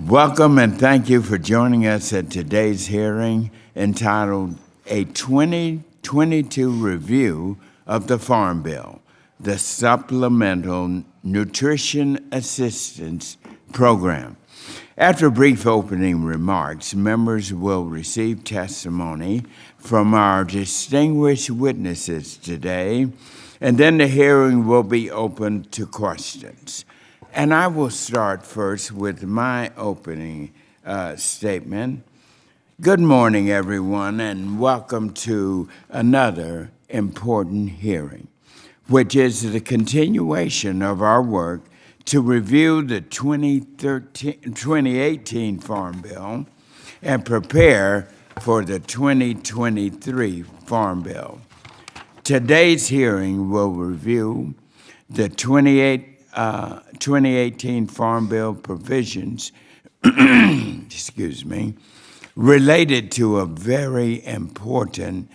Welcome and thank you for joining us at today's hearing entitled A 2022 Review of the Farm Bill, the Supplemental Nutrition Assistance Program. After brief opening remarks, members will receive testimony from our distinguished witnesses today, and then the hearing will be open to questions. And I will start first with my opening statement. Good morning, everyone, and welcome to another important hearing, which is the continuation of our work to review the 2018 Farm Bill and prepare for the 2023 Farm Bill. Today's hearing will review the 2018 Farm Bill provisions, related to a very important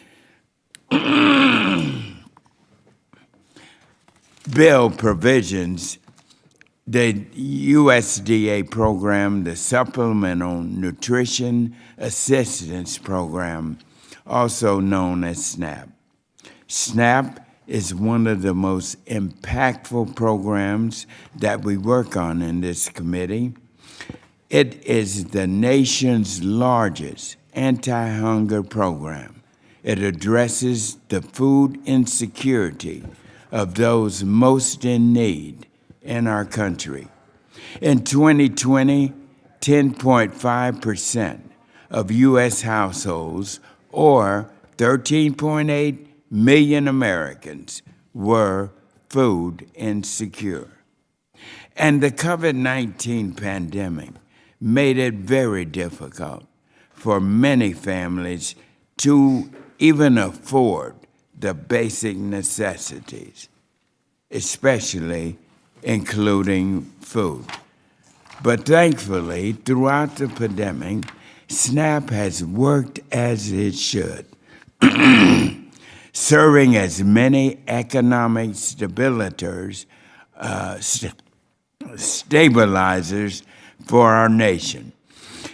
bill provisions, the USDA program, the Supplemental Nutrition Assistance Program, also known as SNAP. SNAP is one of the most impactful programs that we work on in this committee. It is the nation's largest anti-hunger program. It addresses the food insecurity of those most in need in our country. In 2020, 10.5% of U.S. households, or 13.8 million Americans, were food insecure. And the COVID-19 pandemic made it very difficult for many families to even afford the basic necessities, especially including food. But thankfully, throughout the pandemic, SNAP has worked as it should, serving as many economic stabilizers for our nation.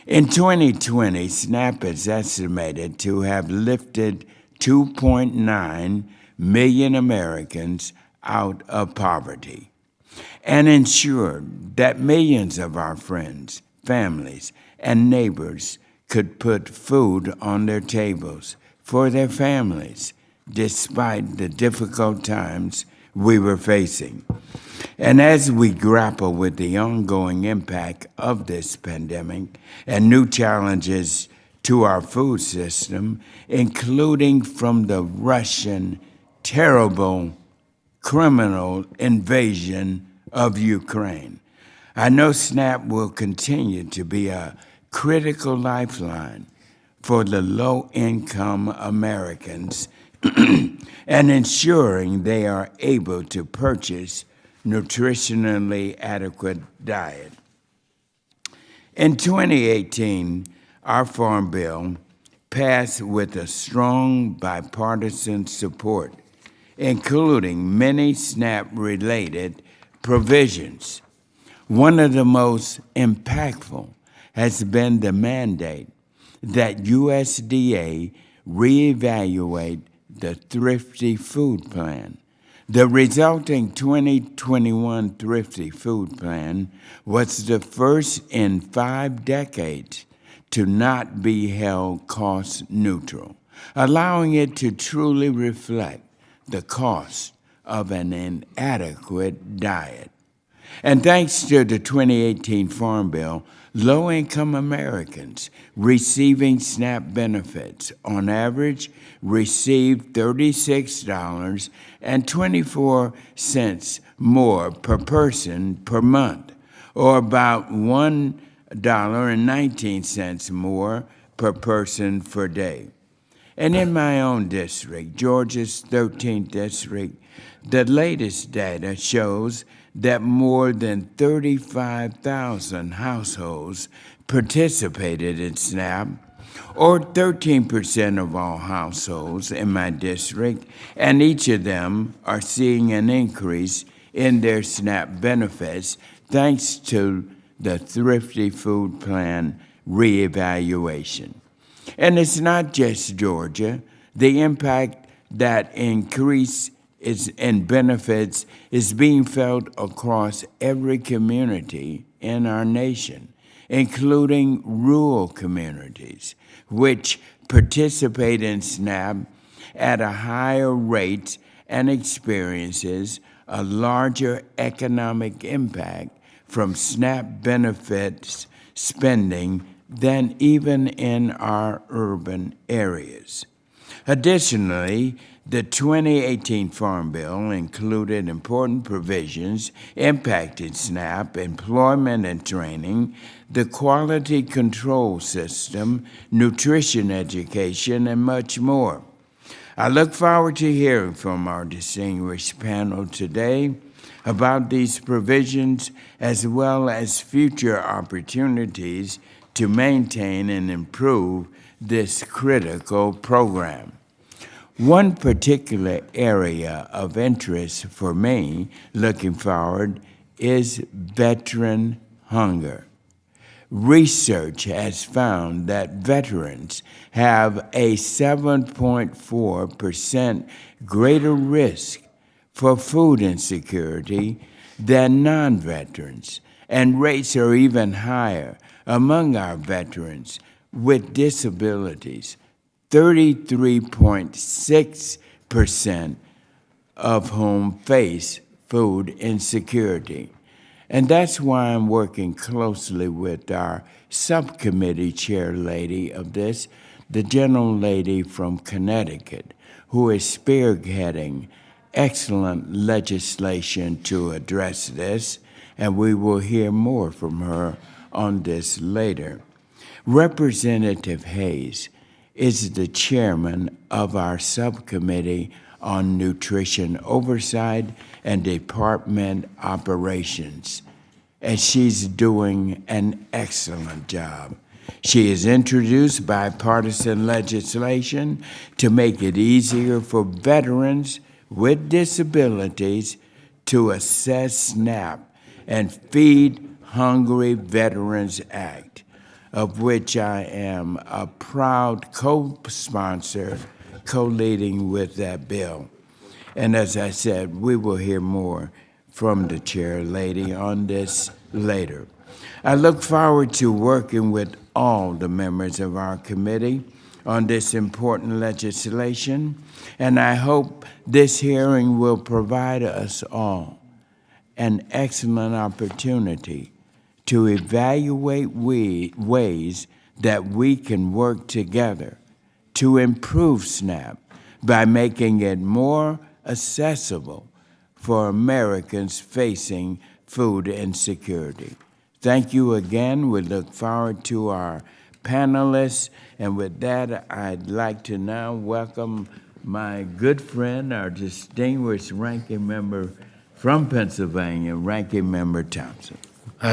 In 2020, SNAP is estimated to have lifted 2.9 million Americans out of poverty and ensured that millions of our friends, families, and neighbors could put food on their tables for their families, despite the difficult times we were facing. And as we grapple with the ongoing impact of this pandemic and new challenges to our food system, including from the Russian terrible criminal invasion of Ukraine, I know SNAP will continue to be a critical lifeline for the low-income Americans and ensuring they are able to purchase nutritionally adequate diet. In 2018, our Farm Bill passed with a strong bipartisan support, including many SNAP-related provisions. One of the most impactful has been the mandate that USDA reevaluate the Thrifty food plan. The resulting 2021 Thrifty food plan was the first in 5 decades to not be held cost neutral, allowing it to truly reflect the cost of an inadequate diet. And thanks to the 2018 Farm Bill, low-income Americans receiving SNAP benefits on average received $36.24 more per person per month, or about $1.19 more per person per day. And in my own district, Georgia's 13th district, the latest data shows that more than 35,000 households participated in SNAP, or 13% of all households in my district, and each of them are seeing an increase in their SNAP benefits thanks to the Thrifty Food Plan Reevaluation. And it's not just Georgia. The impact that increase in benefits is being felt across every community in our nation, including rural communities, which participate in SNAP at a higher rate and experiences a larger economic impact from SNAP benefits spending than even in our urban areas. Additionally, the 2018 Farm Bill included important provisions impacting SNAP, employment and training, the quality control system, nutrition education, and much more. I look forward to hearing from our distinguished panel today about these provisions as well as future opportunities to maintain and improve this critical program. One particular area of interest for me looking forward is veteran hunger. Research has found that veterans have a 7.4% greater risk for food insecurity than non-veterans, and rates are even higher among our veterans with disabilities. 33.6% of whom face food insecurity. And that's why I'm working closely with our subcommittee chair lady of this, the gentle lady from Connecticut, who is spearheading excellent legislation to address this, and we will hear more from her on this later. Representative Hayes is the chairman of our subcommittee on nutrition oversight and department operations, and she's doing an excellent job. She has introduced bipartisan legislation to make it easier for veterans with disabilities to access SNAP and Feed Hungry Veterans Act, of which I am a proud co-sponsor, co-leading with that bill. And as I said, we will hear more from the chair lady on this later. I look forward to working with all the members of our committee on this important legislation, and I hope this hearing will provide us all an excellent opportunity to evaluate ways that we can work together to improve SNAP by making it more accessible for Americans facing food insecurity. Thank you again. We look forward to our panelists. And with that, I'd like to now welcome my good friend, our distinguished ranking member from Pennsylvania, Ranking Member Thompson.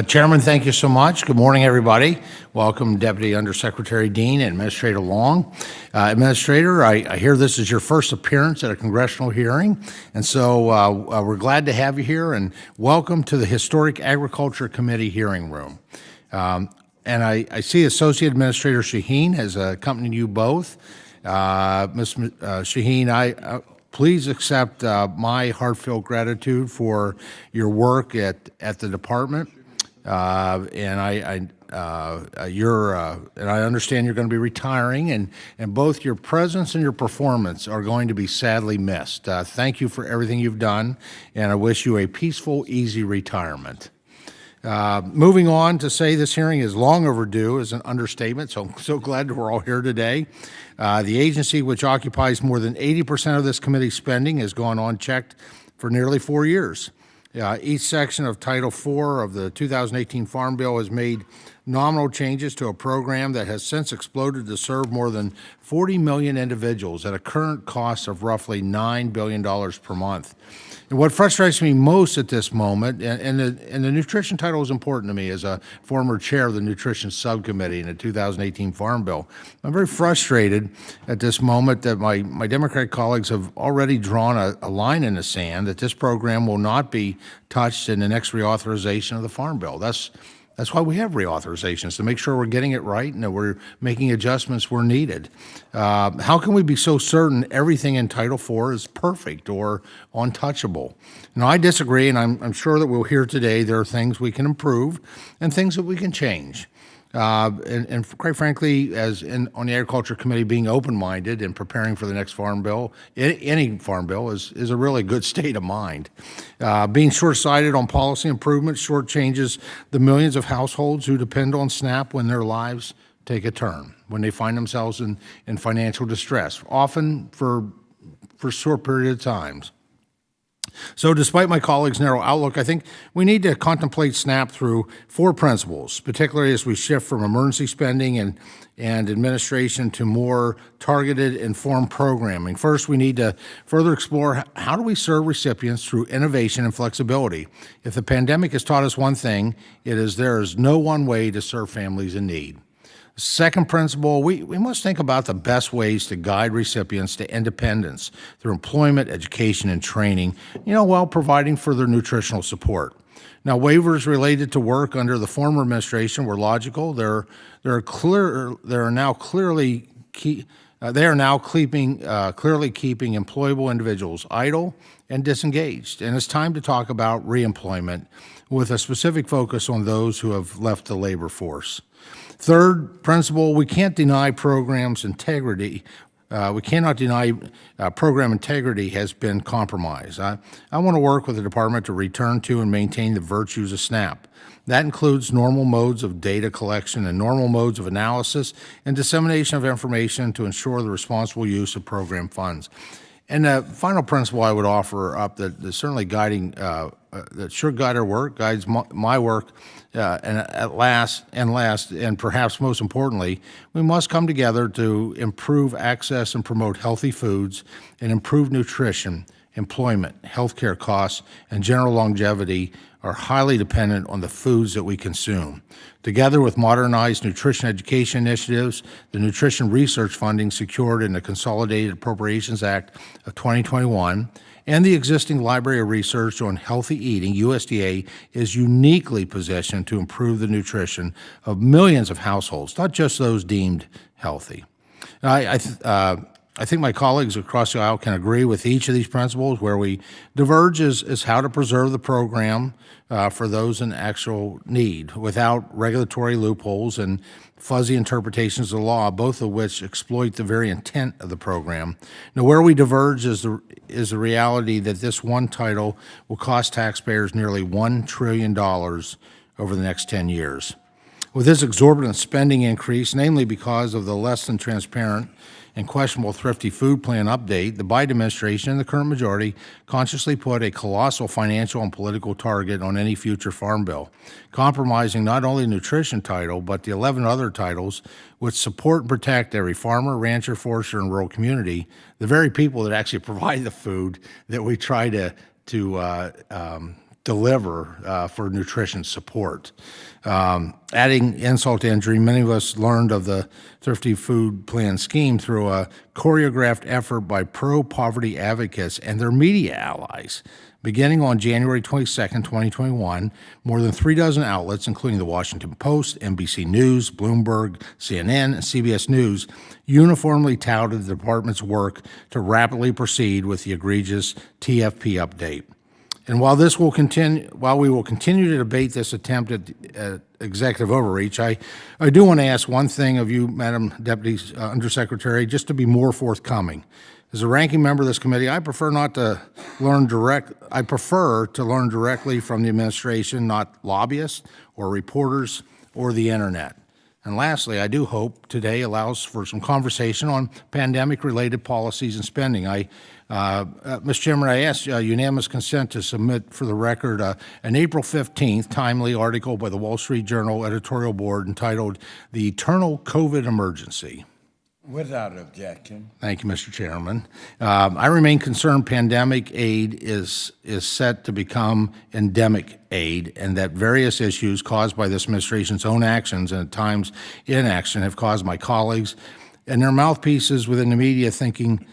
Chairman, thank you so much. Good morning, everybody. Welcome, Deputy Undersecretary Dean and Administrator Long. Administrator, I hear this is your first appearance at a congressional hearing, and so we're glad to have you here, and welcome to the Historic Agriculture Committee hearing room. And I see Associate Administrator Shaheen has accompanied you both. Ms. Shaheen, please accept my heartfelt gratitude for your work at the department. And I understand you're going to be retiring, and both your presence and your performance are going to be sadly missed. Thank you for everything you've done, and I wish you a peaceful, easy retirement. Moving on to say this hearing is long overdue is an understatement, so I'm so glad that we're all here today. The agency, which occupies more than 80% of this committee's spending, has gone unchecked for nearly 4 years. Each section of Title IV of the 2018 Farm Bill has made nominal changes to a program that has since exploded to serve more than 40 million individuals at a current cost of roughly $9 billion per month. And what frustrates me most at this moment, and the nutrition title is important to me as a former chair of the Nutrition Subcommittee in the 2018 Farm Bill, I'm very frustrated at this moment that my Democratic colleagues have already drawn a line in the sand that this program will not be touched in the next reauthorization of the Farm Bill. That's That's why we have reauthorizations, to make sure we're getting it right and that we're making adjustments where needed. How can we be so certain everything in Title IV is perfect or untouchable? Now, I disagree, and I'm sure that we'll hear today there are things we can improve and things that we can change. And quite frankly, on the Agriculture Committee, being open-minded and preparing for the next farm bill, any farm bill, is a really good state of mind. Being short-sighted on policy improvements shortchanges the millions of households who depend on SNAP when their lives take a turn, when they find themselves in financial distress, often for short period of times. So despite my colleagues' narrow outlook, I think we need to contemplate SNAP through 4 principles, particularly as we shift from emergency spending and administration to more targeted, informed programming. First, we need to further explore how do we serve recipients through innovation and flexibility. If the pandemic has taught us one thing, it is there is no one way to serve families in need. Second principle, we must think about the best ways to guide recipients to independence through employment, education, and training, while providing further nutritional support. Now, waivers related to work under the former administration were logical. They are now clearly keeping employable individuals idle and disengaged. And it's time to talk about reemployment with a specific focus on those who have left the labor force. Third principle, we can't deny programs integrity. We cannot deny program integrity has been compromised. I want to work with the department to return to and maintain the virtues of SNAP. That includes normal modes of data collection and normal modes of analysis and dissemination of information to ensure the responsible use of program funds. And the final principle I would offer up that is certainly guiding, that should guide our work, guides my work, and last, and perhaps most importantly, we must come together to improve access and promote healthy foods and improve nutrition. Employment, healthcare costs, and general longevity are highly dependent on the foods that we consume. Together with modernized nutrition education initiatives, the nutrition research funding secured in the Consolidated Appropriations Act of 2021, and the existing Library of Research on Healthy Eating, USDA is uniquely positioned to improve the nutrition of millions of households, not just those deemed healthy. I think my colleagues across the aisle can agree with each of these principles. Where we diverge is how to preserve the program for those in actual need without regulatory loopholes and fuzzy interpretations of the law, both of which exploit the very intent of the program. Now, where we diverge is the reality that this one title will cost taxpayers nearly $1 trillion over the next 10 years. With this exorbitant spending increase, namely because of the less than transparent and questionable Thrifty food plan update, the Biden administration and the current majority consciously put a colossal financial and political target on any future farm bill, compromising not only the nutrition title, but the 11 other titles which support and protect every farmer, rancher, forester, and rural community, the very people that actually provide the food that we try to deliver for nutrition support. Adding insult to injury, many of us learned of the Thrifty Food Plan scheme through a choreographed effort by pro-poverty advocates and their media allies. Beginning on January 22nd, 2021, more than 36 outlets, including the Washington Post, NBC News, Bloomberg, CNN, and CBS News, uniformly touted the department's work to rapidly proceed with the egregious TFP update. And while we will continue to debate this attempt at executive overreach, I do want to ask one thing of you, Madam Deputy Undersecretary, just to be more forthcoming. As a ranking member of this committee, I prefer to learn directly from the administration, not lobbyists or reporters or the internet. And lastly, I do hope today allows for some conversation on pandemic-related policies and spending. Mr. Chairman, I ask unanimous consent to submit for the record an April 15th timely article by the Wall Street Journal editorial board entitled "The Eternal COVID Emergency." Without objection. Thank you, Mr. Chairman. I remain concerned pandemic aid is set to become endemic aid, and that various issues caused by this administration's own actions and at times inaction have caused my colleagues and their mouthpieces within the media thinking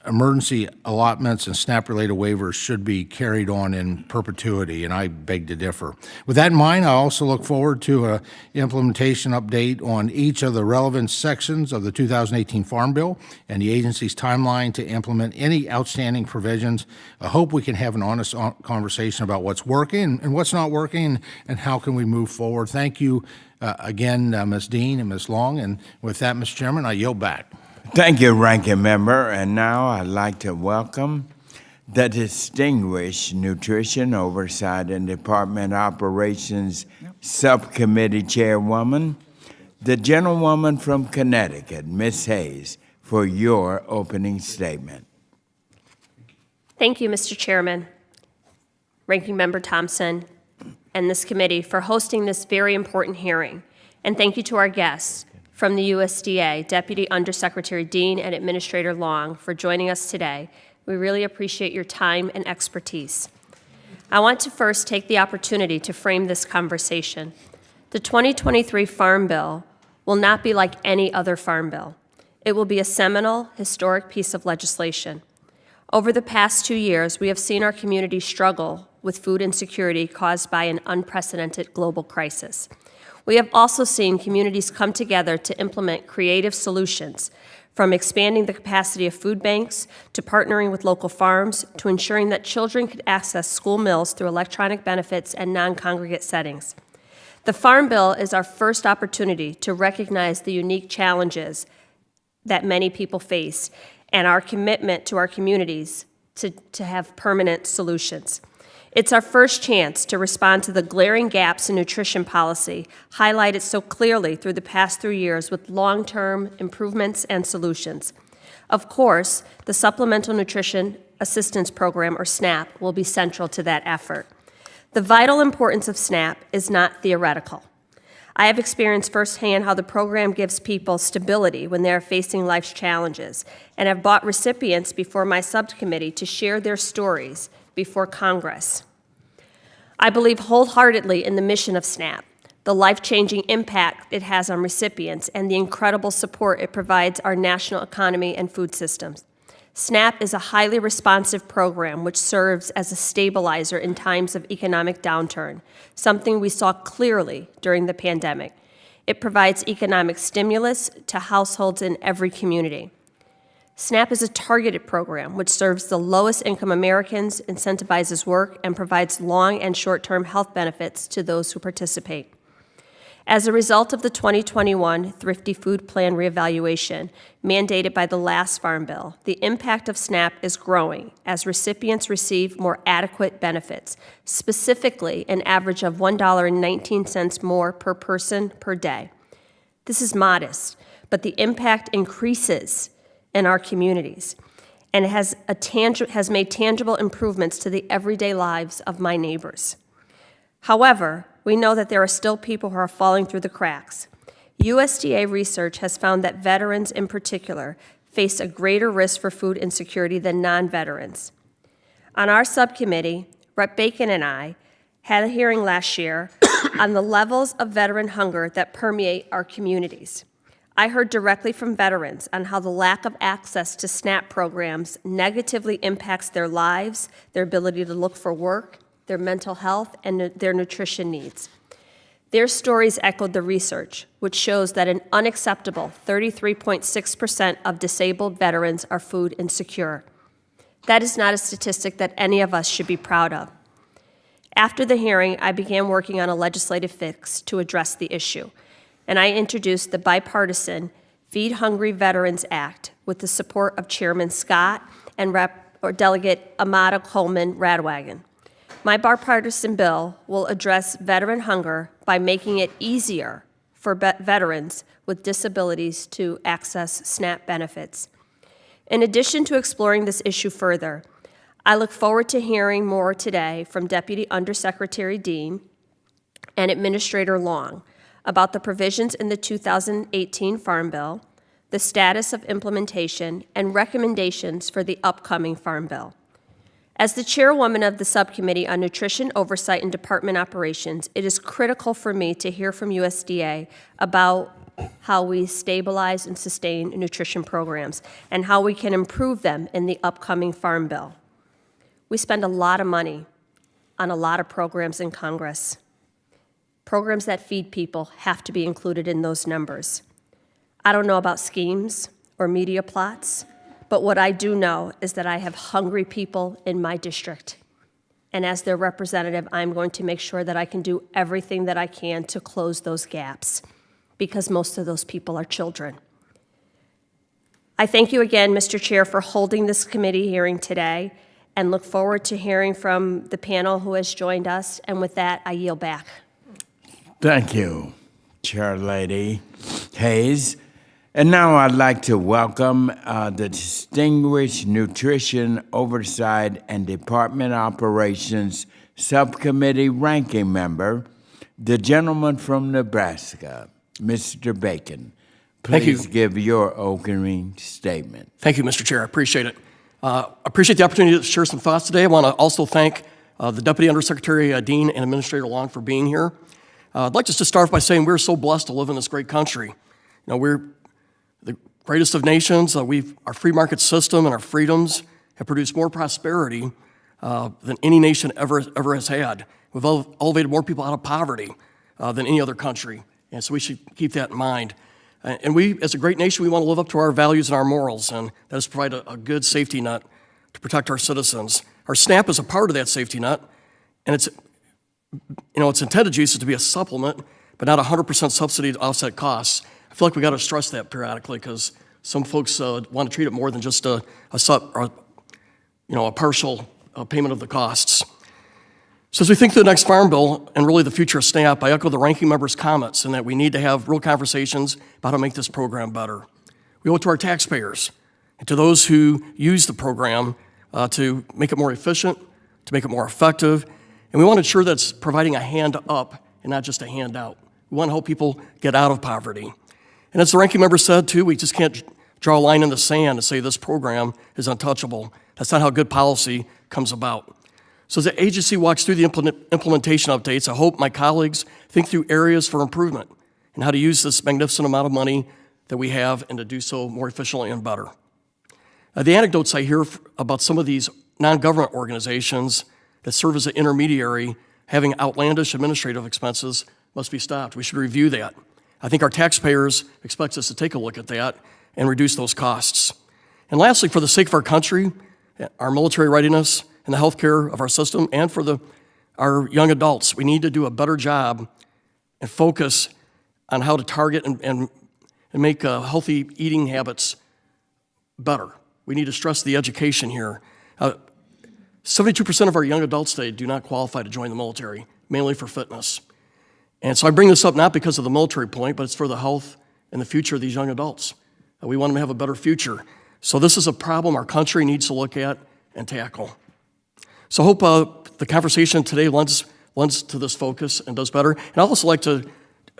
emergency allotments and SNAP-related waivers should be carried on in perpetuity, and I beg to differ. With that in mind, I also look forward to an implementation update on each of the relevant sections of the 2018 Farm Bill and the agency's timeline to implement any outstanding provisions. I hope we can have an honest conversation about what's working and what's not working and how can we move forward. Thank you again, Ms. Dean and Ms. Long, and with that, Mr. Chairman, I yield back. Thank you, Ranking Member. And now I'd like to welcome the distinguished Nutrition Oversight and Department Operations Subcommittee Chairwoman, the gentlewoman from Connecticut, Ms. Hayes, for your opening statement. Thank you, Mr. Chairman, Ranking Member Thompson, and this committee for hosting this very important hearing. And thank you to our guests from the USDA, Deputy Undersecretary Dean and Administrator Long, for joining us today. We really appreciate your time and expertise. I want to first take the opportunity to frame this conversation. The 2023 Farm Bill will not be like any other farm bill. It will be a seminal, historic piece of legislation. Over the past 2 years, we have seen our community struggle with food insecurity caused by an unprecedented global crisis. We have also seen communities come together to implement creative solutions, from expanding the capacity of food banks to partnering with local farms to ensuring that children could access school meals through electronic benefits and non-congregate settings. The Farm Bill is our first opportunity to recognize the unique challenges that many people face and our commitment to our communities to have permanent solutions. It's our first chance to respond to the glaring gaps in nutrition policy highlighted so clearly through the past 3 years with long-term improvements and solutions. Of course, the Supplemental Nutrition Assistance Program, or SNAP, will be central to that effort. The vital importance of SNAP is not theoretical. I have experienced firsthand how the program gives people stability when they are facing life's challenges, and have brought recipients before my subcommittee to share their stories before Congress. I believe wholeheartedly in the mission of SNAP, the life-changing impact it has on recipients, and the incredible support it provides our national economy and food systems. SNAP is a highly responsive program which serves as a stabilizer in times of economic downturn, something we saw clearly during the pandemic. It provides economic stimulus to households in every community. SNAP is a targeted program which serves the lowest income Americans, incentivizes work, and provides long and short-term health benefits to those who participate. As a result of the 2021 Thrifty Food Plan Reevaluation mandated by the last Farm Bill, the impact of SNAP is growing as recipients receive more adequate benefits, specifically an average of $1.19 more per person per day. This is modest, but the impact increases in our communities, and it has made tangible improvements to the everyday lives of my neighbors. However, we know that there are still people who are falling through the cracks. USDA research has found that veterans in particular face a greater risk for food insecurity than non-veterans. On our subcommittee, Rep. Bacon and I had a hearing last year on the levels of veteran hunger that permeate our communities. I heard directly from veterans on how the lack of access to SNAP programs negatively impacts their lives, their ability to look for work, their mental health, and their nutrition needs. Their stories echoed the research, which shows that an unacceptable 33.6% of disabled veterans are food insecure. That is not a statistic that any of us should be proud of. After the hearing, I began working on a legislative fix to address the issue, and I introduced the Bipartisan Feed Hungry Veterans Act with the support of Chairman Scott and Delegate Amada Coleman Radwagen. My bipartisan bill will address veteran hunger by making it easier for veterans with disabilities to access SNAP benefits. In addition to exploring this issue further, I look forward to hearing more today from Deputy Undersecretary Dean and Administrator Long about the provisions in the 2018 Farm Bill, the status of implementation, and recommendations for the upcoming Farm Bill. As the chairwoman of the Subcommittee on Nutrition Oversight and Department Operations, it is critical for me to hear from USDA about how we stabilize and sustain nutrition programs and how we can improve them in the upcoming Farm Bill. We spend a lot of money on a lot of programs in Congress. Programs that feed people have to be included in those numbers. I don't know about schemes or media plots, but what I do know is that I have hungry people in my district. And as their representative, I'm going to make sure that I can do everything that I can to close those gaps, because most of those people are children. I thank you again, Mr. Chair, for holding this committee hearing today, and look forward to hearing from the panel who has joined us. And with that, I yield back. Thank you, Chairlady Hayes. And now I'd like to welcome the Distinguished Nutrition Oversight and Department Operations Subcommittee Ranking Member, the gentleman from Nebraska, Mr. Bacon. Please give your opening statement. Thank you, Mr. Chair. I appreciate it. Appreciate the opportunity to share some thoughts today. I want to also thank the Deputy Undersecretary, Dean, and Administrator Long for being here. I'd like just to start by saying we're so blessed to live in this great country. We're the greatest of nations. Our free market system and our freedoms have produced more prosperity than any nation ever has had. We've elevated more people out of poverty than any other country, and so we should keep that in mind. And we, as a great nation, we want to live up to our values and our morals, and that is provide a good safety net to protect our citizens. Our SNAP is a part of that safety net, and its intended use is to be a supplement, but not 100% subsidy to offset costs. I feel like we got to stress that periodically, because some folks want to treat it more than just a partial payment of the costs. So as we think through the next Farm Bill and really the future of SNAP, I echo the ranking member's comments in that we need to have real conversations about how to make this program better. We owe it to our taxpayers and to those who use the program to make it more efficient, to make it more effective, and we want to ensure that it's providing a hand up and not just a handout. We want to help people get out of poverty. And as the ranking member said, too, we just can't draw a line in the sand and say this program is untouchable. That's not how good policy comes about. So as the agency walks through the implementation updates, I hope my colleagues think through areas for improvement and how to use this magnificent amount of money that we have and to do so more efficiently and better. The anecdotes I hear about some of these non-government organizations that serve as an intermediary having outlandish administrative expenses must be stopped. We should review that. I think our taxpayers expect us to take a look at that and reduce those costs. And lastly, for the sake of our country, our military readiness, and the health care of our system, and for our young adults, we need to do a better job and focus on how to target and make healthy eating habits better. We need to stress the education here. 72% of our young adults today do not qualify to join the military, mainly for fitness. And so I bring this up not because of the military point, but it's for the health and the future of these young adults. We want them to have a better future. So this is a problem our country needs to look at and tackle. So I hope the conversation today lends to this focus and does better. And I'd also like to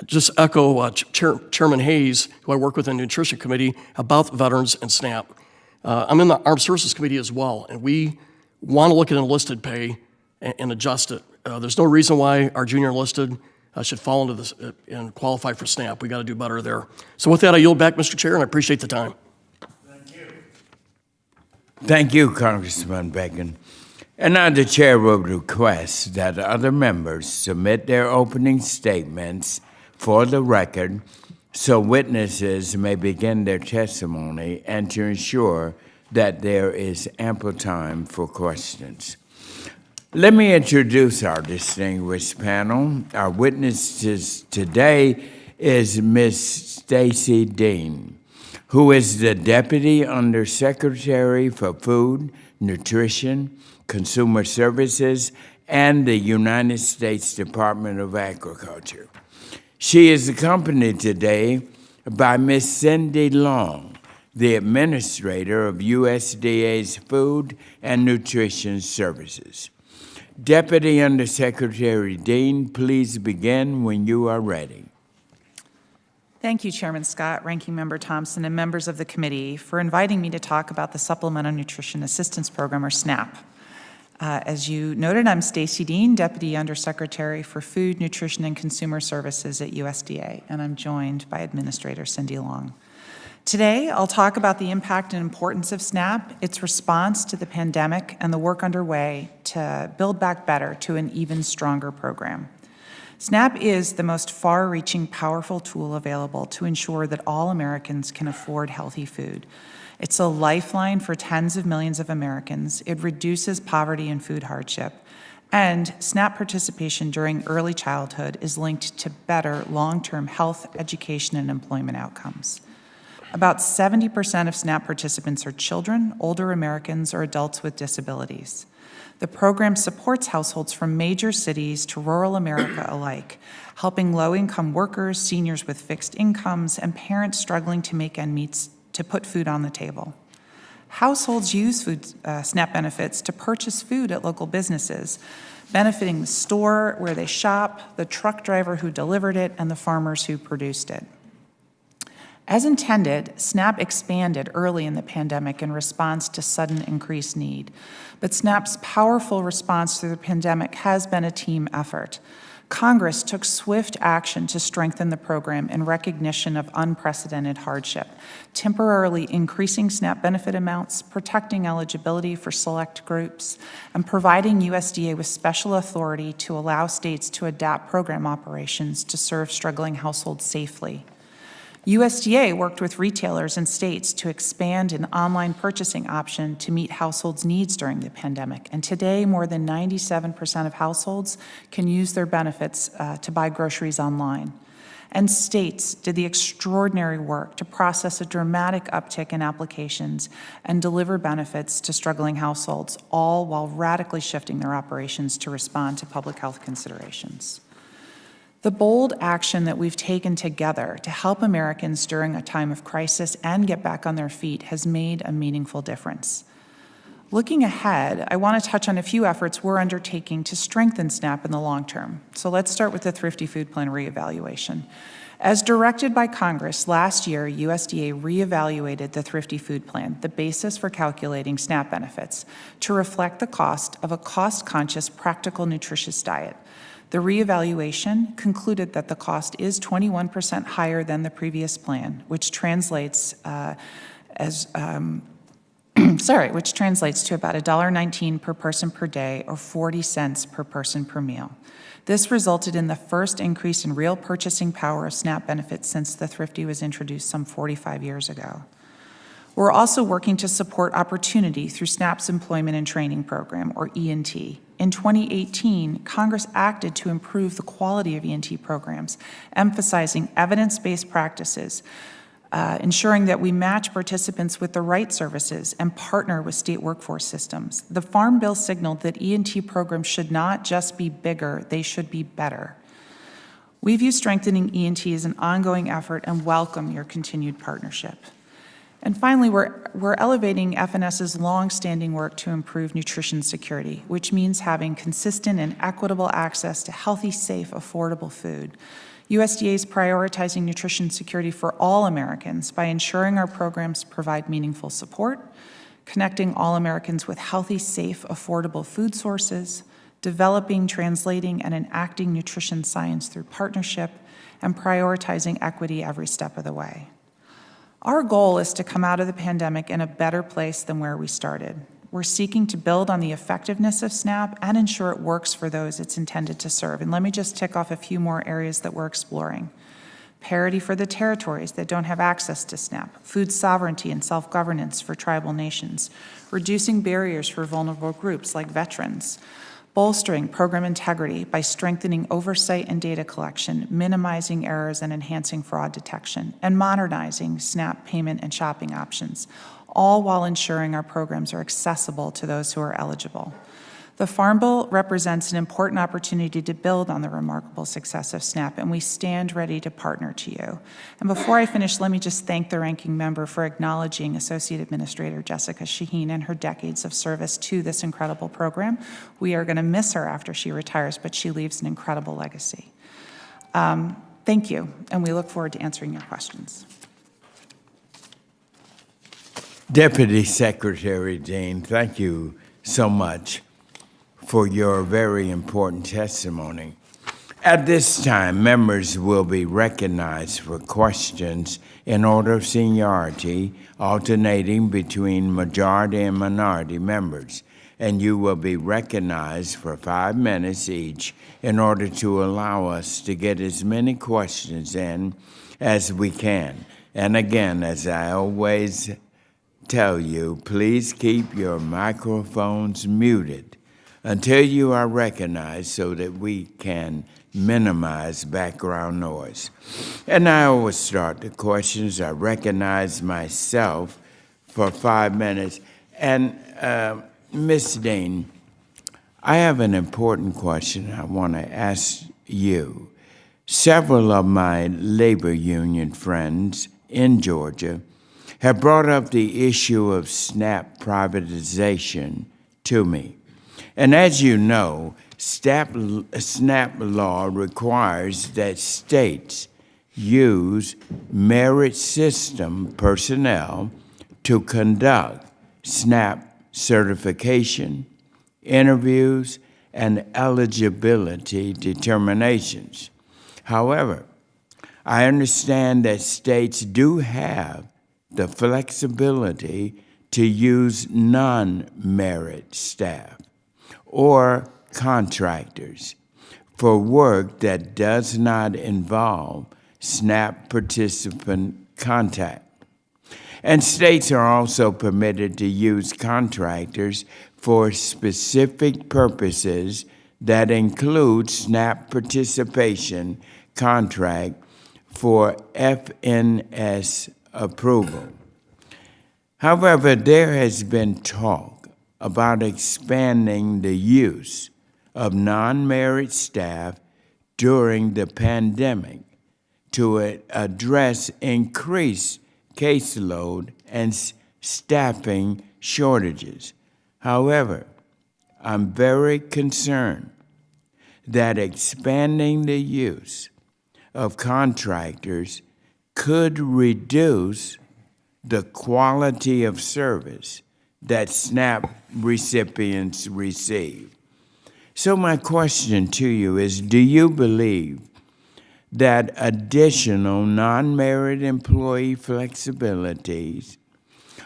just echo Chairman Hayes, who I work with in the Nutrition Committee, about veterans and SNAP. I'm in the Armed Services Committee as well, and we want to look at enlisted pay and adjust it. There's no reason why our junior enlisted should fall into this and qualify for SNAP. We got to do better there. So with that, I yield back, Mr. Chair, and I appreciate the time. Thank you, Congressman Bacon. And now the chair will request that other members submit their opening statements for the record so witnesses may begin their testimony and to ensure that there is ample time for questions. Let me introduce our distinguished panel. Our witness today is Ms. Stacy Dean, who is the Deputy Undersecretary for Food, Nutrition, Consumer Services, and the United States Department of Agriculture. She is accompanied today by Ms. Cindy Long, the Administrator of USDA's Food and Nutrition Services. Deputy Undersecretary Dean, please begin when you are ready. Thank you, Chairman Scott, Ranking Member Thompson, and members of the committee for inviting me to talk about the Supplemental Nutrition Assistance Program, or SNAP. As you noted, I'm Stacy Dean, Deputy Undersecretary for Food, Nutrition, and Consumer Services at USDA, and I'm joined by Administrator Cindy Long. Today, I'll talk about the impact and importance of SNAP, its response to the pandemic, and the work underway to build back better to an even stronger program. SNAP is the most far-reaching, powerful tool available to ensure that all Americans can afford healthy food. It's a lifeline for tens of millions of Americans. It reduces poverty and food hardship. And SNAP participation during early childhood is linked to better long-term health, education, and employment outcomes. About 70% of SNAP participants are children, older Americans, or adults with disabilities. The program supports households from major cities to rural America alike, helping low-income workers, seniors with fixed incomes, and parents struggling to make ends meet to put food on the table. Households use SNAP benefits to purchase food at local businesses, benefiting the store where they shop, the truck driver who delivered it, and the farmers who produced it. As intended, SNAP expanded early in the pandemic in response to sudden increased need. But SNAP's powerful response through the pandemic has been a team effort. Congress took swift action to strengthen the program in recognition of unprecedented hardship, temporarily increasing SNAP benefit amounts, protecting eligibility for select groups, and providing USDA with special authority to allow states to adapt program operations to serve struggling households safely. USDA worked with retailers and states to expand an online purchasing option to meet households' needs during the pandemic. And today, more than 97% of households can use their benefits to buy groceries online. And states did the extraordinary work to process a dramatic uptick in applications and deliver benefits to struggling households, all while radically shifting their operations to respond to public health considerations. The bold action that we've taken together to help Americans during a time of crisis and get back on their feet has made a meaningful difference. Looking ahead, I want to touch on a few efforts we're undertaking to strengthen SNAP in the long term. So let's start with the Thrifty Food Plan reevaluation. As directed by Congress, last year, USDA reevaluated the Thrifty Food Plan, the basis for calculating SNAP benefits, to reflect the cost of a cost-conscious, practical, nutritious diet. The reevaluation concluded that the cost is 21% higher than the previous plan, which translates to about $1.19 per person per day or 40 cents per person per meal. This resulted in the first increase in real purchasing power of SNAP benefits since the Thrifty was introduced some 45 years ago. We're also working to support opportunity through SNAP's Employment and Training Program, or E&T. In 2018, Congress acted to improve the quality of E&T programs, emphasizing evidence-based practices, ensuring that we match participants with the right services and partner with state workforce systems. The Farm Bill signaled that E&T programs should not just be bigger, they should be better. We view strengthening E&T as an ongoing effort and welcome your continued partnership. And finally, we're elevating FNS's long-standing work to improve nutrition security, which means having consistent and equitable access to healthy, safe, affordable food. USDA is prioritizing nutrition security for all Americans by ensuring our programs provide meaningful support, connecting all Americans with healthy, safe, affordable food sources, developing, translating, and enacting nutrition science through partnership, and prioritizing equity every step of the way. Our goal is to come out of the pandemic in a better place than where we started. We're seeking to build on the effectiveness of SNAP and ensure it works for those it's intended to serve. And let me just tick off a few more areas that we're exploring. Parity for the territories that don't have access to SNAP, food sovereignty and self-governance for tribal nations, reducing barriers for vulnerable groups like veterans, bolstering program integrity by strengthening oversight and data collection, minimizing errors and enhancing fraud detection, and modernizing SNAP payment and shopping options, all while ensuring our programs are accessible to those who are eligible. The Farm Bill represents an important opportunity to build on the remarkable success of SNAP, and we stand ready to partner to you. And before I finish, let me just thank the ranking member for acknowledging Associate Administrator Jessica Shaheen and her decades of service to this incredible program. We are going to miss her after she retires, but she leaves an incredible legacy. Thank you, and we look forward to answering your questions. Deputy Secretary Dean, thank you so much. for your very important testimony. At this time, members will be recognized for questions in order of seniority, alternating between majority and minority members, and you will be recognized for 5 minutes each in order to allow us to get as many questions in as we can. And again, as I always tell you, please keep your microphones muted until you are recognized so that we can minimize background noise. And I always start the questions. I recognize myself for 5 minutes. And Ms. Dean, I have an important question I want to ask you. Several of my labor union friends in Georgia have brought up the issue of SNAP privatization to me. And as you know, SNAP law requires that states use merit system personnel to conduct SNAP certification, interviews, and eligibility determinations. However, I understand that states do have the flexibility to use non-merit staff or contractors for work that does not involve SNAP participant contact. And states are also permitted to use contractors for specific purposes that include SNAP participation contract for FNS approval. However, there has been talk about expanding the use of non-merit staff during the pandemic to address increased caseload and staffing shortages. However, I'm very concerned that expanding the use of contractors could reduce the quality of service that SNAP recipients receive. So my question to you is, do you believe that additional non-merit employee flexibilities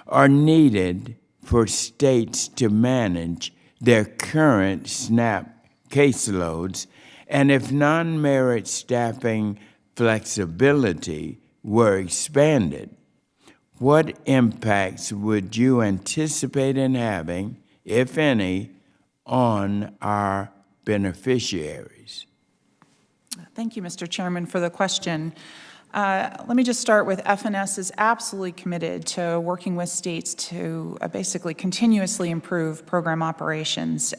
are needed for states to manage their current SNAP caseloads? And if non-merit staffing flexibility were expanded, what impacts would you anticipate in having, if any, on our beneficiaries? Thank you, Mr. Chairman, for the question. Let me just start with FNS is absolutely committed to working with states to basically continuously improve program operations.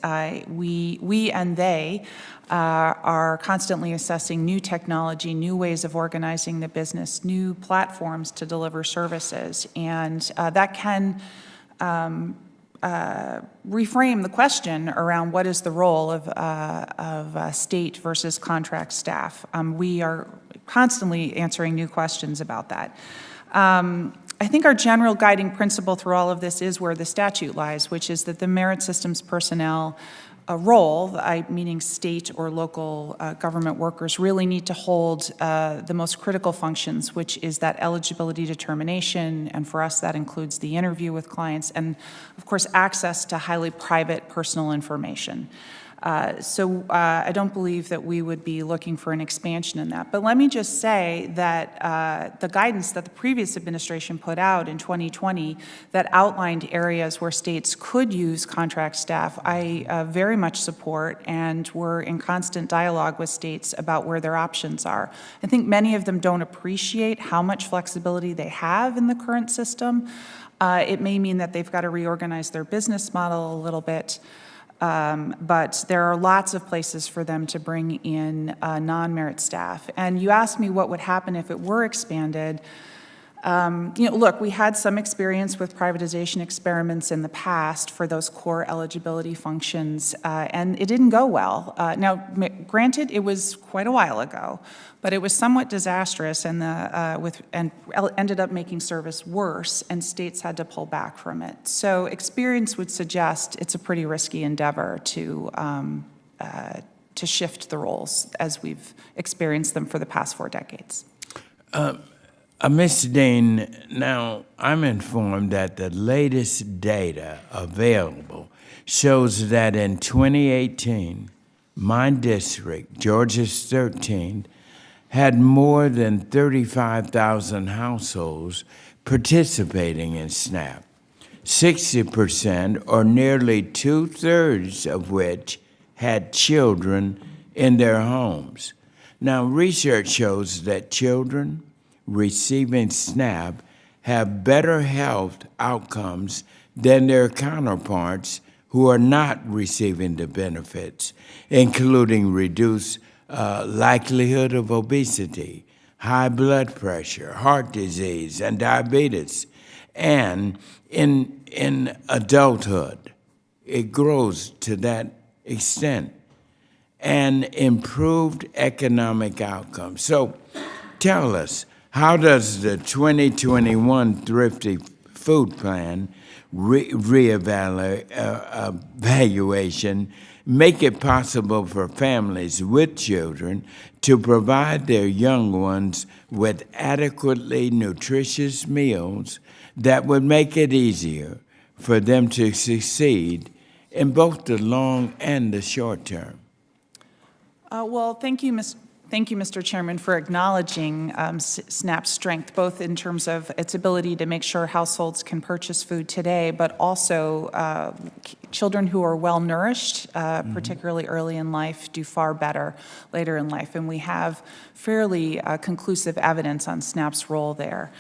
We and they are constantly assessing new technology, new ways of organizing the business, new platforms to deliver services, and that can reframe the question around what is the role of state versus contract staff. We are constantly answering new questions about that. I think our general guiding principle through all of this is where the statute lies, which is that the merit systems personnel role, meaning state or local government workers, really need to hold the most critical functions, which is that eligibility determination, and for us that includes the interview with clients, and of course access to highly private personal information. So I don't believe that we would be looking for an expansion in that. But let me just say that the guidance that the previous administration put out in 2020 that outlined areas where states could use contract staff, I very much support, and we're in constant dialogue with states about where their options are. I think many of them don't appreciate how much flexibility they have in the current system. It may mean that they've got to reorganize their business model a little bit. But there are lots of places for them to bring in non-merit staff. And you asked me what would happen if it were expanded. Look, we had some experience with privatization experiments in the past for those core eligibility functions, and it didn't go well. Now, granted, it was quite a while ago, but it was somewhat disastrous and ended up making service worse, and states had to pull back from it. So experience would suggest it's a pretty risky endeavor to shift the roles as we've experienced them for the past 4 decades. Ms. Dean, now I'm informed that the latest data available shows that in 2018, my district, Georgia's 13th, had more than 35,000 households participating in SNAP, 60% or nearly 2/3 of which had children in their homes. Now, research shows that children receiving SNAP have better health outcomes than their counterparts who are not receiving the benefits, including reduced likelihood of obesity, high blood pressure, heart disease, and diabetes. And in adulthood, it grows to that extent, and improved economic outcomes. So tell us, how does the 2021 Thrifty Food Plan reevaluation make it possible for families with children to provide their young ones with adequately nutritious meals that would make it easier for them to succeed in both the long and the short term? Well, thank you, Mr. Chairman, for acknowledging SNAP's strength, both in terms of its ability to make sure households can purchase food today, but also children who are well-nourished, particularly early in life, do far better later in life. And we have fairly conclusive evidence on SNAP's role there.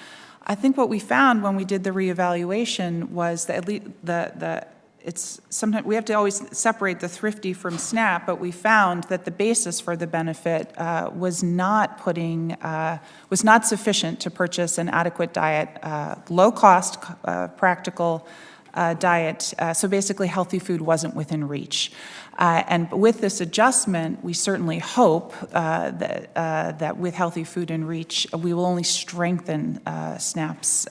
I think what we found when we did the reevaluation was that it's sometimes we have to always separate the Thrifty from SNAP, but we found that the basis for the benefit was not sufficient to purchase an adequate diet, low-cost, practical diet. So basically, healthy food wasn't within reach. And with this adjustment, we certainly hope that with healthy food in reach, we will only strengthen SNAP's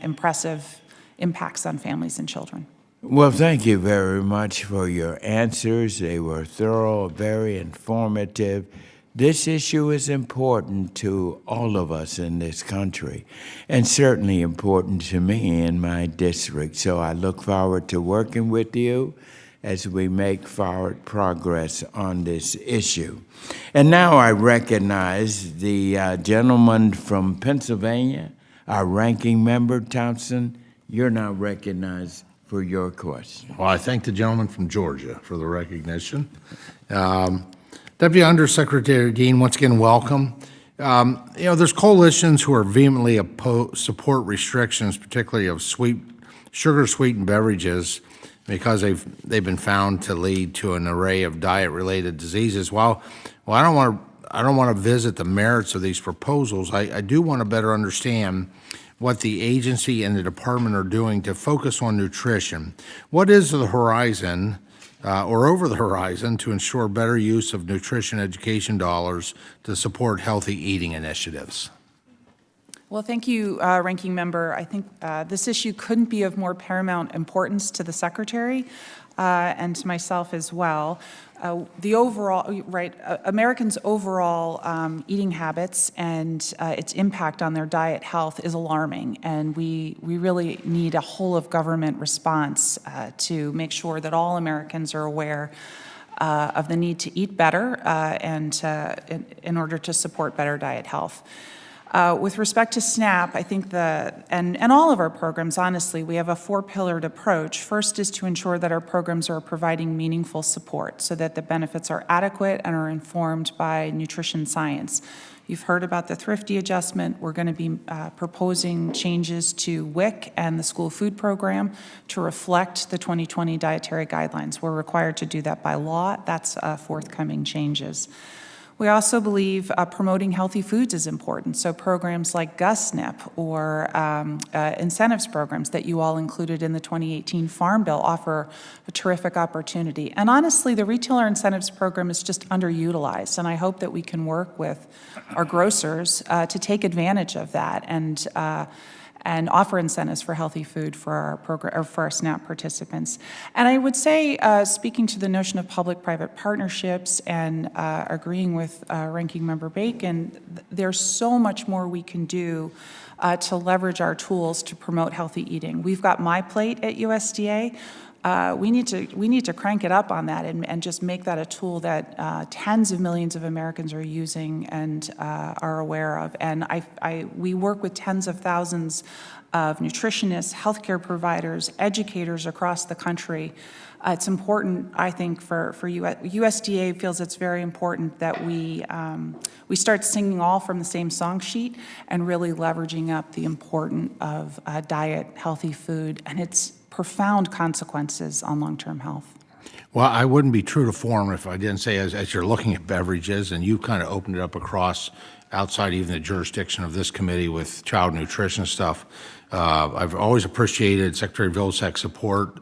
impressive impacts on families and children. Well, thank you very much for your answers. They were thorough, very informative. This issue is important to all of us in this country, and certainly important to me in my district. So I look forward to working with you as we make forward progress on this issue. And now I recognize the gentleman from Pennsylvania, our ranking member, Thompson. You're now recognized for your question. Well, I thank the gentleman from Georgia for the recognition. Deputy Undersecretary Dean, once again, welcome. There's coalitions who are vehemently support restrictions, particularly of sugar-sweetened beverages, because they've been found to lead to an array of diet-related diseases. Well, I don't want to visit the merits of these proposals. I do want to better understand what the agency and the department are doing to focus on nutrition. What is the horizon or over the horizon to ensure better use of nutrition education dollars to support healthy eating initiatives? Well, thank you, Ranking Member. I think this issue couldn't be of more paramount importance to the Secretary and to myself as well. Americans' overall eating habits and its impact on their diet health is alarming, and we really need a whole-of-government response to make sure that all Americans are aware of the need to eat better and in order to support better diet health. With respect to SNAP, I think and all of our programs, honestly, we have a 4-pillared approach. First is to ensure that our programs are providing meaningful support so that the benefits are adequate and are informed by nutrition science. You've heard about the Thrifty adjustment. We're going to be proposing changes to WIC and the school food program to reflect the 2020 dietary guidelines. We're required to do that by law. That's forthcoming changes. We also believe promoting healthy foods is important, so programs like GusNIP or incentives programs that you all included in the 2018 Farm Bill offer a terrific opportunity. And honestly, the retailer incentives program is just underutilized, and I hope that we can work with our grocers to take advantage of that and offer incentives for healthy food for our program or for our SNAP participants. And I would say, speaking to the notion of public-private partnerships and agreeing with Ranking Member Bacon, there's so much more we can do to leverage our tools to promote healthy eating. We've got My Plate at USDA. We need to crank it up on that and just make that a tool that tens of millions of Americans are using and are aware of. And we work with tens of thousands of nutritionists, healthcare providers, educators across the country. It's important, I think, for USDA feels it's very important that we start singing all from the same song sheet and really leveraging up the importance of diet, healthy food, and its profound consequences on long-term health. Well, I wouldn't be true to form if I didn't say, as you're looking at beverages, and you kind of opened it up across outside even the jurisdiction of this committee with child nutrition stuff, I've always appreciated Secretary Vilsack's support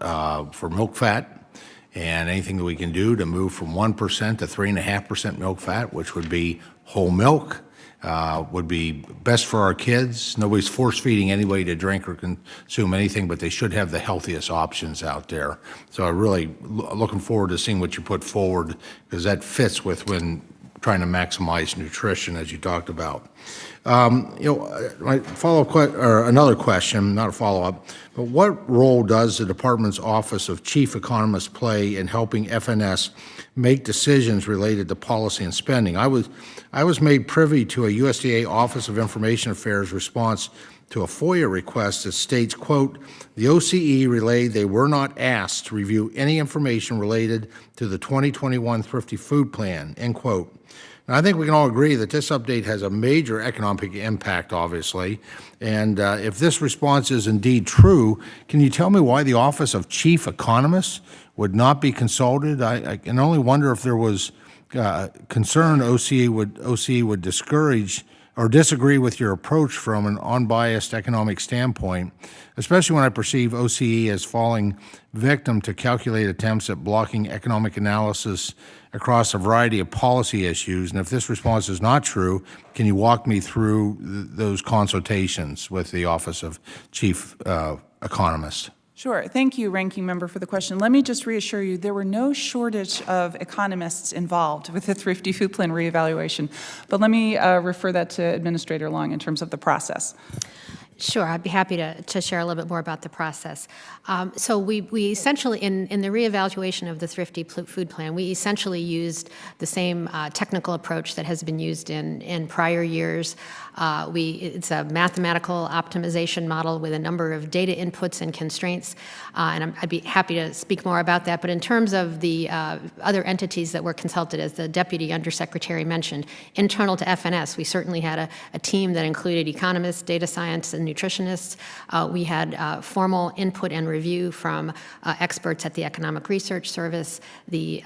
for milk fat and anything that we can do to move from 1% to 3.5% milk fat, which would be whole milk, would be best for our kids. Nobody's force-feeding anybody to drink or consume anything, but they should have the healthiest options out there. So I'm really looking forward to seeing what you put forward, because that fits with when trying to maximize nutrition, as you talked about. My follow-up or another question, not a follow-up, but what role does the department's Office of Chief Economist play in helping FNS make decisions related to policy and spending? I was made privy to a USDA Office of Information Affairs response to a FOIA request that states, quote, the OCE relayed they were not asked to review any information related to the 2021 Thrifty Food Plan, end quote. Now, I think we can all agree that this update has a major economic impact, obviously, and if this response is indeed true, can you tell me why the Office of Chief Economist would not be consulted? I can only wonder if there was concern OCE would discourage or disagree with your approach from an unbiased economic standpoint, especially when I perceive OCE as falling victim to calculated attempts at blocking economic analysis across a variety of policy issues. And if this response is not true, can you walk me through those consultations with the Office of Chief Economist? Sure. Thank you, Ranking Member, for the question. Let me just reassure you, there were no shortage of economists involved with the Thrifty Food Plan reevaluation. But let me refer that to Administrator Long in terms of the process. Sure, I'd be happy to share a little bit more about the process. So we essentially, in the reevaluation of the Thrifty Food Plan, we essentially used the same technical approach that has been used in prior years. It's a mathematical optimization model with a number of data inputs and constraints, and I'd be happy to speak more about that. But in terms of the other entities that were consulted, as the Deputy Undersecretary mentioned, internal to FNS, we certainly had a team that included economists, data science, and nutritionists. We had formal input and review from experts at the Economic Research Service, the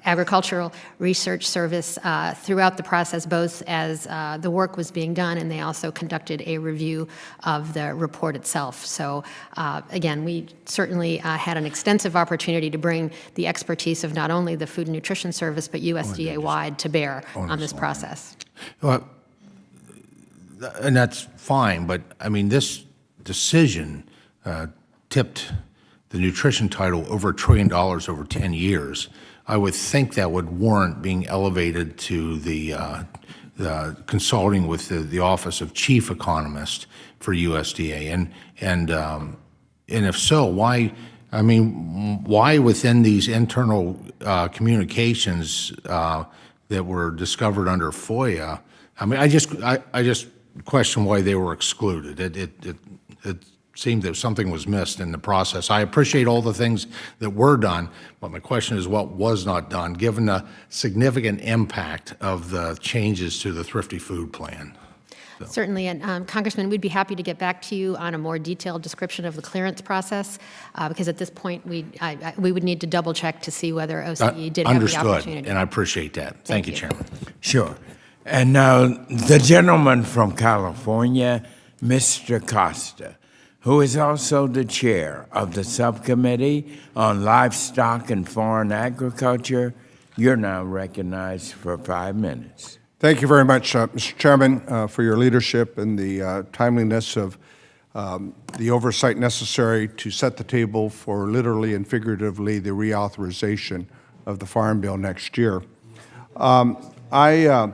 Agricultural Research Service throughout the process, both as the work was being done, and they also conducted a review of the report itself. So again, we certainly had an extensive opportunity to bring the expertise of not only the Food and Nutrition Service, but USDA-wide to bear on this process. Well, and that's fine, but I mean, this decision tipped the nutrition title over $1 trillion over 10 years. I would think that would warrant being elevated to the consulting with the Office of Chief Economist for USDA, and if so, why? I mean, why within these internal communications that were discovered under FOIA? I mean, I just question why they were excluded. It seemed that something was missed in the process. I appreciate all the things that were done, but my question is what was not done, given the significant impact of the changes to the Thrifty Food Plan? Certainly, and Congressman, we'd be happy to get back to you on a more detailed description of the clearance process, because at this point, we would need to double check to see whether OCE did have the opportunity. Understood, and I appreciate that. Thank you, Chairman. Sure. And now the gentleman from California, Mr. Costa, who is also the chair of the Subcommittee on Livestock and Foreign Agriculture. You're now recognized for 5 minutes. Thank you very much, Mr. Chairman, for your leadership and the timeliness of the oversight necessary to set the table for literally and figuratively the reauthorization of the Farm Bill next year. I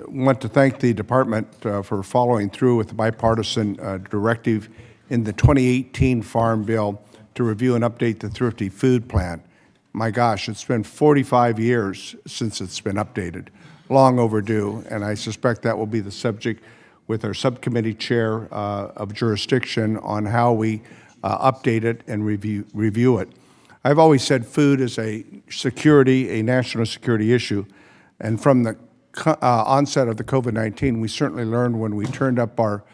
want to thank the Department for following through with the bipartisan directive in the 2018 Farm Bill to review and update the Thrifty food plan. My gosh, it's been 45 years since it's been updated. Long overdue, and I suspect that will be the subject with our subcommittee chair of jurisdiction on how we update it and review it. I've always said food is a national security issue, and from the onset of the COVID-19, we certainly learned when we turned up our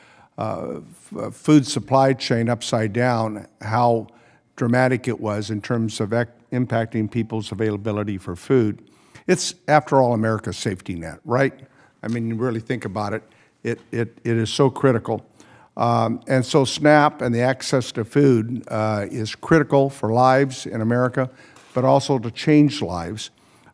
food supply chain upside down how dramatic it was in terms of impacting people's availability for food. It's, after all, America's safety net, right? I mean, you really think about it, it is so critical. And so SNAP and the access to food is critical for lives in America, but also to change lives.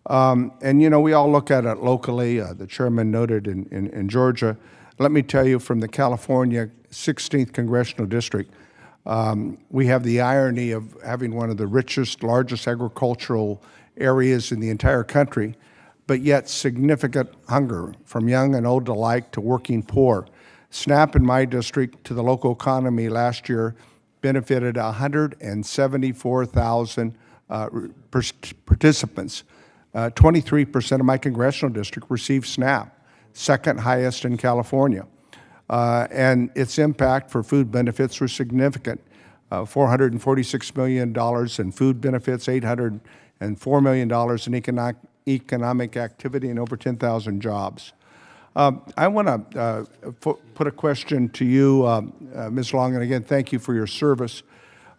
And, you know, we all look at it locally. The chairman noted in Georgia. Let me tell you, from the California 16th Congressional District, we have the irony of having one of the richest, largest agricultural areas in the entire country, but yet significant hunger from young and old alike to working poor. SNAP in my district to the local economy last year benefited 174,000 participants. 23% of my congressional district received SNAP, second highest in California. And its impact for food benefits was significant. $446 million in food benefits, $804 million in economic activity, and over 10,000 jobs. I want to put a question to you, Ms. Long, and again, thank you for your service.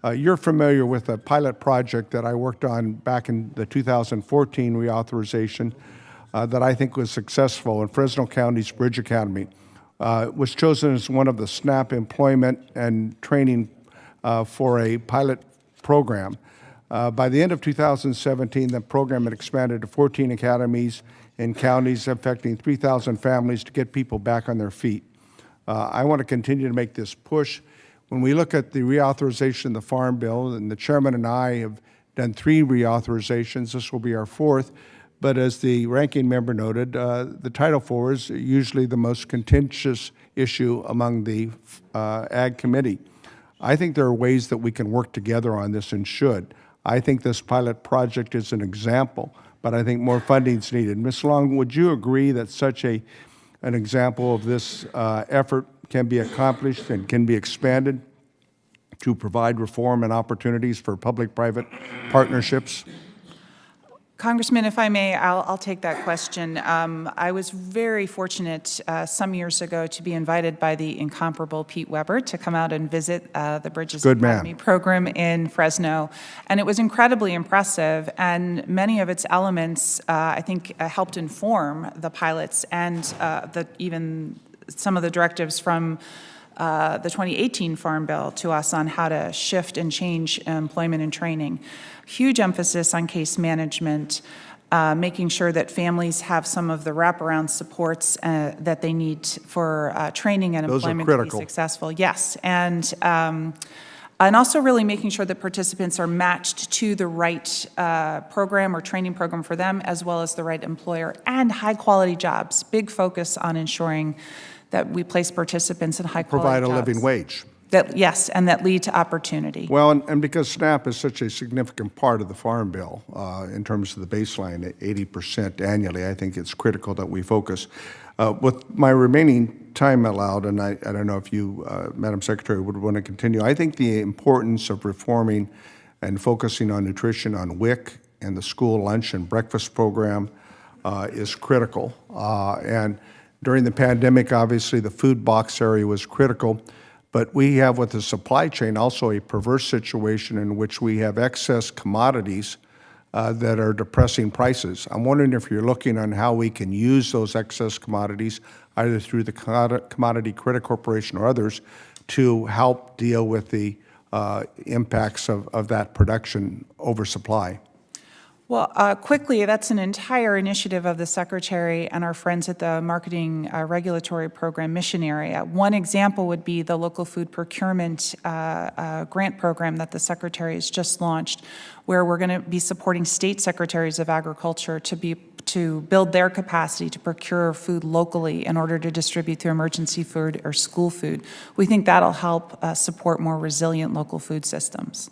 You're familiar with a pilot project that I worked on back in the 2014 reauthorization that I think was successful in Fresno County's Bridge Academy. It was chosen as one of the SNAP employment and training for a pilot program. By the end of 2017, the program had expanded to 14 academies in counties, affecting 3,000 families to get people back on their feet. I want to continue to make this push. When we look at the reauthorization of the Farm Bill, and the chairman and I have done 3 reauthorizations, this will be our 4th, but as the ranking member noted, the Title IV is usually the most contentious issue among the Ag Committee. I think there are ways that we can work together on this and should. I think this pilot project is an example, but I think more funding is needed. Ms. Long, would you agree that such an example of this effort can be accomplished and can be expanded to provide reform and opportunities for public-private partnerships? Congressman, if I may, I'll take that question. I was very fortunate some years ago to be invited by the incomparable Pete Weber to come out and visit the Bridges Academy program in Fresno. And it was incredibly impressive, and many of its elements, I think, helped inform the pilots and even some of the directives from the 2018 Farm Bill to us on how to shift and change employment and training. Huge emphasis on case management, making sure that families have some of the wraparound supports that they need for training and employment to be successful. Yes, and also really making sure that participants are matched to the right program or training program for them, as well as the right employer, and high-quality jobs. Big focus on ensuring that we place participants in high-quality jobs. Provide a living wage. Yes, and that lead to opportunity. Well, and because SNAP is such a significant part of the Farm Bill in terms of the baseline, 80% annually, I think it's critical that we focus. With my remaining time allowed, and I don't know if you, Madam Secretary, would want to continue, I think the importance of reforming and focusing on nutrition on WIC and the school lunch and breakfast program is critical. And During the pandemic, obviously, the food box area was critical, but we have with the supply chain also a perverse situation in which we have excess commodities that are depressing prices. I'm wondering if you're looking on how we can use those excess commodities, either through the Commodity Credit Corporation or others, to help deal with the impacts of that production oversupply. Well, quickly, that's an entire initiative of the Secretary and our friends at the Marketing Regulatory Program Mission Area. One example would be the local food procurement grant program that the Secretary has just launched, where we're going to be supporting state secretaries of agriculture to build their capacity to procure food locally in order to distribute through emergency food or school food. We think that'll help support more resilient local food systems.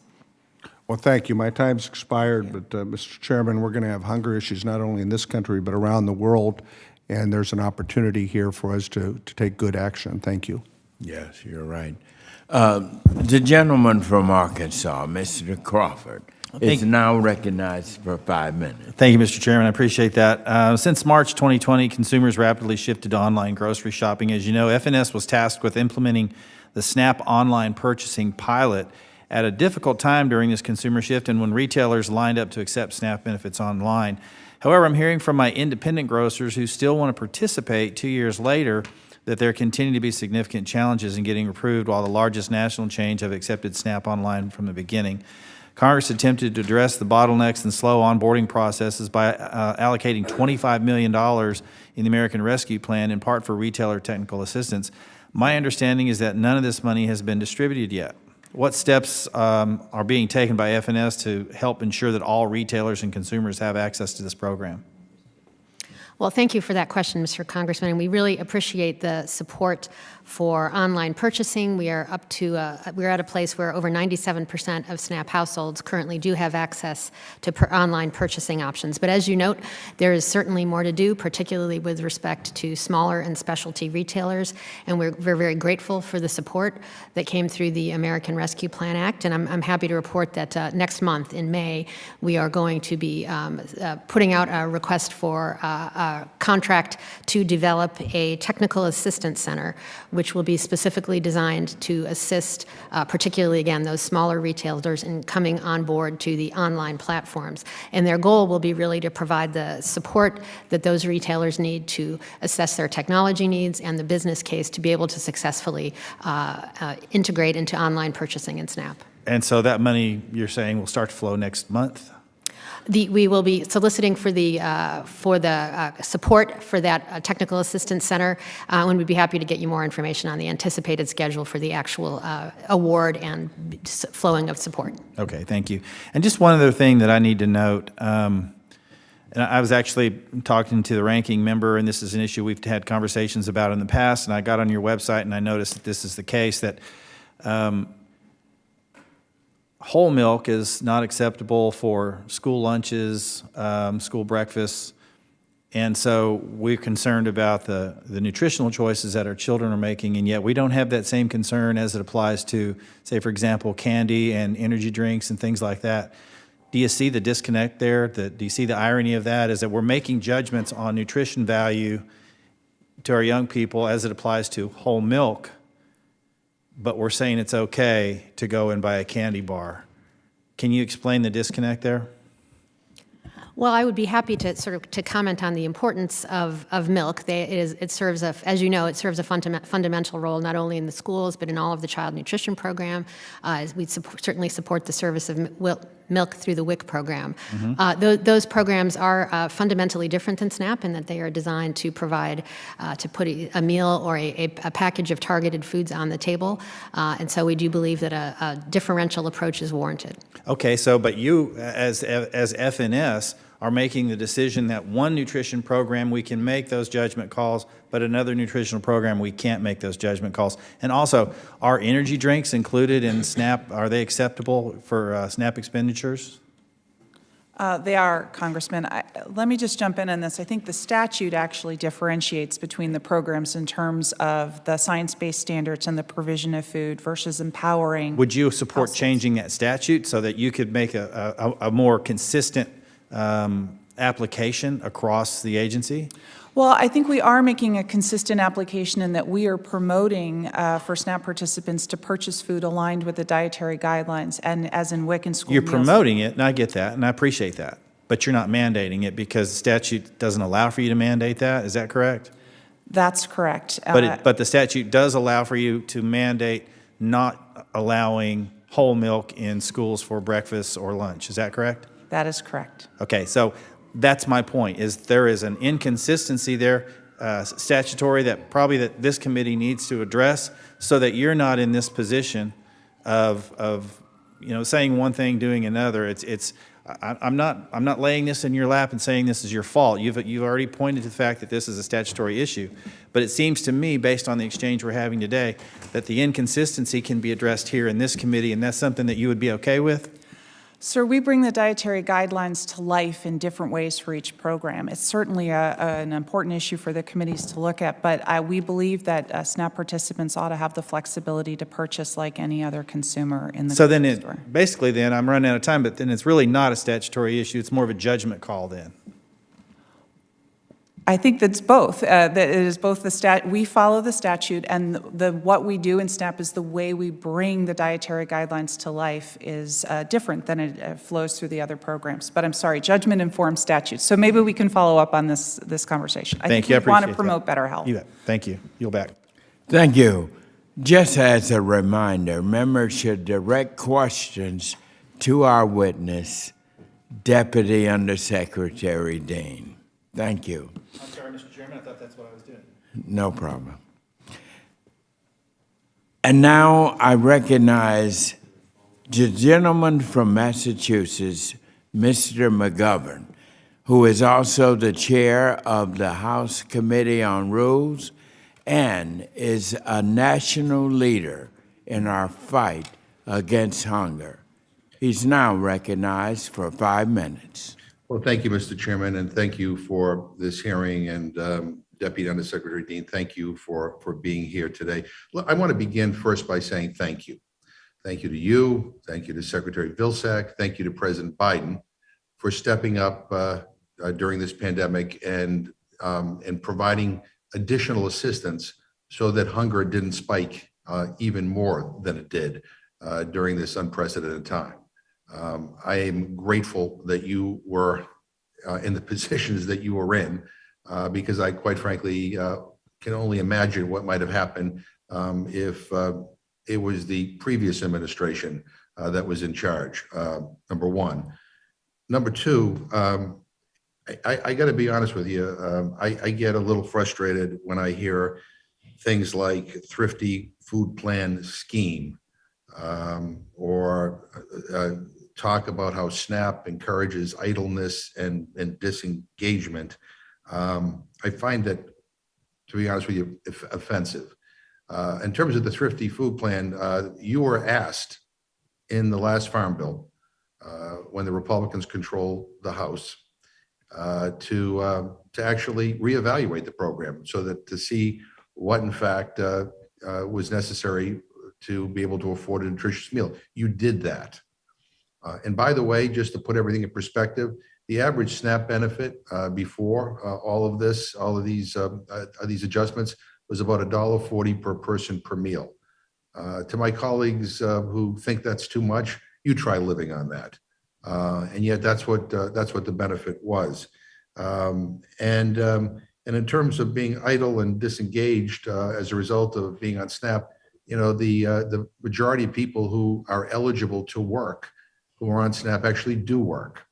Well, thank you. My time's expired, but Mr. Chairman, we're going to have hunger issues not only in this country but around the world, and there's an opportunity here for us to take good action. Thank you. Yes, you're right. The gentleman from Arkansas, Mr. Crawford, is now recognized for 5 minutes. Thank you, Mr. Chairman. I appreciate that. Since March 2020, consumers rapidly shifted to online grocery shopping. As you know, FNS was tasked with implementing the SNAP online purchasing pilot at a difficult time during this consumer shift and when retailers lined up to accept SNAP benefits online. However, I'm hearing from my independent grocers who still want to participate 2 years later that there continue to be significant challenges in getting approved while the largest national chains have accepted SNAP online from the beginning. Congress attempted to address the bottlenecks and slow onboarding processes by allocating $25 million in the American Rescue Plan, in part for retailer technical assistance. My understanding is that none of this money has been distributed yet. What steps are being taken by FNS to help ensure that all retailers and consumers have access to this program? Well, thank you for that question, Mr. Congressman, and we really appreciate the support for online purchasing. We are up to, we're at a place where over 97% of SNAP households currently do have access to online purchasing options. But as you note, there is certainly more to do, particularly with respect to smaller and specialty retailers, and we're very grateful for the support that came through the American Rescue Plan Act, and I'm happy to report that next month in May, we are going to be putting out a request for a contract to develop a technical assistance center, which will be specifically designed to assist, particularly, again, those smaller retailers in coming on board to the online platforms. And their goal will be really to provide the support that those retailers need to assess their technology needs and the business case to be able to successfully integrate into online purchasing in SNAP. And so that money, you're saying, will start to flow next month? We will be soliciting for the support for that technical assistance center, and we'd be happy to get you more information on the anticipated schedule for the actual award and flowing of support. Okay, thank you. And just one other thing that I need to note, and I was actually talking to the ranking member, and this is an issue we've had conversations about in the past, and I got on your website and I noticed that this is the case, that whole milk is not acceptable for school lunches, school breakfasts, and so we're concerned about the nutritional choices that our children are making, and yet we don't have that same concern as it applies to, say, for example, candy and energy drinks and things like that. Do you see the disconnect there? Do you see the irony of that, is that we're making judgments on nutrition value to our young people as it applies to whole milk, but we're saying it's okay to go and buy a candy bar. Can you explain the disconnect there? Well, I would be happy to to comment on the importance of milk. It serves as you know, it serves a fundamental role not only in the schools but in all of the child nutrition program. We certainly support the service of milk through the WIC program. Mm-hmm. Those programs are fundamentally different than SNAP in that they are designed to provide, to put a meal or a package of targeted foods on the table, and so we do believe that a differential approach is warranted. Okay, so but you, as FNS, are making the decision that one nutrition program we can make those judgment calls, but another nutritional program we can't make those judgment calls. And also, are energy drinks included in SNAP? Are they acceptable for SNAP expenditures? They are, Congressman. Let me just jump in on this. I think the statute actually differentiates between the programs in terms of the science-based standards and the provision of food versus empowering. Would you support households. Changing that statute so that you could make a more consistent application across the agency? Well, I think we are making a consistent application in that we are promoting for SNAP participants to purchase food aligned with the dietary guidelines, and as in WIC and school You're meals. promoting it, and I get that, and I appreciate that, but you're not mandating it because the statute doesn't allow for you to mandate that. Is that correct? That's correct. But the statute does allow for you to mandate not allowing whole milk in schools for breakfast or lunch. Is that correct? That is correct. Okay, so that's my point, is there is an inconsistency there, statutory, that probably that this committee needs to address so that you're not in this position of saying one thing, doing another. I'm not laying this in your lap and saying this is your fault. You've already pointed to the fact that this is a statutory issue. But it seems to me, based on the exchange we're having today, that the inconsistency can be addressed here in this committee, and that's something that you would be okay with? Sir, we bring the dietary guidelines to life in different ways for each program. It's certainly an important issue for the committees to look at, but we believe that SNAP participants ought to have the flexibility to purchase like any other consumer in the So then grocery store. basically then, I'm running out of time, but then it's really not a statutory issue. It's more of a judgment call then. I think that's both. That it is both we follow the statute, and what we do in SNAP is the way we bring the dietary guidelines to life is different than it flows through the other programs. But I'm sorry, judgment-informed statute. So maybe we can follow up on this conversation. Thank you. I think we want to appreciate promote that. better health. You bet. Thank you. You'll back. Thank you. Just as a reminder, members should direct questions to our witness, Deputy Undersecretary Dean. Thank you. I'm sorry, Mr. Chairman. I thought that's what I was doing. No problem. And now I recognize the gentleman from Massachusetts, Mr. McGovern, who is also the chair of the House Committee on Rules and is a national leader in our fight against hunger. He's now recognized for 5 minutes. Well, thank you, Mr. Chairman, and thank you for this hearing. And Deputy Undersecretary Dean, thank you for being here today. Look, I want to begin first by saying thank you. Thank you to you. Thank you to Secretary Vilsack. Thank you to President Biden for stepping up during this pandemic and providing additional assistance so that hunger didn't spike even more than it did during this unprecedented time. I am grateful that you were in the positions that you were in, because I, quite frankly, can only imagine what might have happened if it was the previous administration that was in charge, number one. Number two, I got to be honest with you, I get a little frustrated when I hear things like Thrifty food plan scheme, or talk about how SNAP encourages idleness and disengagement. I find that, to be honest with you, offensive. In terms of the Thrifty food plan, you were asked in the last Farm Bill, when the Republicans control the House, to actually reevaluate the program so that to see what in fact was necessary to be able to afford a nutritious meal. You did that. And by the way, just to put everything in perspective, the average SNAP benefit before all of these adjustments was about $1.40 per person per meal. To my colleagues who think that's too much, you try living on that. And yet that's what the benefit was. And in terms of being idle and disengaged as a result of being on SNAP, the majority of people who are eligible to work, who are on SNAP, actually do work.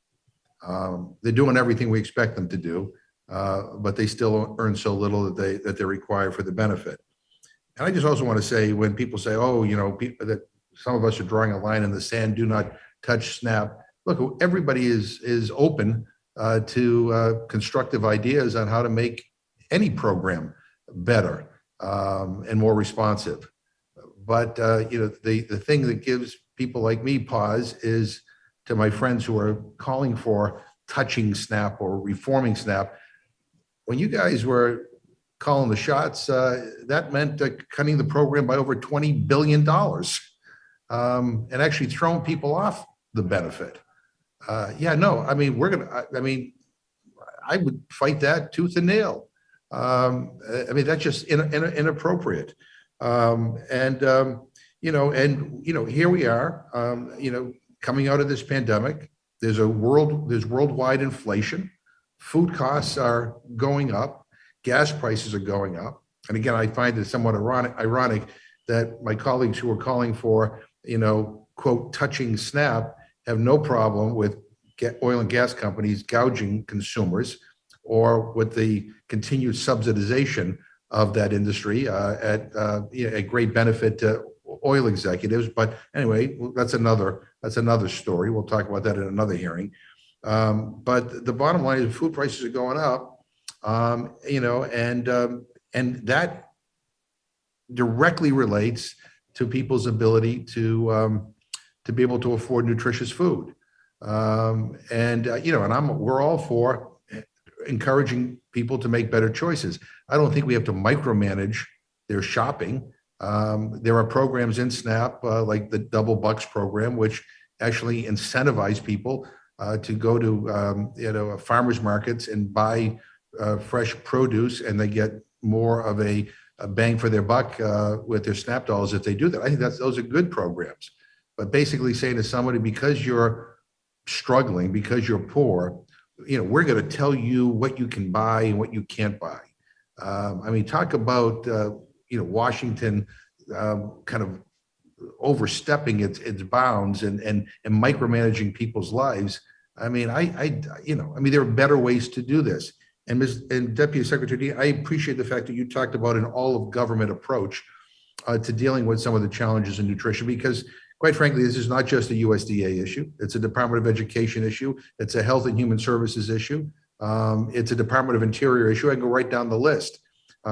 They're doing everything we expect them to do, but they still earn so little that they're required for the benefit. And I just also want to say, when people say, oh, that some of us are drawing a line in the sand, do not touch SNAP. Look, everybody is open to constructive ideas on how to make any program better and more responsive. But the thing that gives people like me pause is, to my friends who are calling for touching SNAP or reforming SNAP, when you guys were calling the shots, that meant cutting the program by over $20 billion and actually throwing people off the benefit. I would fight that tooth and nail. I mean, that's just inappropriate. Here we are, coming out of this pandemic. There's worldwide inflation. Food costs are going up. Gas prices are going up. And again, I find it somewhat ironic that my colleagues who are calling for, quote, touching SNAP have no problem with oil and gas companies gouging consumers or with the continued subsidization of that industry at great benefit to oil executives. But anyway, that's another story. We'll talk about that in another hearing. But the bottom line is food prices are going up, and that directly relates to people's ability to be able to afford nutritious food. We're all for encouraging people to make better choices. I don't think we have to micromanage their shopping. There are programs in SNAP, like the Double Bucks program, which actually incentivize people to go to farmers markets and buy fresh produce, and they get more of a bang for their buck with their SNAP dollars if they do that. I think those are good programs. But basically saying to somebody, because you're struggling, because you're poor, we're going to tell you what you can buy and what you can't buy. Talk about Washington kind of overstepping its bounds and micromanaging people's lives. There are better ways to do this. And Deputy Secretary, I appreciate the fact that you talked about an all-of-government approach to dealing with some of the challenges in nutrition, because quite frankly, this is not just a USDA issue. It's a Department of Education issue. It's a Health and Human Services issue. It's a Department of Interior issue. I can go right down the list.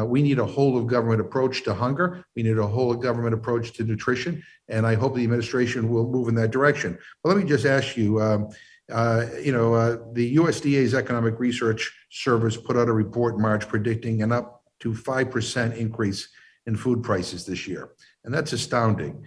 We need a whole-of-government approach to hunger. We need a whole-of-government approach to nutrition, and I hope the administration will move in that direction. But let me just ask you, the USDA's Economic Research Service put out a report in March predicting an up to 5% increase in food prices this year, and that's astounding.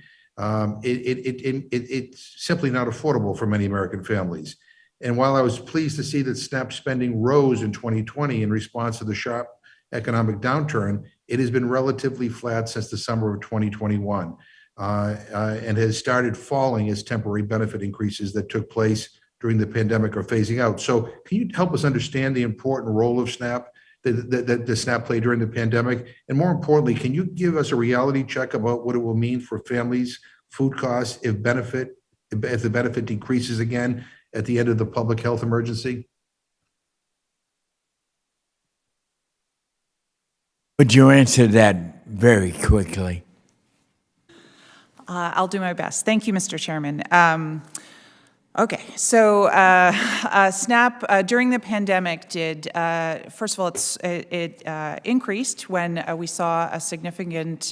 It's simply not affordable for many American families. And while I was pleased to see that SNAP spending rose in 2020 in response to the sharp economic downturn, it has been relatively flat since the summer of 2021 and has started falling as temporary benefit increases that took place during the pandemic are phasing out. So can you help us understand the important role of SNAP that the SNAP played during the pandemic? And more importantly, can you give us a reality check about what it will mean for families' food costs if the benefit decreases again at the end of the public health emergency? Would you answer that very quickly? I'll do my best. Thank you, Mr. Chairman. Okay, so SNAP during the pandemic did, first of all, it increased when we saw a significant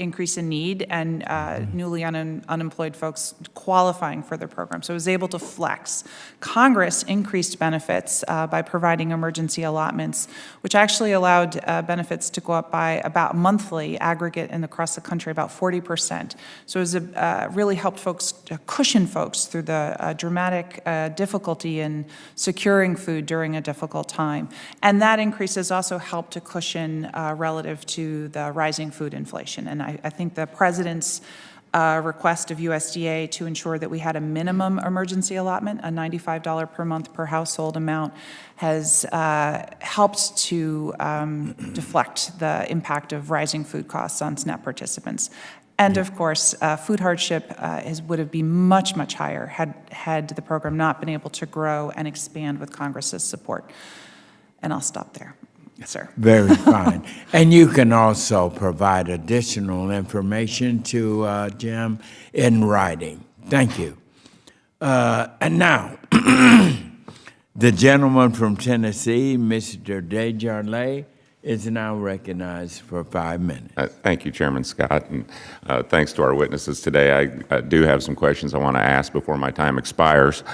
increase in need and newly unemployed folks qualifying for the program. So it was able to flex. Congress increased benefits by providing emergency allotments, which actually allowed benefits to go up by about monthly aggregate and across the country about 40%. So it was really helped folks, cushion folks through the dramatic difficulty in securing food during a difficult time. And that increase has also helped to cushion relative to the rising food inflation. And I think the President's request of USDA to ensure that we had a minimum emergency allotment, a $95 per month per household amount, has helped to deflect the impact of rising food costs on SNAP participants. And of course, food hardship would have been much, much higher had the program not been able to grow and expand with Congress's support. And I'll stop there, sir. Very fine. And you can also provide additional information to Jim in writing. Thank you. And now, the gentleman from Tennessee, Mr. Desjardins, is now recognized for 5 minutes. Thank you, Chairman Scott, and thanks to our witnesses today. I do have some questions I want to ask before my time expires.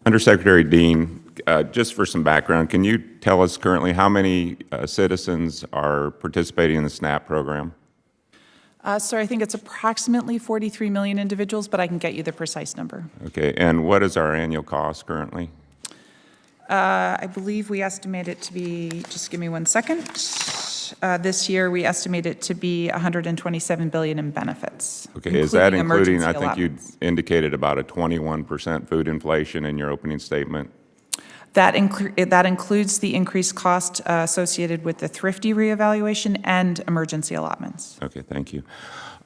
Undersecretary Dean, just for some background, can you tell us currently how many citizens are participating in the SNAP program? Sir, I think it's approximately 43 million individuals, but I can get you the precise number. Okay, and what is our annual cost currently? I believe we estimate it to be, just give me 1 second. This year, we estimate it to be $127 billion in benefits. Okay, is that including, emergency I think you allotments. indicated about a 21% food inflation in your opening statement? That includes the increased cost associated with the Thrifty reevaluation and emergency allotments. Okay, thank you.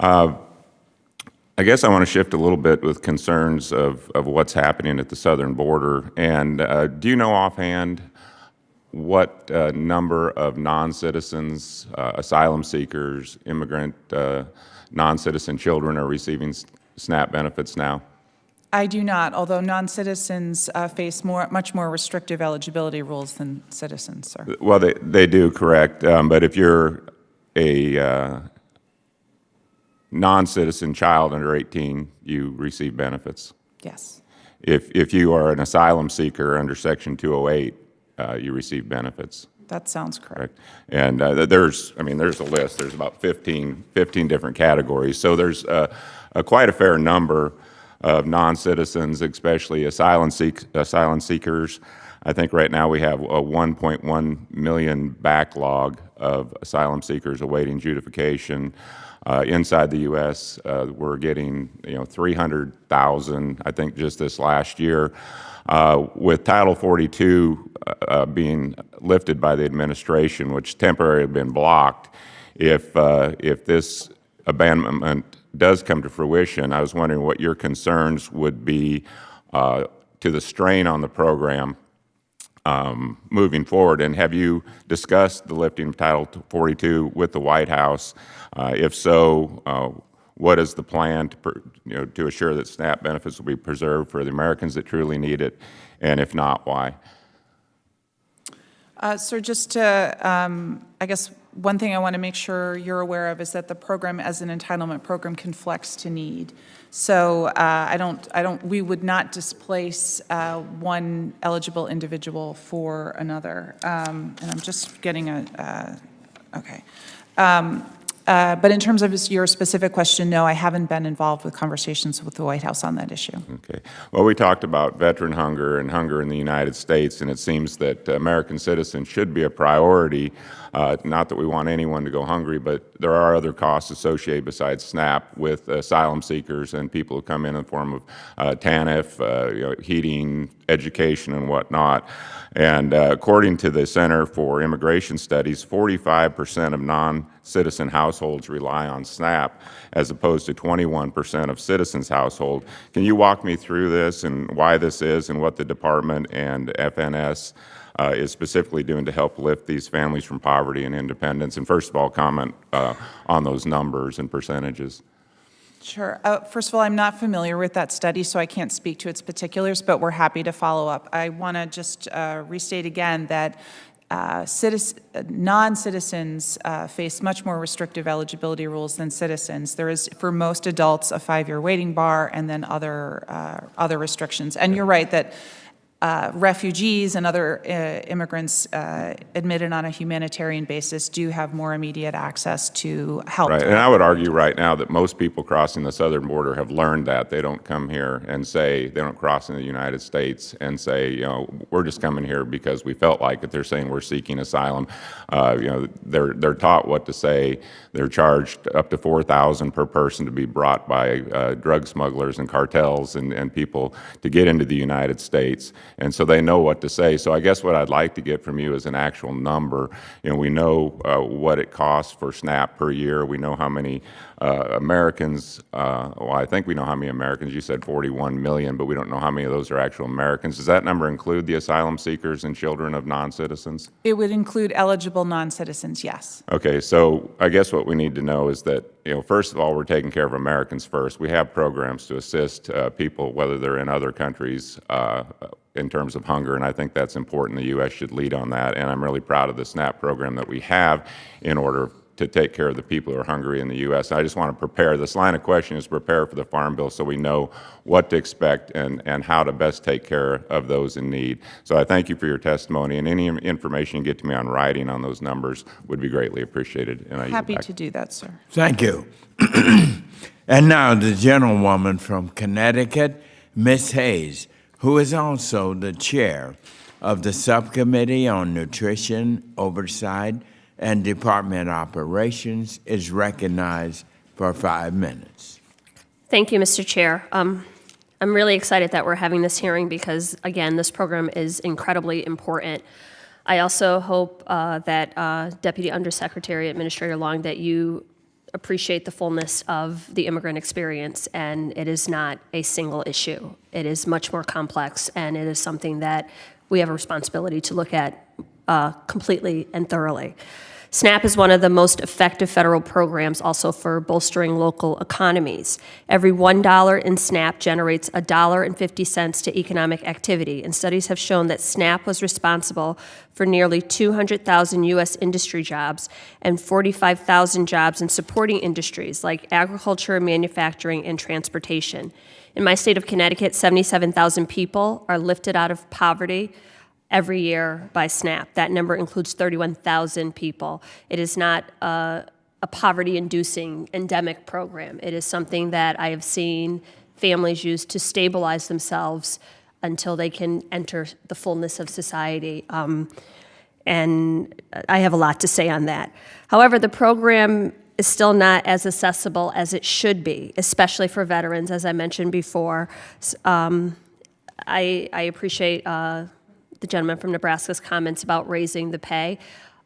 I guess I want to shift a little bit with concerns of what's happening at the southern border. And do you know offhand what number of non-citizens, asylum seekers, immigrant, non-citizen children are receiving SNAP benefits now? I do not, although non-citizens face much more restrictive eligibility rules than citizens, sir. Well, they do, correct. But if you're a non-citizen child under 18, you receive benefits. Yes. If you are an asylum seeker under Section 208, you receive benefits. That sounds correct. And there's a list. There's about 15 different categories. So there's quite a fair number of non-citizens, especially asylum seekers. I think right now we have a 1.1 million backlog of asylum seekers awaiting adjudication. Inside the U.S., we're getting 300,000, I think, just this last year. With Title 42 being lifted by the administration, which temporarily had been blocked, if this abandonment does come to fruition, I was wondering what your concerns would be to the strain on the program moving forward. And have you discussed the lifting of Title 42 with the White House? If so, what is the plan to assure that SNAP benefits will be preserved for the Americans that truly need it? And if not, why? So just to, I guess, one thing I want to make sure you're aware of is that the program, as an entitlement program, can flex to need. So we would not displace one eligible individual for another. And I'm just getting okay. But in terms of your specific question, no, I haven't been involved with conversations with the White House on that issue. Okay. Well, we talked about veteran hunger and hunger in the United States, and it seems that American citizens should be a priority. Not that we want anyone to go hungry, but there are other costs associated besides SNAP with asylum seekers and people who come in the form of TANF, heating, education, and whatnot. And according to the Center for Immigration Studies, 45% of non-citizen households rely on SNAP, as opposed to 21% of citizens' household. Can you walk me through this and why this is and what the department and FNS is specifically doing to help lift these families from poverty and independence? And first of all, comment on those numbers and percentages. Sure. First of all, I'm not familiar with that study, so I can't speak to its particulars, but we're happy to follow up. I want to just restate again that non-citizens face much more restrictive eligibility rules than citizens. There is, for most adults, a 5-year waiting bar and then other restrictions. And you're right that refugees and other immigrants admitted on a humanitarian basis do have more immediate access to help. Right, and I would argue right now that most people crossing the southern border have learned that. They don't come here and say, they don't cross into the United States and say, we're just coming here because we felt like it. They're saying we're seeking asylum. They're taught what to say. They're charged up to $4,000 per person to be brought by drug smugglers and cartels and people to get into the United States. And so they know what to say. So I guess what I'd like to get from you is an actual number. We know what it costs for SNAP per year. We know how many Americans, well, I think we know how many Americans. You said 41 million, but we don't know how many of those are actual Americans. Does that number include the asylum seekers and children of non-citizens? It would include eligible non-citizens, yes. Okay, so I guess what we need to know is that, first of all, we're taking care of Americans first. We have programs to assist people, whether they're in other countries, in terms of hunger, and I think that's important. The U.S. should lead on that, and I'm really proud of the SNAP program that we have in order to take care of the people who are hungry in the U.S. I just want to prepare. This line of question is prepare for the Farm Bill so we know what to expect and how to best take care of those in need. So I thank you for your testimony, and any information you get to me on writing on those numbers would be greatly appreciated. And I Happy to do that, sir. Thank you. And now the gentlewoman from Connecticut, Ms. Hayes, who is also the chair of the Subcommittee on Nutrition Oversight and Department Operations is recognized for 5 minutes. Thank you, Mr. Chair. I'm really excited that we're having this hearing because, again, this program is incredibly important. I also hope that Deputy Undersecretary Administrator Long, that you appreciate the fullness of the immigrant experience, and it is not a single issue. It is much more complex, and it is something that we have a responsibility to look at completely and thoroughly. SNAP is one of the most effective federal programs also for bolstering local economies. Every $1 in SNAP generates $1.50 to economic activity, and studies have shown that SNAP was responsible for nearly 200,000 U.S. industry jobs and 45,000 jobs in supporting industries like agriculture, manufacturing, and transportation. In my state of Connecticut, 77,000 people are lifted out of poverty every year by SNAP. That number includes 31,000 people. It is not a poverty-inducing endemic program. It is something that I have seen families use to stabilize themselves until they can enter the fullness of society. And I have a lot to say on that. However, the program is still not as accessible as it should be, especially for veterans, as I mentioned before. I appreciate the gentleman from Nebraska's comments about raising the pay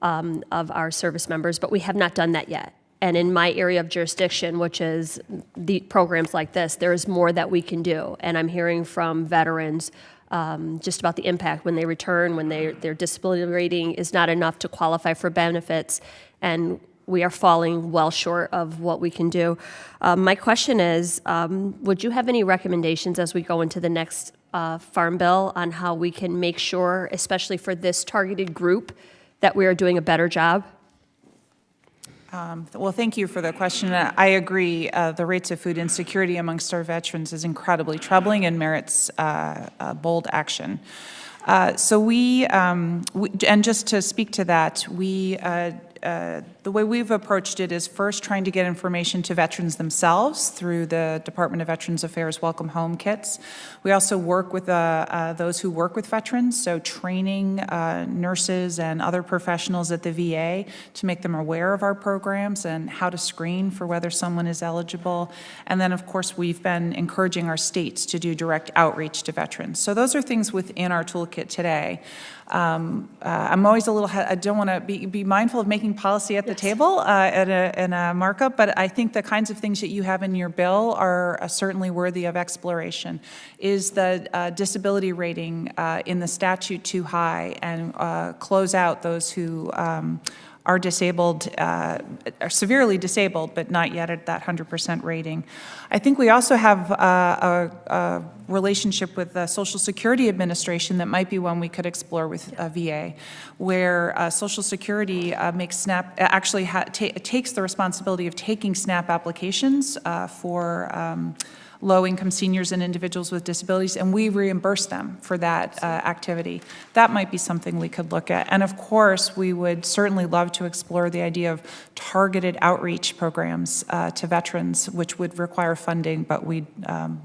of our service members, but we have not done that yet. And in my area of jurisdiction, which is the programs like this, there is more that we can do. And I'm hearing from veterans just about the impact when they return, when their disability rating is not enough to qualify for benefits, and we are falling well short of what we can do. My question is, would you have any recommendations as we go into the next Farm Bill on how we can make sure, especially for this targeted group, that we are doing a better job? Well, thank you for the question. I agree. The rates of food insecurity amongst our veterans is incredibly troubling and merits bold action. And just to speak to that, the way we've approached it is first trying to get information to veterans themselves through the Department of Veterans Affairs Welcome Home Kits. We also work with those who work with veterans, so training nurses and other professionals at the VA to make them aware of our programs and how to screen for whether someone is eligible. And then, of course, we've been encouraging our states to do direct outreach to veterans. So those are things within our toolkit today. I'm always I don't want to be mindful of making policy at the table in a markup, but I think the kinds of things that you have in your bill are certainly worthy of exploration. Is the disability rating in the statute too high, and close out those who are disabled, are severely disabled, but not yet at that 100% rating. I think we also have a relationship with the Social Security Administration that might be one we could explore with VA, where Social Security makes SNAP, actually takes the responsibility of taking SNAP applications for low-income seniors and individuals with disabilities, and we reimburse them for that activity. That might be something we could look at. And of course, we would certainly love to explore the idea of targeted outreach programs to veterans, which would require funding, but we'd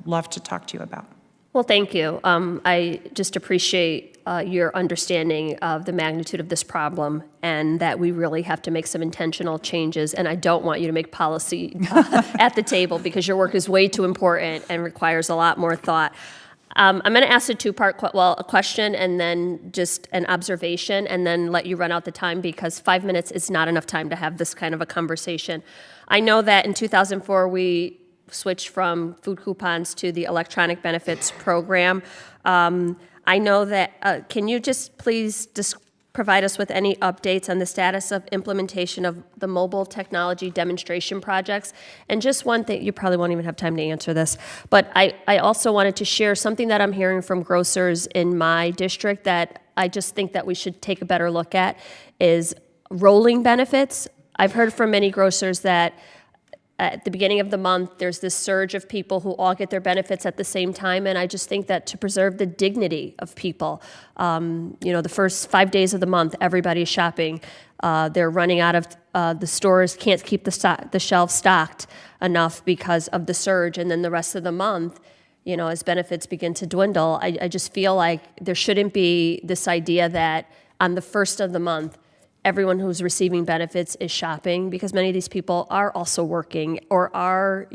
love to talk to you about. Well, thank you. I just appreciate your understanding of the magnitude of this problem and that we really have to make some intentional changes. And I don't want you to make policy at the table because your work is way too important and requires a lot more thought. I'm going to ask a two-part, a question and then just an observation, and then let you run out the time because 5 minutes is not enough time to have this kind of a conversation. I know that in 2004 we switched from food coupons to the electronic benefits program. I know that, can you just please provide us with any updates on the status of implementation of the mobile technology demonstration projects? And just one thing, you probably won't even have time to answer this, but I also wanted to share something that I'm hearing from grocers in my district that I just think that we should take a better look at is rolling benefits. I've heard from many grocers that at the beginning of the month, there's this surge of people who all get their benefits at the same time, and I just think that to preserve the dignity of people, the first 5 days of the month, everybody's shopping. They're running out of the stores, can't keep the shelves stocked enough because of the surge, and then the rest of the month, as benefits begin to dwindle, I just feel like there shouldn't be this idea that on the first of the month, everyone who's receiving benefits is shopping, because many of these people are also working or are,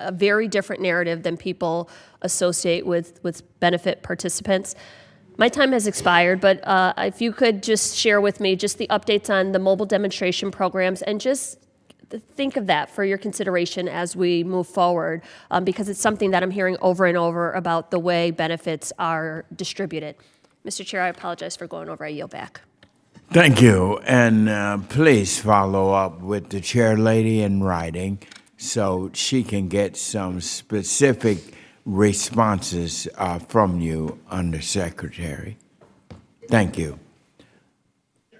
a very different narrative than people associate with benefit participants. My time has expired, but if you could just share with me just the updates on the mobile demonstration programs, and just think of that for your consideration as we move forward, because it's something that I'm hearing over and over about the way benefits are distributed. Mr. Chair, I apologize for going over. I yield back. Thank you. And please follow up with the chair lady in writing so she can get some specific responses from you, Undersecretary. Thank you.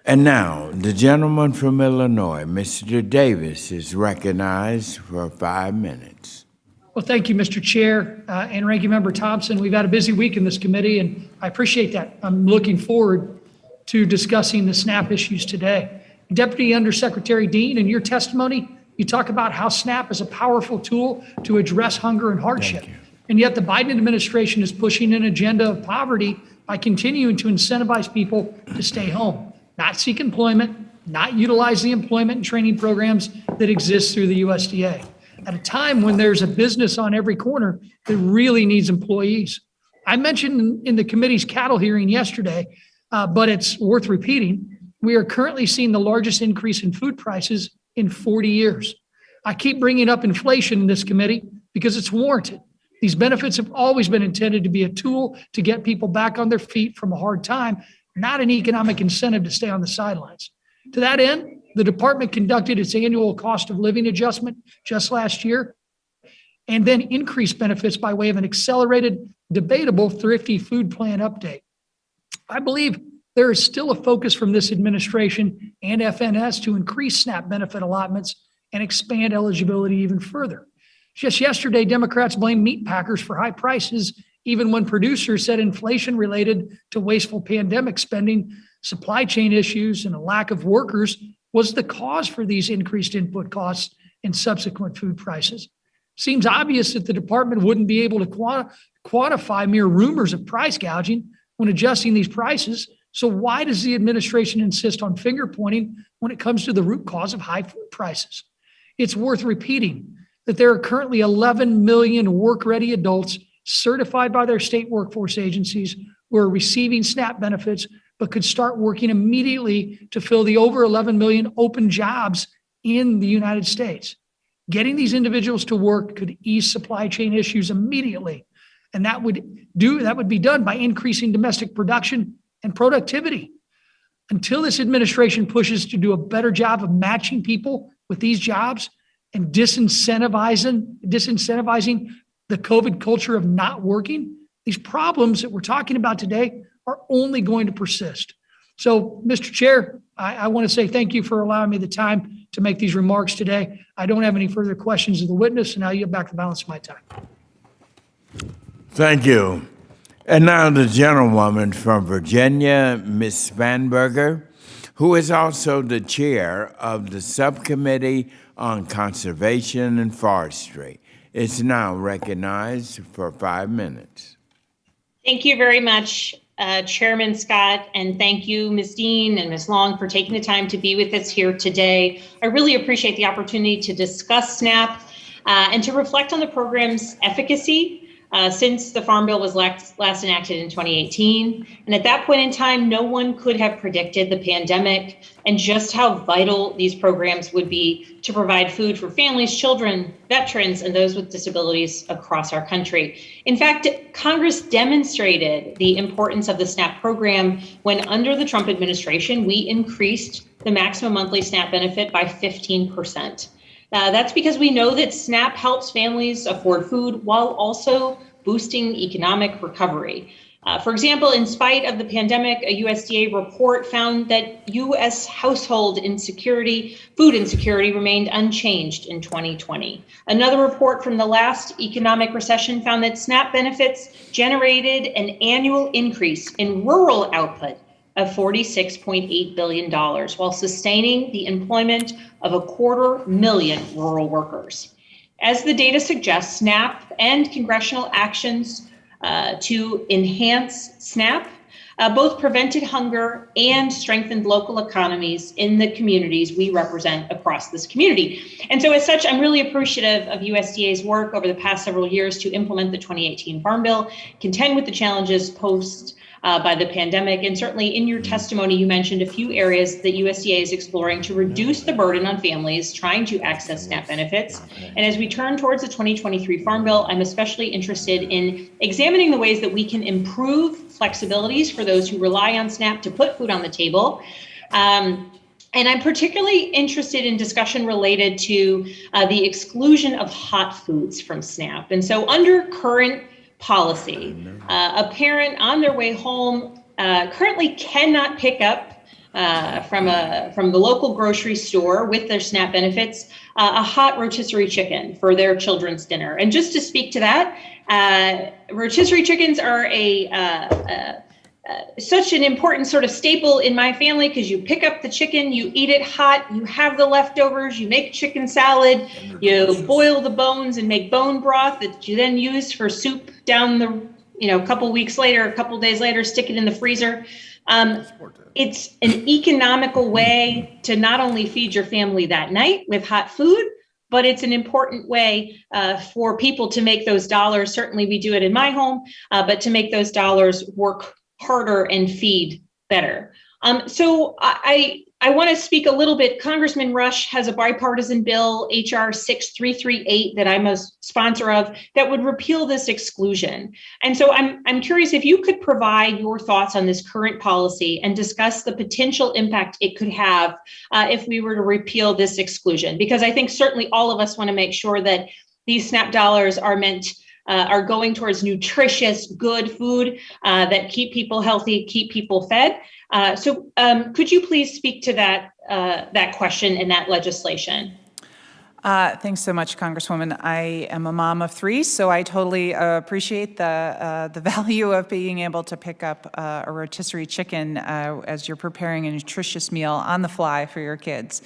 And now, the gentleman from Illinois, Mr. Davis, is recognized for 5 minutes. Well, thank you, Mr. Chair, and Ranking Member Thompson. We've had a busy week in this committee, and I appreciate that. I'm looking forward to discussing the SNAP issues today. Deputy Undersecretary Dean, in your testimony, you talk about how SNAP is a powerful tool to address hunger and hardship. And yet the Biden administration is pushing an agenda of poverty by continuing to incentivize people to stay home, not seek employment, not utilize the employment and training programs that exist through the USDA. At a time when there's a business on every corner that really needs employees. I mentioned in the committee's cattle hearing yesterday, but it's worth repeating. We are currently seeing the largest increase in food prices in 40 years. I keep bringing up inflation in this committee because it's warranted. These benefits have always been intended to be a tool to get people back on their feet from a hard time, not an economic incentive to stay on the sidelines. To that end, the department conducted its annual cost of living adjustment just last year, and then increased benefits by way of an accelerated, debatable Thrifty food plan update. I believe there is still a focus from this administration and FNS to increase SNAP benefit allotments and expand eligibility even further. Just yesterday, Democrats blamed meat packers for high prices, even when producers said inflation related to wasteful pandemic spending, supply chain issues, and a lack of workers was the cause for these increased input costs and subsequent food prices. Seems obvious that the department wouldn't be able to quantify mere rumors of price gouging when adjusting these prices. So why does the administration insist on finger pointing when it comes to the root cause of high food prices? It's worth repeating that there are currently 11 million work-ready adults certified by their state workforce agencies who are receiving SNAP benefits but could start working immediately to fill the over 11 million open jobs in the United States. Getting these individuals to work could ease supply chain issues immediately, and that would be done by increasing domestic production and productivity. Until this administration pushes to do a better job of matching people with these jobs and disincentivizing the COVID culture of not working, these problems that we're talking about today are only going to persist. So, Mr. Chair, I want to say thank you for allowing me the time to make these remarks today. I don't have any further questions of the witness, and I'll yield back the balance of my time. Thank you. And now the gentlewoman from Virginia, Ms. Spanberger, who is also the chair of the Subcommittee on Conservation and Forestry, is now recognized for 5 minutes. Thank you very much, Chairman Scott, and thank you, Ms. Dean and Ms. Long, for taking the time to be with us here today. I really appreciate the opportunity to discuss SNAP and to reflect on the program's efficacy since the Farm Bill was last enacted in 2018. And at that point in time, no one could have predicted the pandemic and just how vital these programs would be to provide food for families, children, veterans, and those with disabilities across our country. In fact, Congress demonstrated the importance of the SNAP program when under the Trump administration, we increased the maximum monthly SNAP benefit by 15%. That's because we know that SNAP helps families afford food while also boosting economic recovery. For example, in spite of the pandemic, a USDA report found that U.S. household food insecurity remained unchanged in 2020. Another report from the last economic recession found that SNAP benefits generated an annual increase in rural output of $46.8 billion, while sustaining the employment of 250,000 rural workers. As the data suggests, SNAP and congressional actions to enhance SNAP both prevented hunger and strengthened local economies in the communities we represent across this community. And so as such, I'm really appreciative of USDA's work over the past several years to implement the 2018 Farm Bill, contend with the challenges posed by the pandemic. And certainly in your testimony, you mentioned a few areas that USDA is exploring to reduce the burden on families trying to access SNAP benefits. And as we turn towards the 2023 Farm Bill, I'm especially interested in examining the ways that we can improve flexibilities for those who rely on SNAP to put food on the table. And I'm particularly interested in discussion related to the exclusion of hot foods from SNAP. And so under current policy, a parent on their way home currently cannot pick up from the local grocery store with their SNAP benefits a hot rotisserie chicken for their children's dinner. And just to speak to that, rotisserie chickens are such an important sort of staple in my family because you pick up the chicken, you eat it hot, you have the leftovers, you make chicken salad, you boil the bones and make bone broth that you then use for soup down the, a couple weeks later, a couple days later, stick it in the freezer. It's an economical way to not only feed your family that night with hot food, but it's an important way for people to make those dollars. Certainly we do it in my home, but to make those dollars work harder and feed better. So I want to speak a little bit. Congressman Rush has a bipartisan bill, HR 6338, that I'm a sponsor of, that would repeal this exclusion. And so I'm curious if you could provide your thoughts on this current policy and discuss the potential impact it could have if we were to repeal this exclusion. Because I think certainly all of us want to make sure that these SNAP dollars are going towards nutritious, good food that keep people healthy, keep people fed. So could you please speak to that question and that legislation? Thanks so much, Congresswoman. I am a mom of three, so I totally appreciate the value of being able to pick up a rotisserie chicken as you're preparing a nutritious meal on the fly for your kids.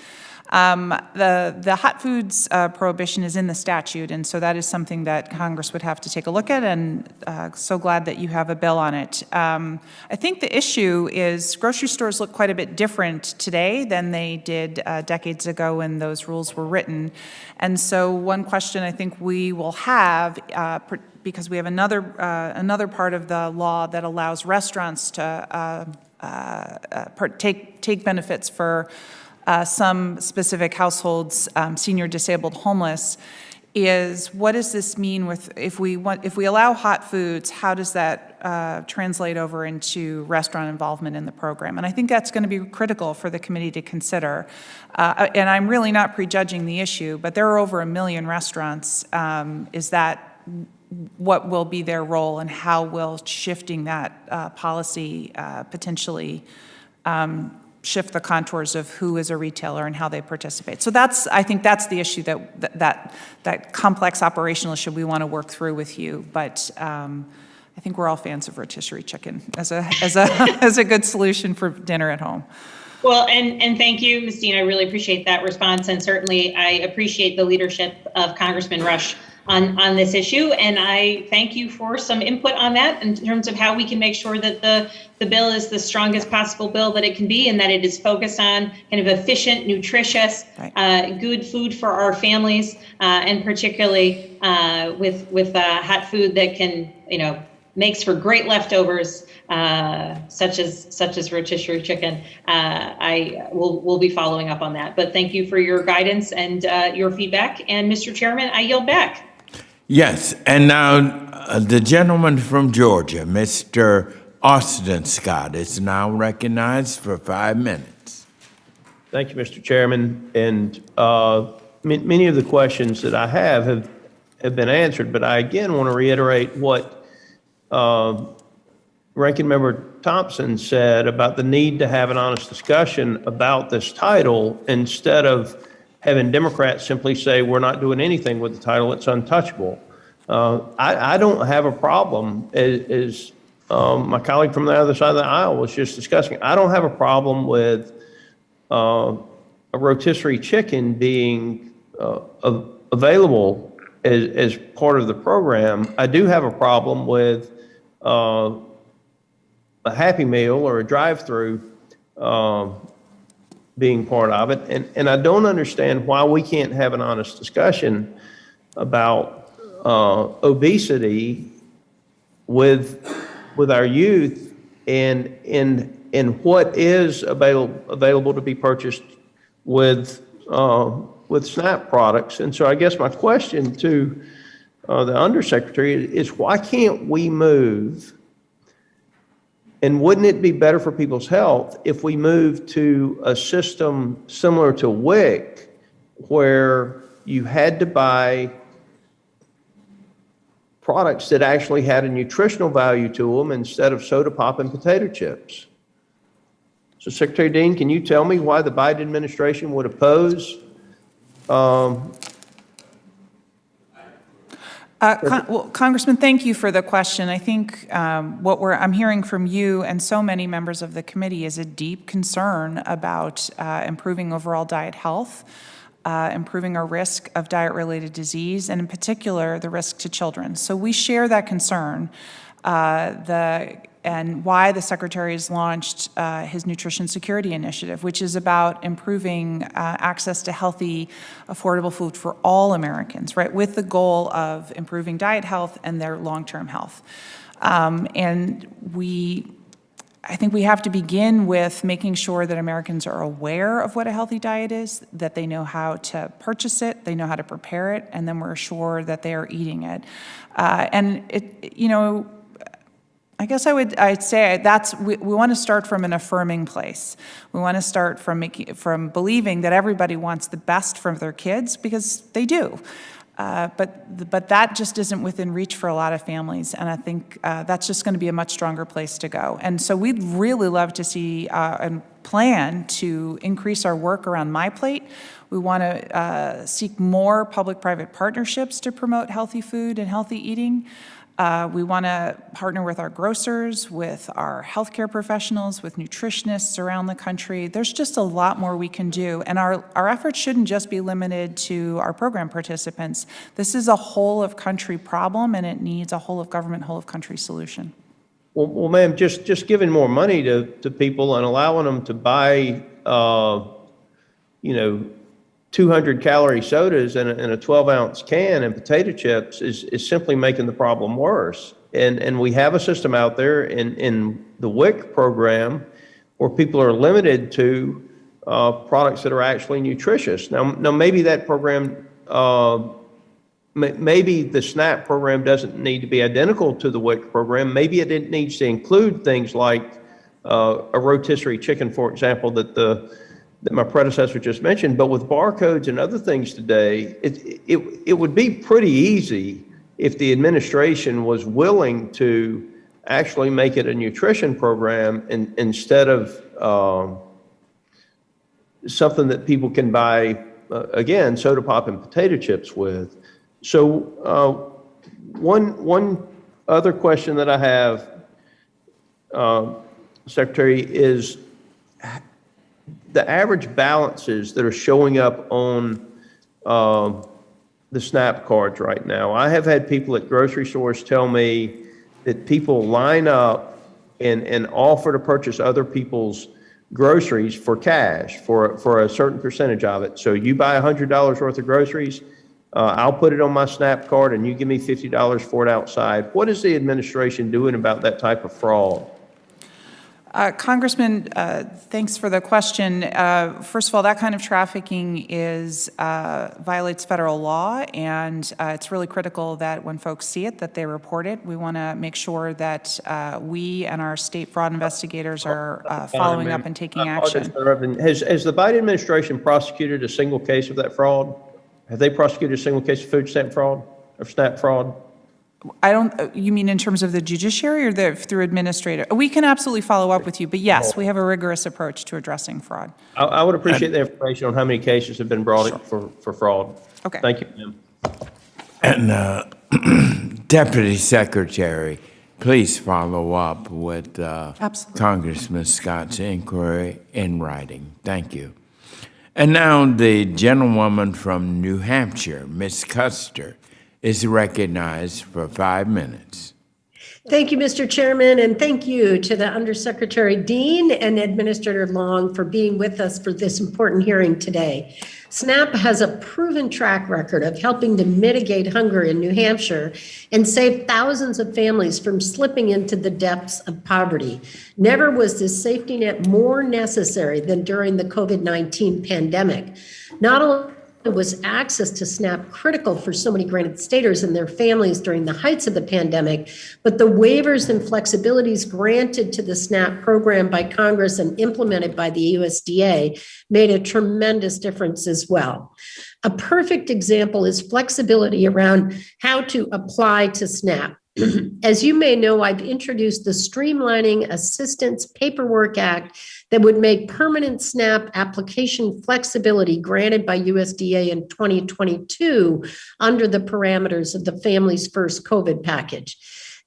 The hot foods prohibition is in the statute, and so that is something that Congress would have to take a look at, and so glad that you have a bill on it. I think the issue is grocery stores look quite a bit different today than they did decades ago when those rules were written. And so one question I think we will have, because we have another part of the law that allows restaurants to take benefits for some specific households, senior, disabled, homeless, is what does this mean with if we allow hot foods, how does that translate over into restaurant involvement in the program? And I think that's going to be critical for the committee to consider. And I'm really not prejudging the issue, but there are over 1 million restaurants. Is that what will be their role, and how will shifting that policy potentially shift the contours of who is a retailer and how they participate? So I think that's the issue, that complex operational issue we want to work through with you. But I think we're all fans of rotisserie chicken as a good solution for dinner at home. Well, and thank you, Ms. Dean. I really appreciate that response, and certainly I appreciate the leadership of Congressman Rush on this issue, and I thank you for some input on that in terms of how we can make sure that the bill is the strongest possible bill that it can be, and that it is focused on kind of efficient, nutritious, good food for our families, and particularly with hot food that can, makes for great leftovers, such as rotisserie chicken. We'll be following up on that. But thank you for your guidance and your feedback. And Mr. Chairman, I yield back. Yes, and now the gentleman from Georgia, Mr. Austin Scott, is now recognized for 5 minutes. Thank you, Mr. Chairman. And many of the questions that I have been answered, but I again want to reiterate what Ranking Member Thompson said about the need to have an honest discussion about this title instead of having Democrats simply say we're not doing anything with the title, it's untouchable. I don't have a problem, as my colleague from the other side of the aisle was just discussing, I don't have a problem with a rotisserie chicken being available as part of the program. I do have a problem with a Happy Meal or a drive-through being part of it. And I don't understand why we can't have an honest discussion about obesity with our youth and what is available to be purchased with SNAP products. And so I guess my question to the Undersecretary is why can't we move? And wouldn't it be better for people's health if we move to a system similar to WIC, where you had to buy products that actually had a nutritional value to them instead of soda pop and potato chips? So Secretary Dean, can you tell me why the Biden administration would oppose Well, Congressman, thank you for the question. I think what I'm hearing from you and so many members of the committee is a deep concern about improving overall diet health, improving our risk of diet-related disease, and in particular, the risk to children. So we share that concern. And why the Secretary has launched his Nutrition Security Initiative, which is about improving access to healthy, affordable food for all Americans, right, with the goal of improving diet health and their long-term health. And I think we have to begin with making sure that Americans are aware of what a healthy diet is, that they know how to purchase it, they know how to prepare it, and then we're sure that they are eating it. And I guess I'd say we want to start from an affirming place. We want to start from believing that everybody wants the best for their kids, because they do. But that just isn't within reach for a lot of families, and I think that's just going to be a much stronger place to go. And so we'd really love to see and plan to increase our work around My Plate. We want to seek more public-private partnerships to promote healthy food and healthy eating. We want to partner with our grocers, with our healthcare professionals, with nutritionists around the country. There's just a lot more we can do, and our efforts shouldn't just be limited to our program participants. This is a whole-of-country problem, and it needs a whole-of-government, whole-of-country solution. Well, ma'am, just giving more money to people and allowing them to buy, 200-calorie sodas and a 12-ounce can and potato chips is simply making the problem worse. And we have a system out there in the WIC program where people are limited to products that are actually nutritious. Now maybe that program, maybe the SNAP program doesn't need to be identical to the WIC program. Maybe it needs to include things like a rotisserie chicken, for example, that my predecessor just mentioned. But with barcodes and other things today, it would be pretty easy if the administration was willing to actually make it a nutrition program instead of something that people can buy, again, soda pop and potato chips with. So one other question that I have, Secretary, is the average balances that are showing up on the SNAP cards right now. I have had people at grocery stores tell me that people line up and offer to purchase other people's groceries for cash for a certain percentage of it. So you buy $100 worth of groceries, I'll put it on my SNAP card and you give me $50 for it outside. What is the administration doing about that type of fraud? Congressman, thanks for the question. First of all, that kind of trafficking violates federal law, and it's really critical that when folks see it, that they report it. We want to make sure that we and our state fraud investigators are following up and taking action. Has the Biden administration prosecuted a single case of that fraud? Have they prosecuted a single case of food stamp fraud or SNAP fraud? You mean in terms of the judiciary or through administrative? We can absolutely follow up with you, but yes, we have a rigorous approach to addressing fraud. I would appreciate the information on how many cases have been brought in for fraud. Okay. Thank you, ma'am. And Deputy Secretary, please follow up with Congressman Scott's inquiry in writing. Thank you. And now the gentlewoman from New Hampshire, Ms. Custer, is recognized for 5 minutes. Thank you, Mr. Chairman, and thank you to the Undersecretary Dean and Administrator Long for being with us for this important hearing today. SNAP has a proven track record of helping to mitigate hunger in New Hampshire and save thousands of families from slipping into the depths of poverty. Never was this safety net more necessary than during the COVID-19 pandemic. Not only was access to SNAP critical for so many granted staters and their families during the heights of the pandemic, but the waivers and flexibilities granted to the SNAP program by Congress and implemented by the USDA made a tremendous difference as well. A perfect example is flexibility around how to apply to SNAP. As you may know, I've introduced the Streamlining Assistance Paperwork Act that would make permanent SNAP application flexibility granted by USDA in 2022 under the parameters of the Families First COVID package.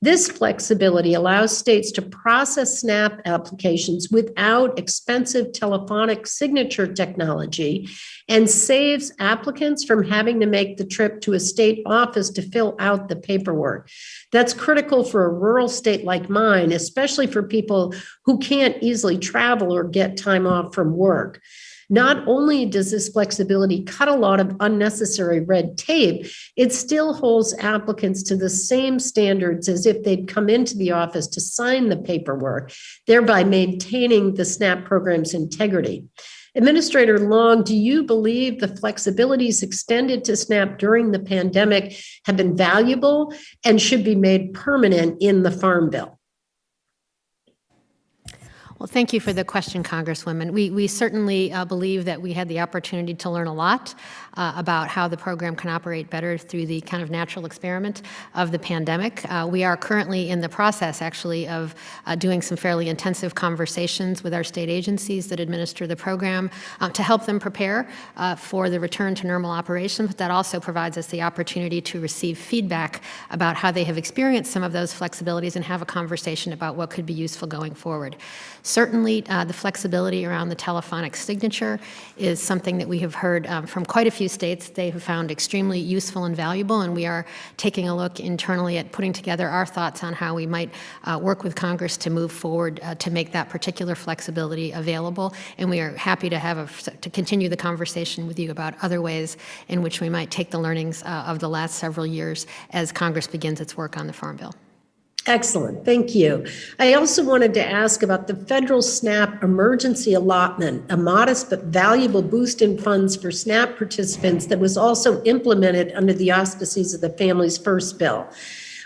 This flexibility allows states to process SNAP applications without expensive telephonic signature technology and saves applicants from having to make the trip to a state office to fill out the paperwork. That's critical for a rural state like mine, especially for people who can't easily travel or get time off from work. Not only does this flexibility cut a lot of unnecessary red tape, it still holds applicants to the same standards as if they'd come into the office to sign the paperwork, thereby maintaining the SNAP program's integrity. Administrator Long, do you believe the flexibilities extended to SNAP during the pandemic have been valuable and should be made permanent in the Farm Bill? Well, thank you for the question, Congresswoman. We certainly believe that we had the opportunity to learn a lot about how the program can operate better through the kind of natural experiment of the pandemic. We are currently in the process, actually, of doing some fairly intensive conversations with our state agencies that administer the program to help them prepare for the return to normal operations. But that also provides us the opportunity to receive feedback about how they have experienced some of those flexibilities and have a conversation about what could be useful going forward. Certainly, the flexibility around the telephonic signature is something that we have heard from quite a few states. They have found extremely useful and valuable, and we are taking a look internally at putting together our thoughts on how we might work with Congress to move forward to make that particular flexibility available. And we are happy to to continue the conversation with you about other ways in which we might take the learnings of the last several years as Congress begins its work on the Farm Bill. Excellent, thank you. I also wanted to ask about the federal SNAP emergency allotment, a modest but valuable boost in funds for SNAP participants that was also implemented under the auspices of the Families First bill.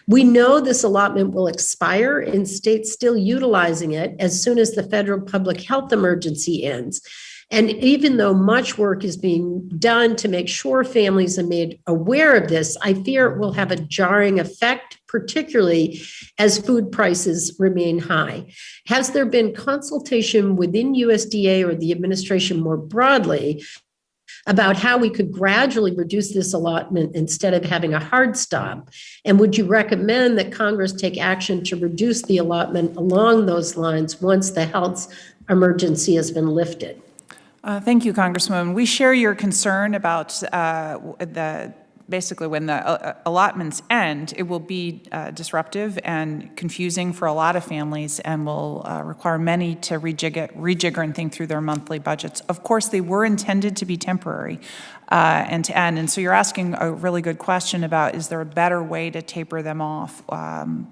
We know this allotment will expire and states still utilizing it as soon as the federal public health emergency ends. And even though much work is being done to make sure families are made aware of this, I fear it will have a jarring effect, particularly as food prices remain high. Has there been consultation within USDA or the administration more broadly about how we could gradually reduce this allotment instead of having a hard stop? And would you recommend that Congress take action to reduce the allotment along those lines once the health emergency has been lifted? Thank you, Congresswoman. We share your concern about basically when the allotments end, it will be disruptive and confusing for a lot of families and will require many to rejigger and think through their monthly budgets. Of course, they were intended to be temporary and to end. And so you're asking a really good question about, is there a better way to taper them off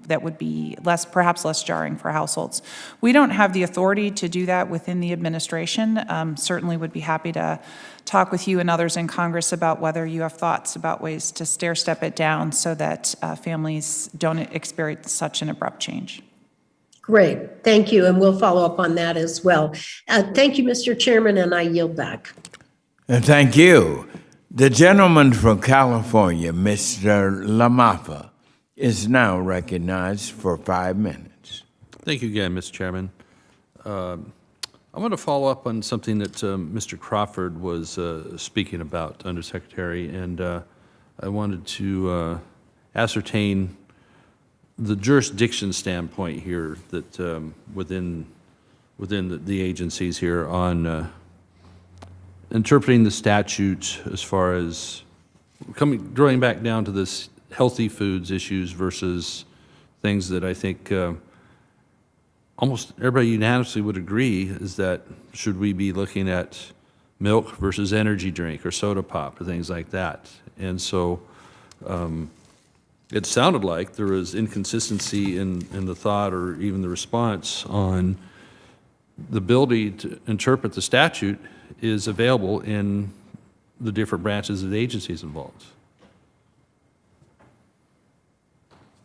that would be perhaps less jarring for households? We don't have the authority to do that within the administration. Certainly would be happy to talk with you and others in Congress about whether you have thoughts about ways to stair-step it down so that families don't experience such an abrupt change. Great, thank you, and we'll follow up on that as well. Thank you, Mr. Chairman, and I yield back. Thank you. The gentleman from California, Mr. Lamaffa, is now recognized for 5 minutes. Thank you again, Mr. Chairman. I want to follow up on something that Mr. Crawford was speaking about, Undersecretary, and I wanted to ascertain the jurisdiction standpoint here that within the agencies here on interpreting the statute as far as drawing back down to this healthy foods issues versus things that I think almost everybody unanimously would agree is that should we be looking at milk versus energy drink or soda pop or things like that. And so it sounded like there was inconsistency in the thought or even the response on the ability to interpret the statute is available in the different branches of the agencies involved.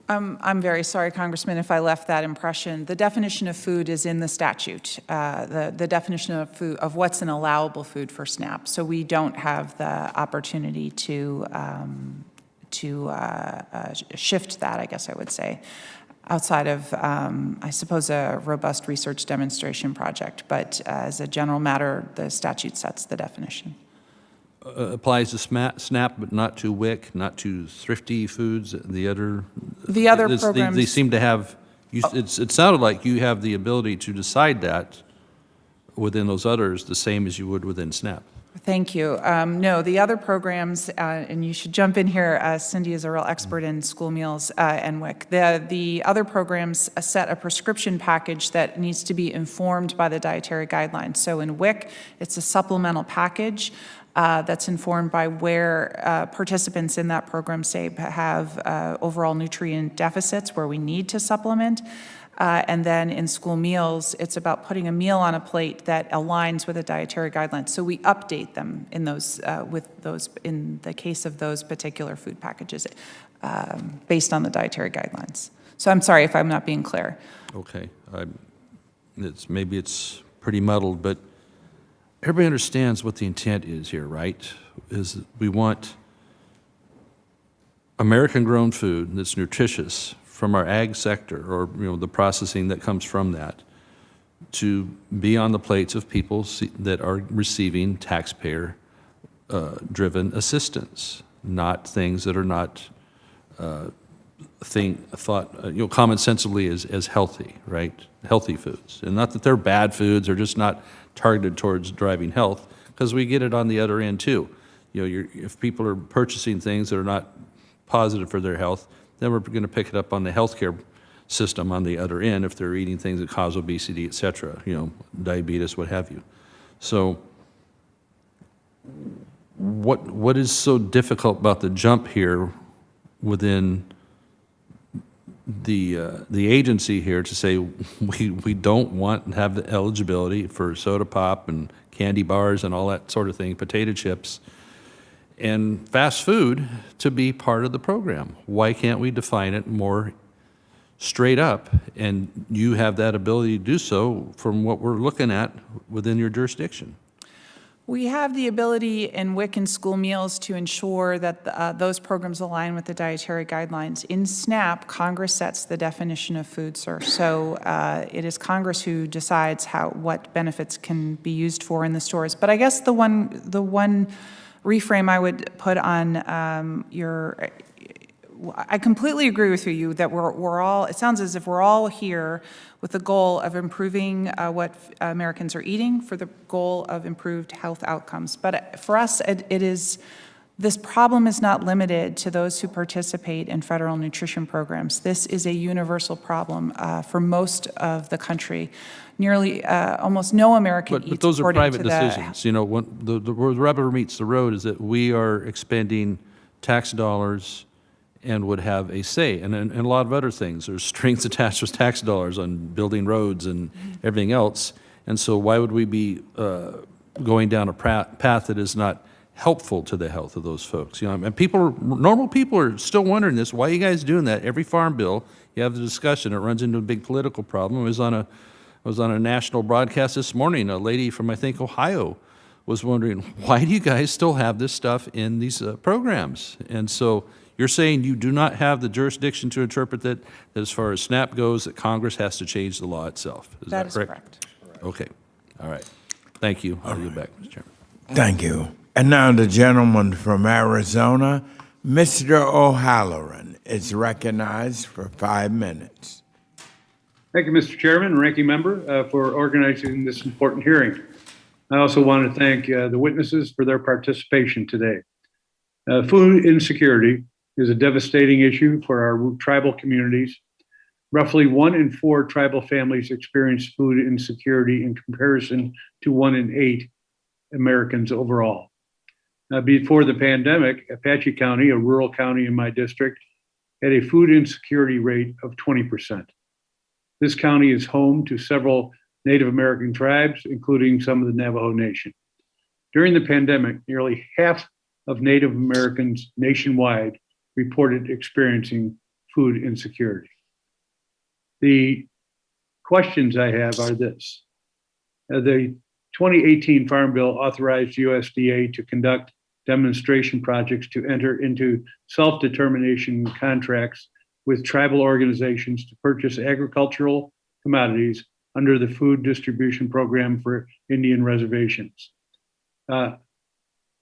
I'm very sorry, Congressman, if I left that impression. The definition of food is in the statute, the definition of food, of what's an allowable food for SNAP. So we don't have the opportunity to shift that, I guess I would say, outside of, I suppose, a robust research demonstration project. But as a general matter, the statute sets the definition. Applies to SNAP, but not to WIC, not to Thrifty Foods, the other programs. They seem to have, it sounded like you have the ability to decide that within those others the same as you would within SNAP. Thank you. No, the other programs, and you should jump in here, Cindy is a real expert in school meals and WIC. The other programs set a prescription package that needs to be informed by the dietary guidelines. So in WIC, it's a supplemental package that's informed by where participants in that program, say, have overall nutrient deficits where we need to supplement. And then in school meals, it's about putting a meal on a plate that aligns with the dietary guidelines. So we update them in those, in the case of those particular food packages, based on the dietary guidelines. So I'm sorry if I'm not being clear. Okay, maybe it's pretty muddled, but everybody understands what the intent is here, right? Is we want American-grown food that's nutritious from our ag sector, or the processing that comes from that, to be on the plates of people that are receiving taxpayer-driven assistance, not things that are not thought common sensibly as healthy, right? Healthy foods, and not that they're bad foods; they're just not targeted towards driving health, because we get it on the other end too. If people are purchasing things that are not positive for their health, then we're going to pick it up on the healthcare system on the other end if they're eating things that cause obesity, et cetera, diabetes, what have you. So what is so difficult about the jump here within the agency here to say we don't want to have the eligibility for soda pop and candy bars and all that sort of thing, potato chips, and fast food to be part of the program? Why can't we define it more straight up, and you have that ability to do so from what we're looking at within your jurisdiction? We have the ability in WIC and school meals to ensure that those programs align with the dietary guidelines. In SNAP, Congress sets the definition of food, sir. So it is Congress who decides what benefits can be used for in the stores. But I guess the one reframe I would put on I completely agree with you that we're all, it sounds as if we're all here with the goal of improving what Americans are eating, for the goal of improved health outcomes. But for us, this problem is not limited to those who participate in federal nutrition programs. This is a universal problem for most of the country. Nearly, almost no American eats. But those are private the decisions. When the rubber meets the road is that we are expending tax dollars and would have a say, and a lot of other things. There's strings attached with tax dollars on building roads and everything else. And so why would we be going down a path that is not helpful to the health of those folks? And normal people are still wondering this. Why are you guys doing that? Every farm bill, you have the discussion. It runs into a big political problem. I was on a national broadcast this morning. A lady from, I think, Ohio was wondering, why do you guys still have this stuff in these programs? And so you're saying you do not have the jurisdiction to interpret that as far as SNAP goes, that Congress has to change the law itself. Is that correct? Okay. All right. Thank you. I'll yield back, Mr. Chairman. Thank you. And now the gentleman from Arizona, Mr. O'Halloran, is recognized for 5 minutes. Thank you, Mr. Chairman and Ranking Member, for organizing this important hearing. I also want to thank the witnesses for their participation today. Food insecurity is a devastating issue for our tribal communities. Roughly 1 in 4 tribal families experience food insecurity in comparison to 1 in 8 Americans overall. Before the pandemic, Apache County, a rural county in my district, had a food insecurity rate of 20%. This county is home to several Native American tribes, including some of the Navajo Nation. During the pandemic, nearly half of Native Americans nationwide reported experiencing food insecurity. The questions I have are this. The 2018 Farm Bill authorized USDA to conduct demonstration projects to enter into self-determination contracts with tribal organizations to purchase agricultural commodities under the Food Distribution Program for Indian Reservations.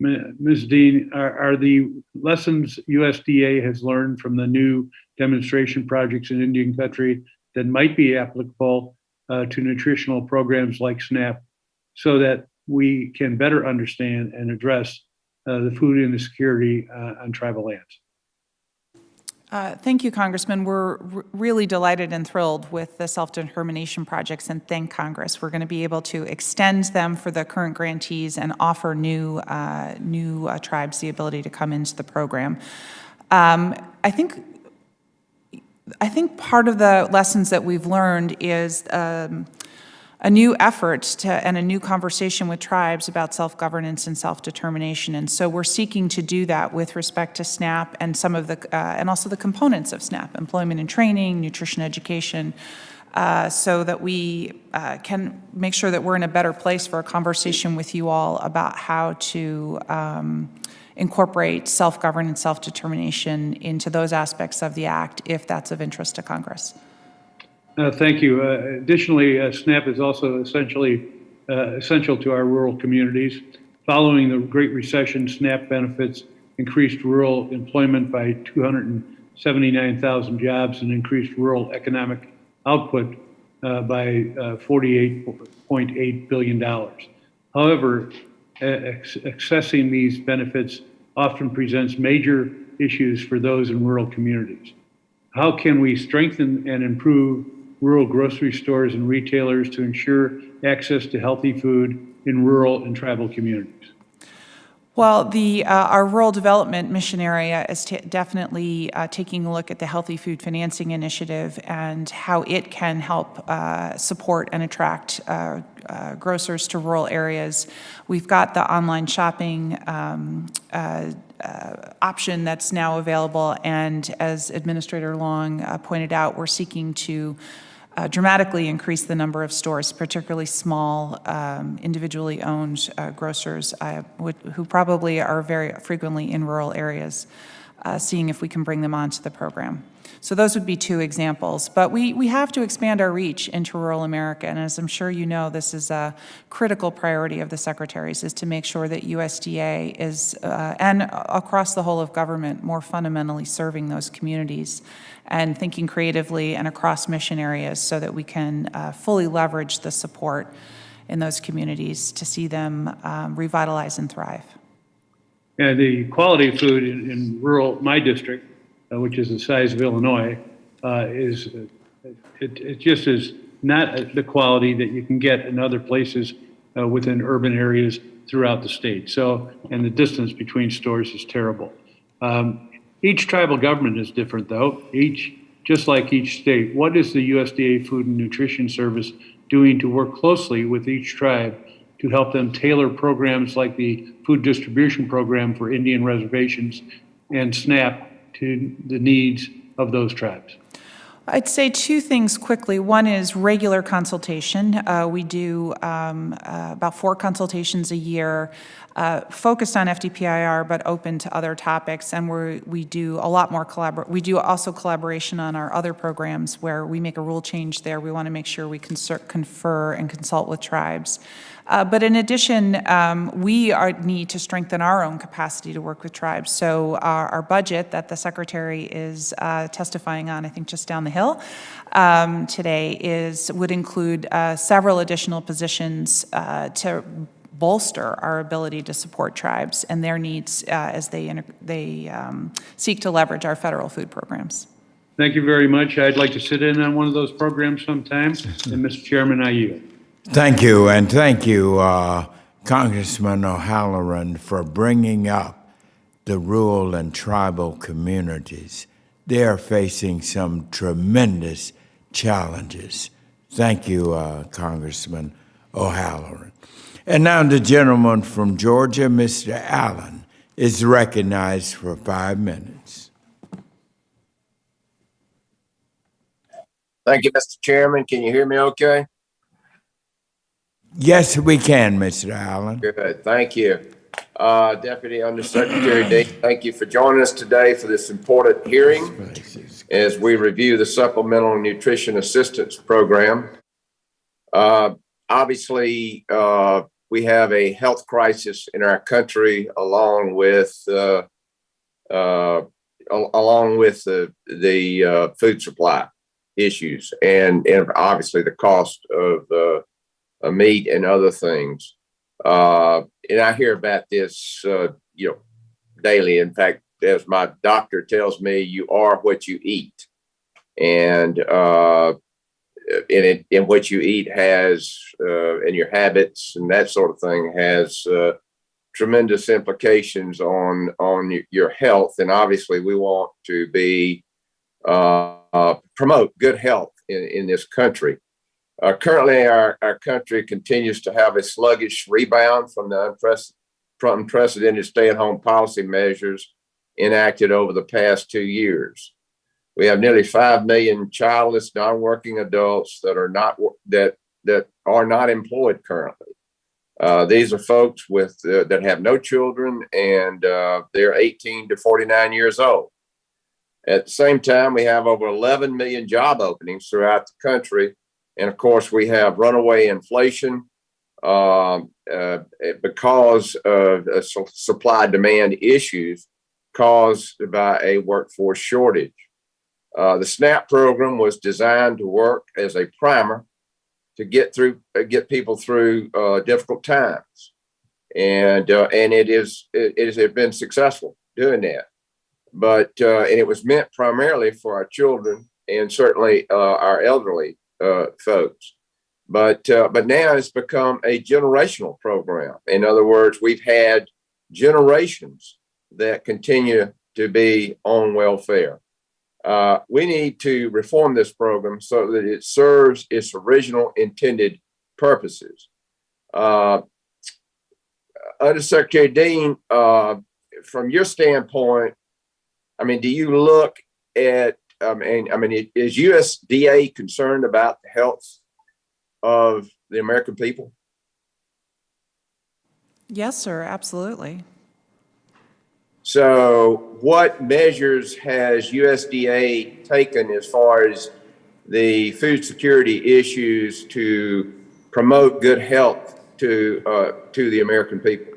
Ms. Dean, are the lessons USDA has learned from the new demonstration projects in Indian country that might be applicable to nutritional programs like SNAP so that we can better understand and address the food insecurity on tribal lands? Thank you, Congressman. We're really delighted and thrilled with the self-determination projects and thank Congress. We're going to be able to extend them for the current grantees and offer new tribes the ability to come into the program. I think part of the lessons that we've learned is a new effort and a new conversation with tribes about self-governance and self-determination. And so we're seeking to do that with respect to SNAP and some of the, and also the components of SNAP, employment and training, nutrition education, so that we can make sure that we're in a better place for a conversation with you all about how to incorporate self-governance, self-determination into those aspects of the Act if that's of interest to Congress. Thank you. Additionally, SNAP is also essential to our rural communities. Following the Great Recession, SNAP benefits increased rural employment by 279,000 jobs and increased rural economic output by $48.8 billion. However, accessing these benefits often presents major issues for those in rural communities. How can we strengthen and improve rural grocery stores and retailers to ensure access to healthy food in rural and tribal communities? Well, our rural development mission area is definitely taking a look at the Healthy Food Financing Initiative and how it can help support and attract grocers to rural areas. We've got the online shopping option that's now available, and as Administrator Long pointed out, we're seeking to dramatically increase the number of stores, particularly small, individually owned grocers who probably are very frequently in rural areas, seeing if we can bring them onto the program. So those would be two examples. But we have to expand our reach into rural America, and as I'm sure you know, this is a critical priority of the secretaries, is to make sure that USDA is, and across the whole of government, more fundamentally serving those communities and thinking creatively and across mission areas so that we can fully leverage the support in those communities to see them revitalize and thrive. Yeah, the quality of food in rural, my district, which is the size of Illinois, it just is not the quality that you can get in other places within urban areas throughout the state. So, and the distance between stores is terrible. Each tribal government is different, though. Just like each state. What is the USDA Food and Nutrition Service doing to work closely with each tribe to help them tailor programs like the Food Distribution Program for Indian Reservations and SNAP to the needs of those tribes? I'd say two things quickly. One is regular consultation. We do about 4 consultations a year, focused on FDPIR, but open to other topics. And we do a lot more we do also collaboration on our other programs where we make a rule change there. We want to make sure we confer and consult with tribes. But in addition, we need to strengthen our own capacity to work with tribes. So our budget that the Secretary is testifying on, I think just down the hill today, would include several additional positions to bolster our ability to support tribes and their needs as they seek to leverage our federal food programs. Thank you very much. I'd like to sit in on one of those programs sometime. And Mr. Chairman, I yield. Thank you, and thank you, Congressman O'Halloran, for bringing up the rural and tribal communities. They are facing some tremendous challenges. Thank you, Congressman O'Halloran. And now the gentleman from Georgia, Mr. Allen, is recognized for 5 minutes. Thank you, Mr. Chairman. Can you hear me okay? Yes, we can, Mr. Allen. Good, thank you. Deputy Undersecretary Dean, thank you for joining us today for this important hearing as we review the Supplemental Nutrition Assistance Program. Obviously, we have a health crisis in our country along with the food supply issues and obviously the cost of meat and other things. And I hear about this, daily. In fact, as my doctor tells me, you are what you eat, and what you eat has, and your habits and that sort of thing has tremendous implications on your health. And obviously, we want to promote good health in this country. Currently, our country continues to have a sluggish rebound from the unprecedented stay-at-home policy measures enacted over the past 2 years. We have nearly 5 million childless, non-working adults that are not employed currently. These are folks that have no children, and they're 18 to 49 years old. At the same time, we have over 11 million job openings throughout the country. And of course, we have runaway inflation because of supply-demand issues caused by a workforce shortage. The SNAP program was designed to work as a primer to get people through difficult times, and it has been successful doing that. But and it was meant primarily for our children and certainly our elderly folks. But now it's become a generational program. In other words, we've had generations that continue to be on welfare. We need to reform this program so that it serves its original intended purposes. Undersecretary Dean, from your standpoint, do you look at, is USDA concerned about the health of the American people? Yes, sir, absolutely. So what measures has USDA taken as far as the food security issues to promote good health to the American people?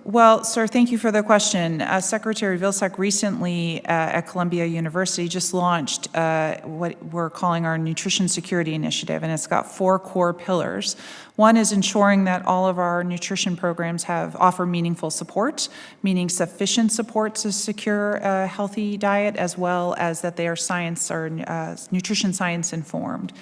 Well, sir, thank you for the question. Secretary Vilsack recently at Columbia University just launched what we're calling our Nutrition Security Initiative, and it's got 4 core pillars. One is ensuring that all of our nutrition programs offer meaningful support, meaning sufficient support to secure a healthy diet, as well as that they are nutrition science informed.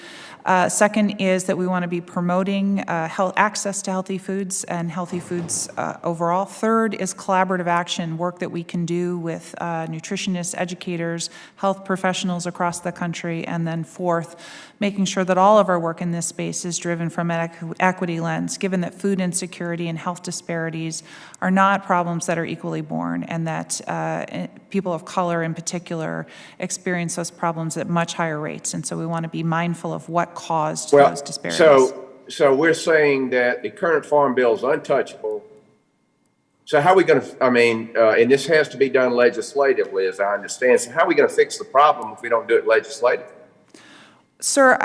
Second is that we want to be promoting access to healthy foods and healthy foods overall. Third is collaborative action, work that we can do with nutritionists, educators, health professionals across the country. And then fourth, making sure that all of our work in this space is driven from an equity lens, given that food insecurity and health disparities are not problems that are equally borne, and that people of color in particular experience those problems at much higher rates. And so we want to be mindful of what caused those disparities. So we're saying that the current Farm Bill is untouchable. So how are we going to, and this has to be done legislatively, as I understand. So how are we going to fix the problem if we don't do it legislatively? Sir,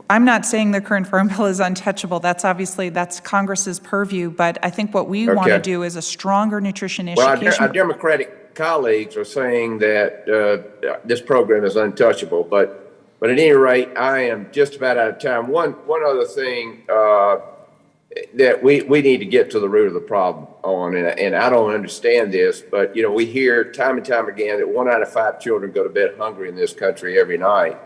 I'm not saying the current Farm Bill is untouchable. That's Congress's purview. But I think what we want to do is a stronger nutrition education. Well, our Democratic colleagues are saying that this program is untouchable. But at any rate, I am just about out of time. One other thing, that we need to get to the root of the problem on, and I don't understand this, but we hear time and time again that 1 out of 5 children go to bed hungry in this country every night.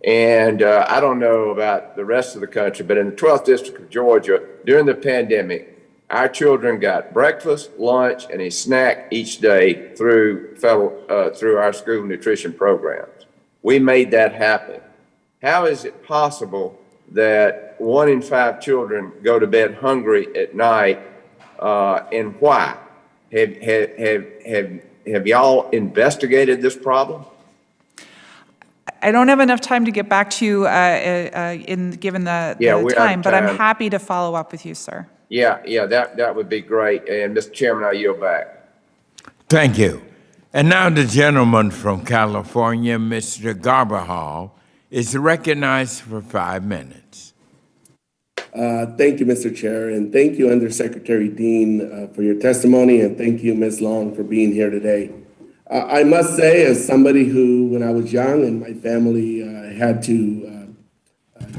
And I don't know about the rest of the country, but in the 12th District of Georgia, during the pandemic, our children got breakfast, lunch, and a snack each day through our school nutrition programs. We made that happen. How is it possible that 1 in 5 children go to bed hungry at night, and why? Have y'all investigated this problem? I don't have enough time to get back to you given the time, but I'm happy to follow up with you, sir. Yeah, that would be great. And Mr. Chairman, I yield back. Thank you. And now the gentleman from California, Mr. Garbahal, is recognized for 5 minutes. Thank you, Mr. Chair, and thank you, Undersecretary Dean, for your testimony, and thank you, Ms. Long, for being here today. I must say, as somebody who, when I was young and my family had to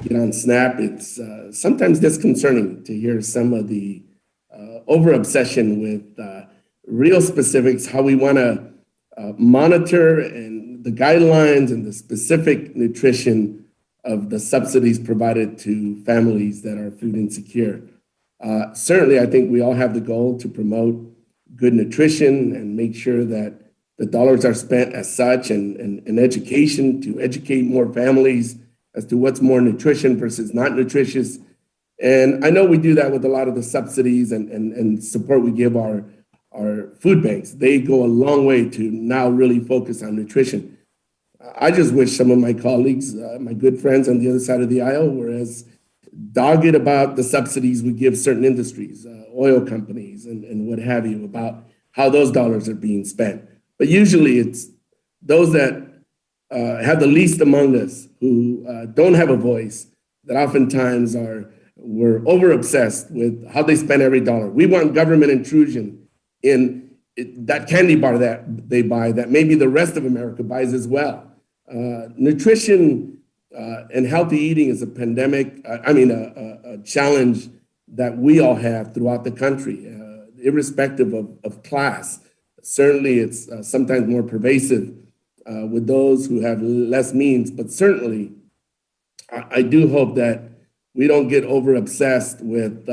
get on SNAP, it's sometimes disconcerting to hear some of the over-obsession with real specifics, how we want to monitor and the guidelines and the specific nutrition of the subsidies provided to families that are food insecure. Certainly, I think we all have the goal to promote good nutrition and make sure that the dollars are spent as such, and education to educate more families as to what's more nutrition versus not nutritious. And I know we do that with a lot of the subsidies and support we give our food banks. They go a long way to now really focus on nutrition. I just wish some of my colleagues, my good friends on the other side of the aisle, were as dogged about the subsidies we give certain industries, oil companies and what have you, about how those dollars are being spent. But usually it's those that have the least among us who don't have a voice that oftentimes we're over obsessed with how they spend every dollar. We want government intrusion in that candy bar that they buy that maybe the rest of America buys as well. Nutrition and healthy eating is a challenge that we all have throughout the country, irrespective of class. Certainly, it's sometimes more pervasive with those who have less means, but certainly, I do hope that we don't get over obsessed with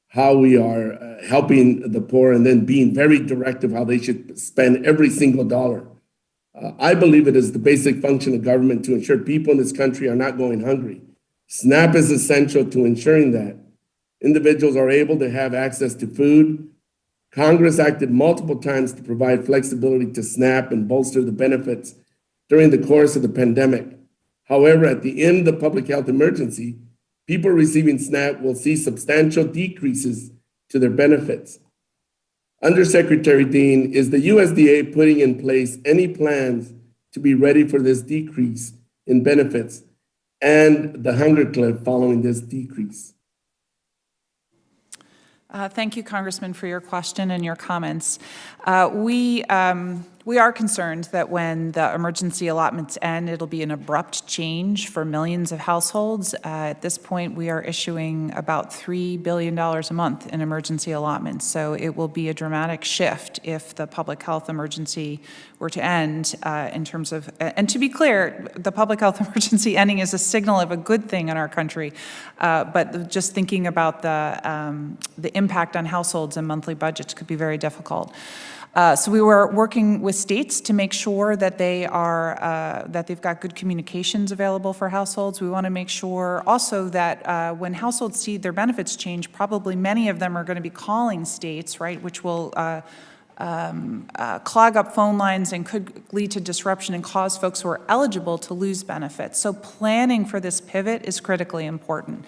how we are helping the poor and then being very directive how they should spend every single dollar. I believe it is the basic function of government to ensure people in this country are not going hungry. SNAP is essential to ensuring that individuals are able to have access to food. Congress acted multiple times to provide flexibility to SNAP and bolster the benefits during the course of the pandemic. However, at the end of the public health emergency, people receiving SNAP will see substantial decreases to their benefits. Undersecretary Dean, is the USDA putting in place any plans to be ready for this decrease in benefits and the hunger cliff following this decrease? Thank you, Congressman, for your question and your comments. We are concerned that when the emergency allotments end, it'll be an abrupt change for millions of households. At this point, we are issuing about $3 billion a month in emergency allotments. So it will be a dramatic shift if the public health emergency were to end in terms of, and to be clear, the public health emergency ending is a signal of a good thing in our country. But just thinking about the impact on households and monthly budgets could be very difficult. So we were working with states to make sure that they've got good communications available for households. We want to make sure also that when households see their benefits change, probably many of them are going to be calling states, right, which will clog up phone lines and could lead to disruption and cause folks who are eligible to lose benefits. So planning for this pivot is critically important.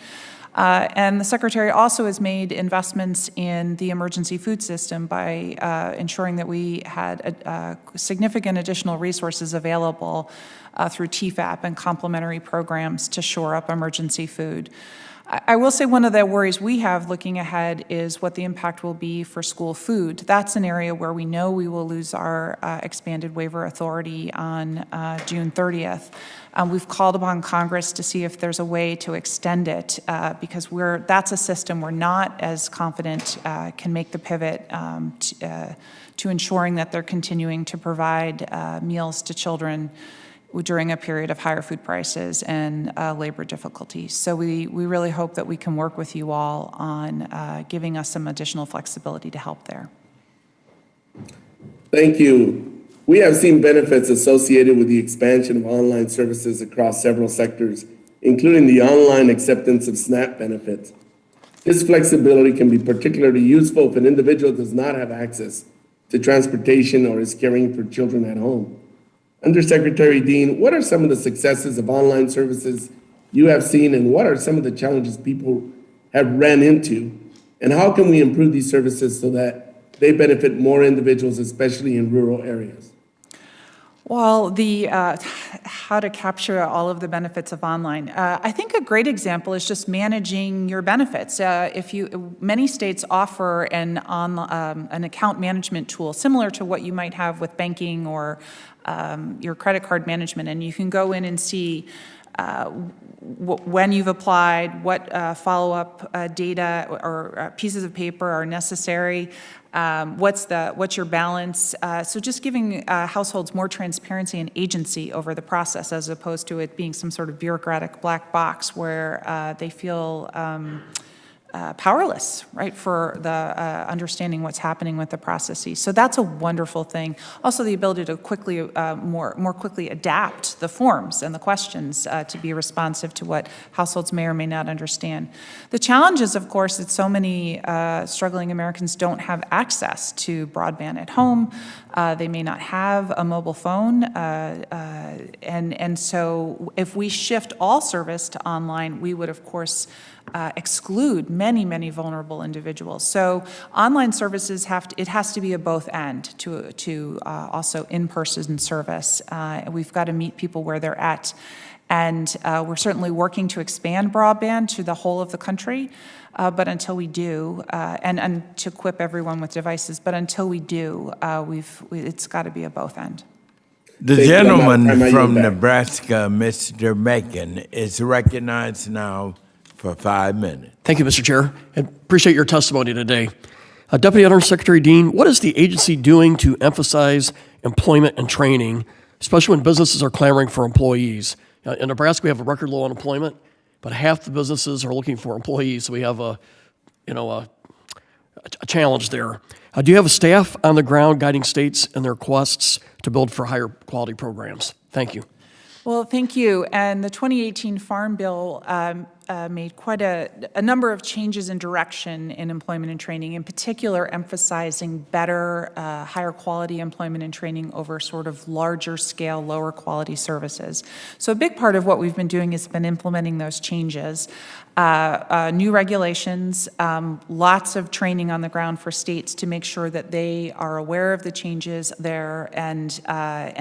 And the Secretary also has made investments in the emergency food system by ensuring that we had significant additional resources available through TFAP and complementary programs to shore up emergency food. I will say one of the worries we have looking ahead is what the impact will be for school food. That's an area where we know we will lose our expanded waiver authority on June 30th. We've called upon Congress to see if there's a way to extend it because that's a system we're not as confident can make the pivot to ensuring that they're continuing to provide meals to children during a period of higher food prices and labor difficulties. So we really hope that we can work with you all on giving us some additional flexibility to help there. Thank you. We have seen benefits associated with the expansion of online services across several sectors, including the online acceptance of SNAP benefits. This flexibility can be particularly useful if an individual does not have access to transportation or is caring for children at home. Undersecretary Dean, what are some of the successes of online services you have seen, and what are some of the challenges people have ran into? And how can we improve these services so that they benefit more individuals, especially in rural areas? Well, how to capture all of the benefits of online. I think a great example is just managing your benefits. Many states offer an account management tool similar to what you might have with banking or your credit card management, and you can go in and see when you've applied, what follow-up data or pieces of paper are necessary, what's your balance. So just giving households more transparency and agency over the process as opposed to it being some sort of bureaucratic black box where they feel powerless, right, for the understanding what's happening with the processes. So that's a wonderful thing. Also, the ability to quickly, more quickly adapt the forms and the questions to be responsive to what households may or may not understand. The challenge is, of course, that so many struggling Americans don't have access to broadband at home. They may not have a mobile phone. And so if we shift all service to online, we would, of course, exclude many, many vulnerable individuals. So online services has to be a both end to also in-person service. We've got to meet people where they're at. And we're certainly working to expand broadband to the whole of the country. But until we do, and to equip everyone with devices, but until we do, it's got to be a both end. The gentleman from Nebraska, Mr. Macon, is recognized now for 5 minutes. Thank you, Mr. Chair, and appreciate your testimony today. Deputy Undersecretary Dean, what is the agency doing to emphasize employment and training, especially when businesses are clamoring for employees? In Nebraska, we have a record low unemployment, but half the businesses are looking for employees, so we have a challenge there. Do you have a staff on the ground guiding states in their quests to build for higher quality programs? Thank you. Well, thank you. And the 2018 Farm Bill made quite a number of changes in direction in employment and training, in particular emphasizing better, higher quality employment and training over sort of larger scale, lower quality services. So a big part of what we've been doing has been implementing those changes. New regulations, lots of training on the ground for states to make sure that they are aware of the changes there, and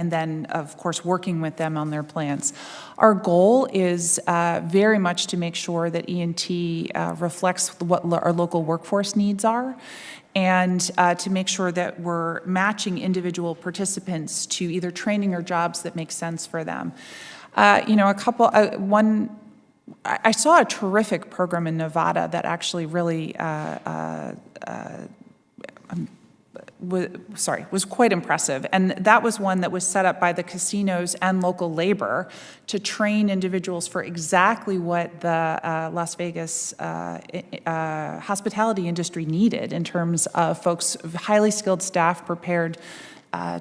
then, of course, working with them on their plans. Our goal is very much to make sure that E&T reflects what our local workforce needs are, and to make sure that we're matching individual participants to either training or jobs that make sense for them. I saw a terrific program in Nevada that actually really was quite impressive. And that was one that was set up by the casinos and local labor to train individuals for exactly what the Las Vegas hospitality industry needed in terms of folks, highly skilled staff prepared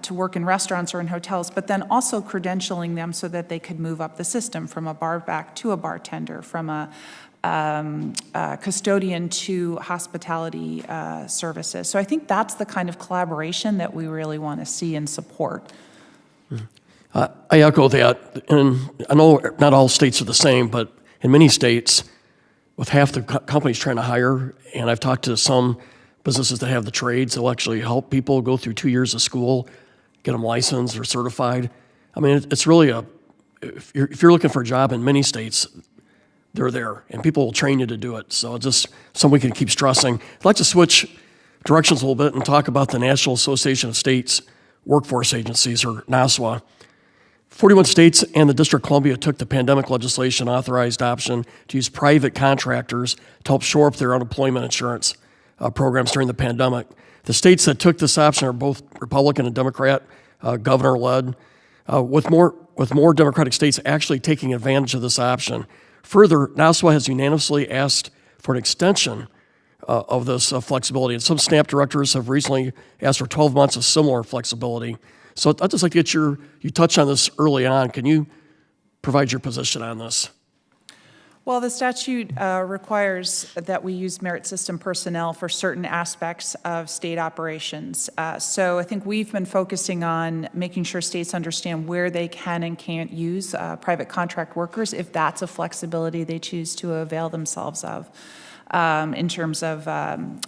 to work in restaurants or in hotels, but then also credentialing them so that they could move up the system from a bar back to a bartender, from a custodian to hospitality services. So I think that's the kind of collaboration that we really want to see and support. I echo that, and I know not all states are the same, but in many states, with half the companies trying to hire, and I've talked to some businesses that have the trades, they'll actually help people go through 2 years of school, get them licensed or certified. I mean, it's really if you're looking for a job in many states, they're there, and people will train you to do it. So it's just something we can keep stressing. I'd like to switch directions a little bit and talk about the National Association of States Workforce Agencies, or NASWA. 41 states and the District of Columbia took the pandemic legislation authorized option to use private contractors to help shore up their unemployment insurance programs during the pandemic. The states that took this option are both Republican and Democrat, governor-led, with more Democratic states actually taking advantage of this option. Further, NASWA has unanimously asked for an extension of this flexibility, and some SNAP directors have recently asked for 12 months of similar flexibility. So I'd just like to get you touched on this early on. Can you provide your position on this? Well, the statute requires that we use merit system personnel for certain aspects of state operations. So I think we've been focusing on making sure states understand where they can and can't use private contract workers, if that's a flexibility they choose to avail themselves of. In terms of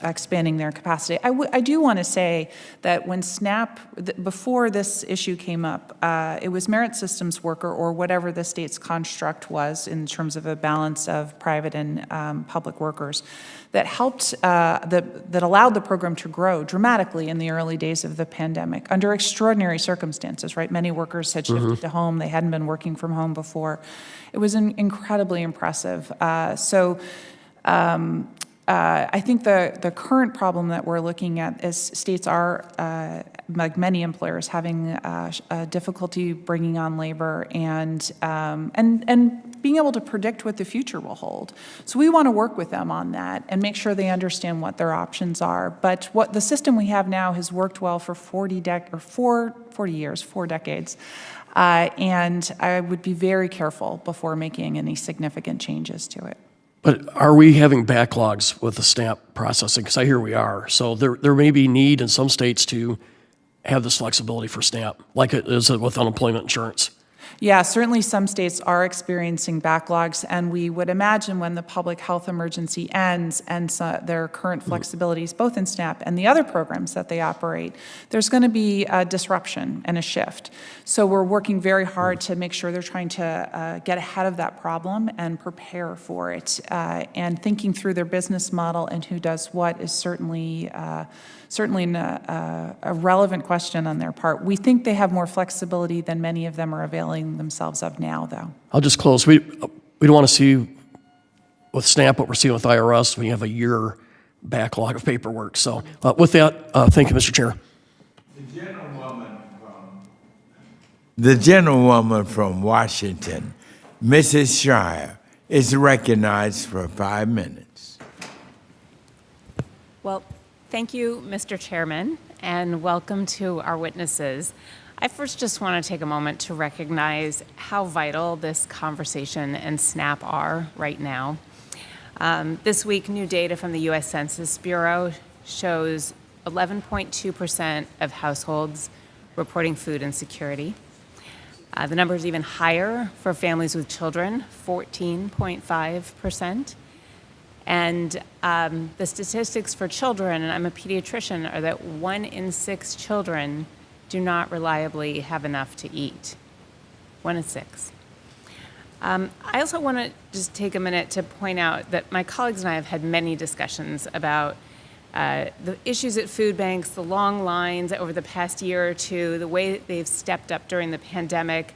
expanding their capacity. I do want to say that when SNAP, before this issue came up, it was merit systems worker, or whatever the state's construct was in terms of a balance of private and public workers, that helped, that allowed the program to grow dramatically in the early days of the pandemic under extraordinary circumstances, right? Many workers had shifted to home. They hadn't been working from home before. It was incredibly impressive. I think the current problem that we're looking at is states are, like many employers, having difficulty bringing on labor and being able to predict what the future will hold. So we want to work with them on that and make sure they understand what their options are. But what the system we have now has worked well for 40 years, 4 decades. And I would be very careful before making any significant changes to it. But are we having backlogs with the SNAP processing? Because I hear we are. So there may be need in some states to have this flexibility for SNAP, like it is with unemployment insurance. Yeah, certainly some states are experiencing backlogs, and we would imagine when the public health emergency ends and their current flexibilities, both in SNAP and the other programs that they operate, there's going to be a disruption and a shift. So we're working very hard to make sure they're trying to get ahead of that problem and prepare for it. And thinking through their business model and who does what is certainly a relevant question on their part. We think they have more flexibility than many of them are availing themselves of now, though. I'll just close. We don't want to see with SNAP what we're seeing with IRS. We have a year backlog of paperwork. So with that, thank you, Mr. Chair. The gentlewoman from Washington, Mrs. Shire, is recognized for 5 minutes. Well, thank you, Mr. Chairman, and welcome to our witnesses. I first just want to take a moment to recognize how vital this conversation and SNAP are right now. This week, new data from the U.S. Census Bureau shows 11.2% of households reporting food insecurity. The number is even higher for families with children, 14.5%. And the statistics for children, and I'm a pediatrician, are that 1 in 6 children do not reliably have enough to eat. 1 in 6. I also want to just take a minute to point out that my colleagues and I have had many discussions about the issues at food banks, the long lines over the past year or two, the way that they've stepped up during the pandemic,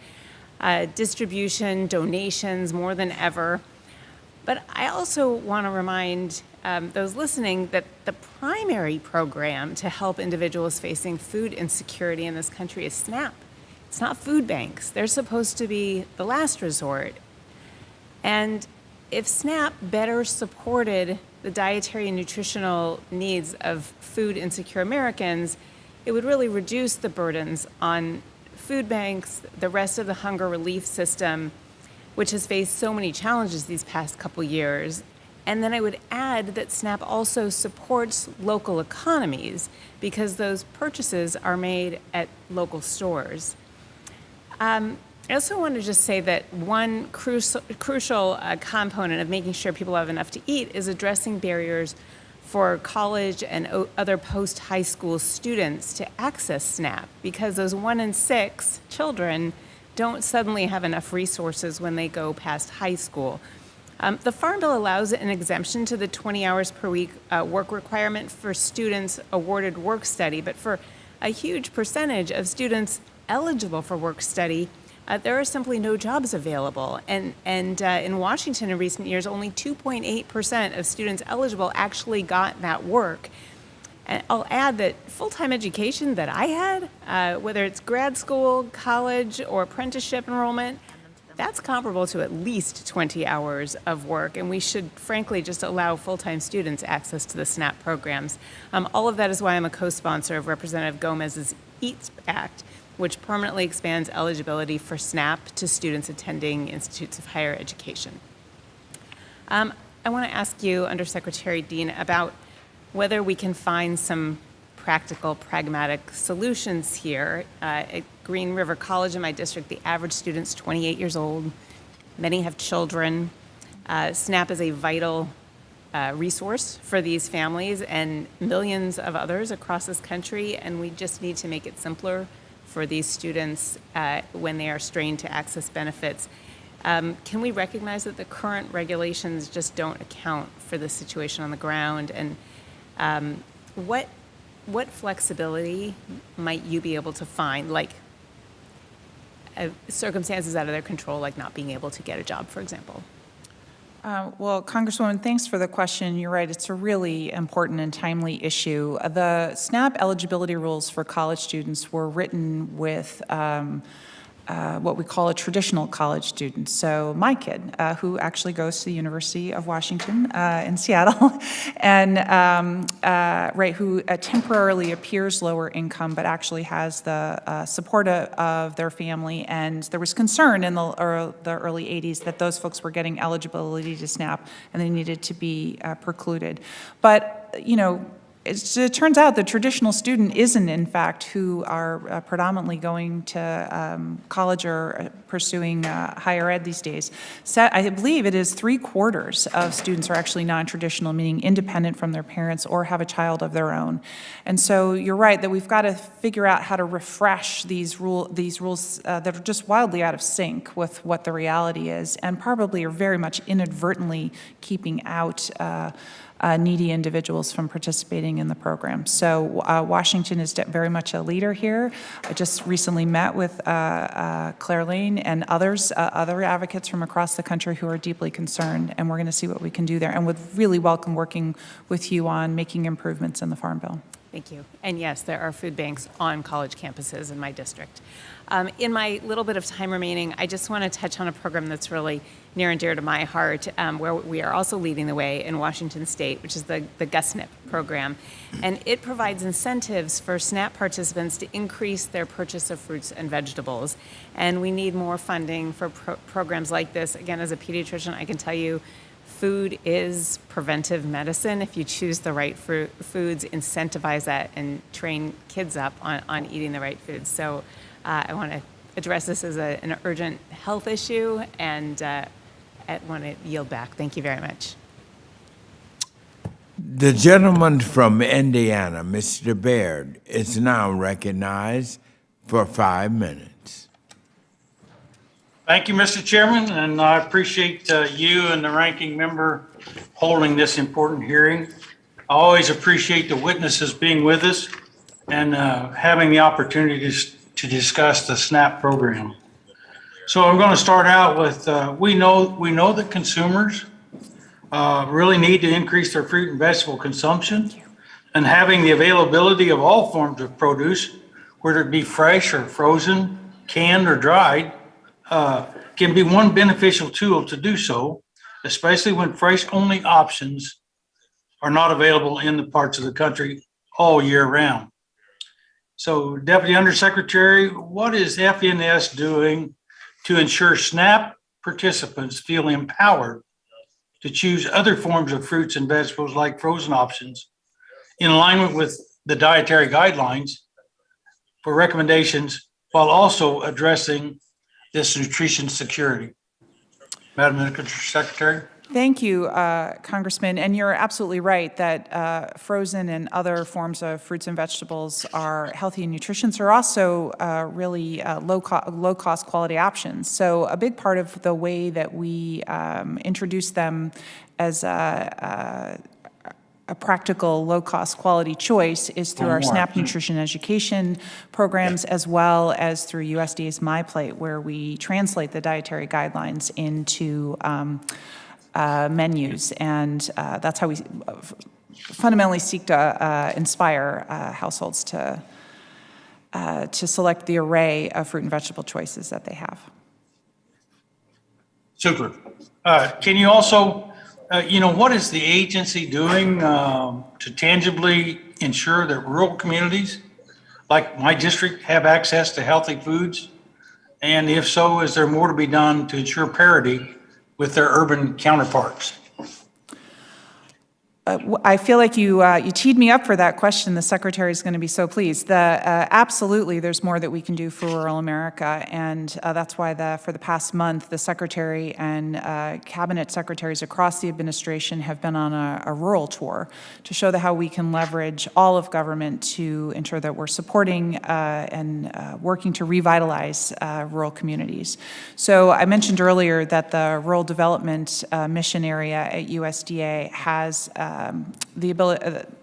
distribution, donations more than ever. But I also want to remind those listening that the primary program to help individuals facing food insecurity in this country is SNAP. It's not food banks. They're supposed to be the last resort. And if SNAP better supported the dietary and nutritional needs of food insecure Americans, it would really reduce the burdens on food banks, the rest of the hunger relief system, which has faced so many challenges these past couple years. And then I would add that SNAP also supports local economies because those purchases are made at local stores. I also want to just say that one crucial component of making sure people have enough to eat is addressing barriers for college and other post-high school students to access SNAP, because those 1 in 6 children don't suddenly have enough resources when they go past high school. The Farm Bill allows an exemption to the 20 hours per week work requirement for students awarded work study, but for a huge percentage of students eligible for work study, there are simply no jobs available. And in Washington in recent years, only 2.8% of students eligible actually got that work. And I'll add that full-time education that I had, whether it's grad school, college, or apprenticeship enrollment, that's comparable to at least 20 hours of work, and we should frankly just allow full-time students access to the SNAP programs. All of that is why I'm a co-sponsor of Representative Gomez's EAT Act, which permanently expands eligibility for SNAP to students attending institutes of higher education. I want to ask you, Undersecretary Dean, about whether we can find some practical, pragmatic solutions here. At Green River College in my district, the average student's 28 years old. Many have children. SNAP is a vital resource for these families and millions of others across this country, and we just need to make it simpler for these students when they are strained to access benefits. Can we recognize that the current regulations just don't account for the situation on the ground? And what flexibility might you be able to find, like circumstances out of their control, like not being able to get a job, for example? Well, Congresswoman, thanks for the question. You're right, it's a really important and timely issue. The SNAP eligibility rules for college students were written with what we call a traditional college student. So my kid, who actually goes to the University of Washington in Seattle, and who temporarily appears lower income, but actually has the support of their family. And there was concern in the early 80s that those folks were getting eligibility to SNAP, and they needed to be precluded. But, you know, it turns out the traditional student isn't, in fact, who are predominantly going to college or pursuing higher ed these days. I believe it is 3/4 of students are actually non-traditional, meaning independent from their parents or have a child of their own. And so you're right that we've got to figure out how to refresh these rules that are just wildly out of sync with what the reality is, and probably are very much inadvertently keeping out needy individuals from participating in the program. So Washington is very much a leader here. I just recently met with Claire Lane and others, other advocates from across the country who are deeply concerned, and we're going to see what we can do there, and would really welcome working with you on making improvements in the Farm Bill. Thank you. And yes, there are food banks on college campuses in my district. In my little bit of time remaining, I just want to touch on a program that's really near and dear to my heart, where we are also leading the way in Washington State, which is the GUSNIP program. And it provides incentives for SNAP participants to increase their purchase of fruits and vegetables. And we need more funding for programs like this. Again, as a pediatrician, I can tell you, food is preventive medicine. If you choose the right foods, incentivize that, and train kids up on eating the right foods. So I want to address this as an urgent health issue, and I want to yield back. Thank you very much. The gentleman from Indiana, Mr. Baird, is now recognized for 5 minutes. Thank you, Mr. Chairman, and I appreciate you and the ranking member holding this important hearing. I always appreciate the witnesses being with us and having the opportunity to discuss the SNAP program. So I'm going to start out with, we know that consumers really need to increase their fruit and vegetable consumption, and having the availability of all forms of produce, whether it be fresh or frozen, canned or dried, can be one beneficial tool to do so, especially when fresh-only options are not available in the parts of the country all year round. So, Deputy Undersecretary, what is FNS doing to ensure SNAP participants feel empowered to choose other forms of fruits and vegetables like frozen options in alignment with the dietary guidelines for recommendations, while also addressing this nutrition security? Madam Secretary. Thank you, Congressman. And you're absolutely right that frozen and other forms of fruits and vegetables are healthy and nutritious. Are also really low-cost quality options. So a big part of the way that we introduce them as a practical, low-cost quality choice is through our SNAP nutrition education programs, as well as through USDA's MyPlate, where we translate the dietary guidelines into menus. And that's how we fundamentally seek to inspire households to select the array of fruit and vegetable choices that they have. Super. Can you also, what is the agency doing to tangibly ensure that rural communities, like my district, have access to healthy foods? And if so, is there more to be done to ensure parity with their urban counterparts? I feel like you teed me up for that question. The Secretary is going to be so pleased. Absolutely, there's more that we can do for rural America, and that's why for the past month, the Secretary and Cabinet Secretaries across the administration have been on a rural tour to show how we can leverage all of government to ensure that we're supporting and working to revitalize rural communities. So I mentioned earlier that the Rural Development Mission Area at USDA has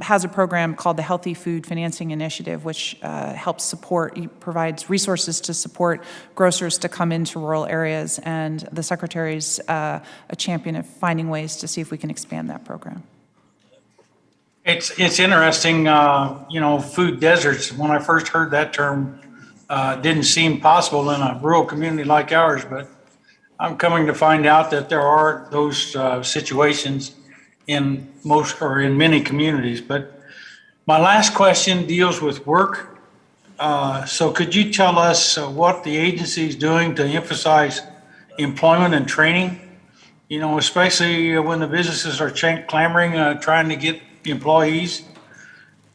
has a program called the Healthy Food Financing Initiative, which provides resources to support grocers to come into rural areas, and the Secretary's a champion of finding ways to see if we can expand that program. It's interesting, food deserts. When I first heard that term, didn't seem possible in a rural community like ours, but I'm coming to find out that there are those situations in many communities. But my last question deals with work. So could you tell us what the agency is doing to emphasize employment and training? Especially when the businesses are clamoring, trying to get employees.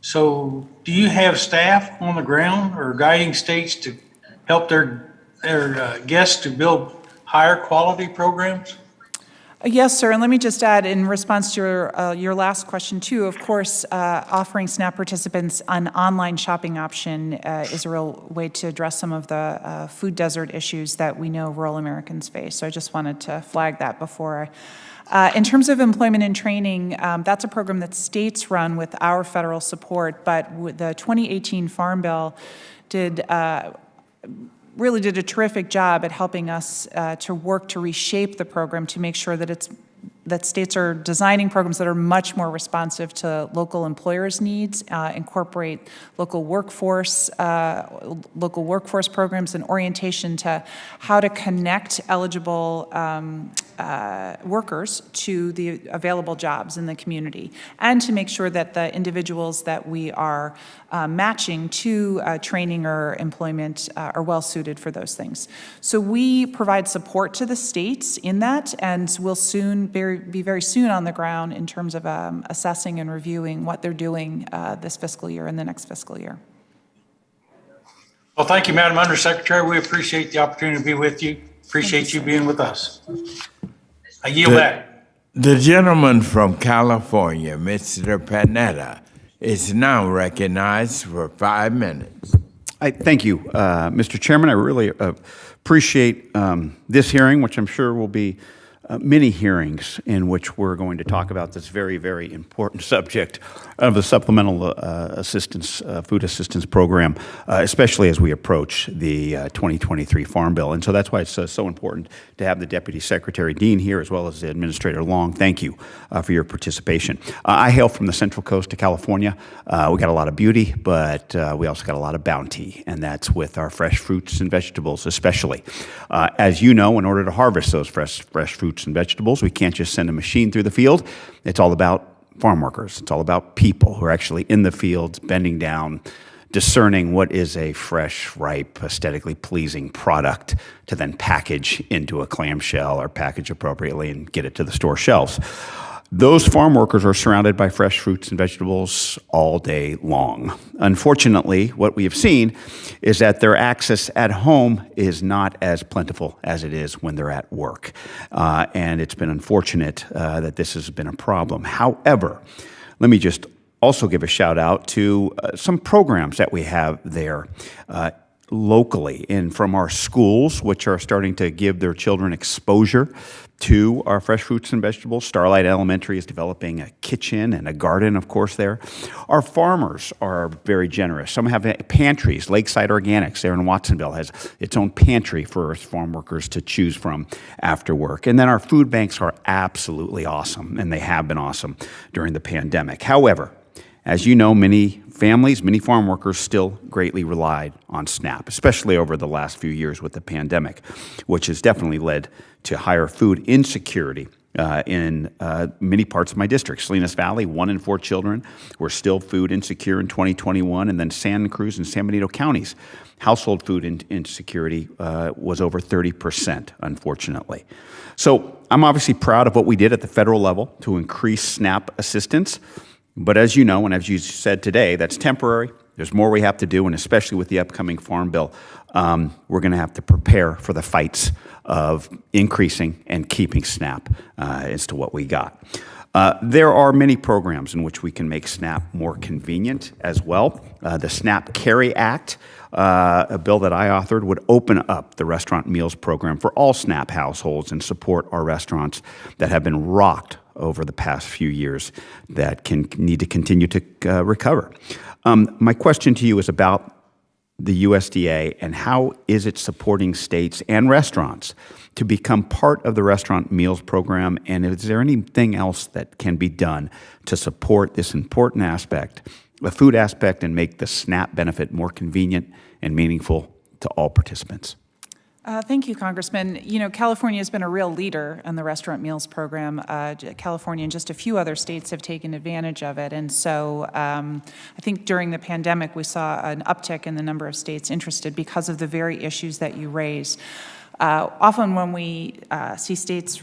So do you have staff on the ground or guiding states to help their guests to build higher quality programs? Yes, sir. And let me just add, in response to your last question, too, of course, offering SNAP participants an online shopping option is a real way to address some of the food desert issues that we know rural Americans face. So I just wanted to flag that before. In terms of employment and training, that's a program that states run with our federal support, but the 2018 Farm Bill really did a terrific job at helping us to work to reshape the program to make sure that states are designing programs that are much more responsive to local employers' needs, incorporate local workforce programs and orientation to how to connect eligible workers to the available jobs in the community, and to make sure that the individuals that we are matching to training or employment are well suited for those things. So we provide support to the states in that, and we'll soon be very soon on the ground in terms of assessing and reviewing what they're doing this fiscal year and the next fiscal year. Well, thank you, Madam Undersecretary. We appreciate the opportunity to be with you. Appreciate you being with us. I yield back. The gentleman from California, Mr. Panetta, is now recognized for 5 minutes. Thank you, Mr. Chairman. I really appreciate this hearing, which I'm sure will be many hearings in which we're going to talk about this very, very important subject of the Supplemental Food Assistance Program, especially as we approach the 2023 Farm Bill. And so that's why it's so important to have the Deputy Secretary Dean here, as well as the Administrator Long. Thank you for your participation. I hail from the Central Coast of California. We got a lot of beauty, but we also got a lot of bounty, and that's with our fresh fruits and vegetables especially. As you know, in order to harvest those fresh fruits and vegetables, we can't just send a machine through the field. It's all about farm workers. It's all about people who are actually in the fields, bending down, discerning what is a fresh, ripe, aesthetically pleasing product to then package into a clamshell or package appropriately and get it to the store shelves. Those farm workers are surrounded by fresh fruits and vegetables all day long. Unfortunately, what we have seen is that their access at home is not as plentiful as it is when they're at work. And it's been unfortunate that this has been a problem. However, let me just also give a shout out to some programs that we have there locally and from our schools, which are starting to give their children exposure to our fresh fruits and vegetables. Starlight Elementary is developing a kitchen and a garden, of course, there. Our farmers are very generous. Some have pantries. Lakeside Organics there in Watsonville has its own pantry for its farm workers to choose from after work. And then our food banks are absolutely awesome, and they have been awesome during the pandemic. However, as you know, many families, many farm workers still greatly relied on SNAP, especially over the last few years with the pandemic, which has definitely led to higher food insecurity in many parts of my district. Salinas Valley, 1 in 4 children were still food insecure in 2021, and then Santa Cruz and San Benito counties, household food insecurity was over 30%, unfortunately. So I'm obviously proud of what we did at the federal level to increase SNAP assistance. But as you know, and as you said today, that's temporary. There's more we have to do, and especially with the upcoming Farm Bill, we're going to have to prepare for the fights of increasing and keeping SNAP as to what we got. There are many programs in which we can make SNAP more convenient as well. The SNAP Carry Act, a bill that I authored, would open up the restaurant meals program for all SNAP households and support our restaurants that have been rocked over the past few years that need to continue to recover. My question to you is about the USDA and how is it supporting states and restaurants to become part of the restaurant meals program, and is there anything else that can be done to support this important aspect, the food aspect, and make the SNAP benefit more convenient and meaningful to all participants? Thank you, Congressman. You know, California has been a real leader in the restaurant meals program. California and just a few other states have taken advantage of it. And so I think during the pandemic, we saw an uptick in the number of states interested because of the very issues that you raise. Often when we see states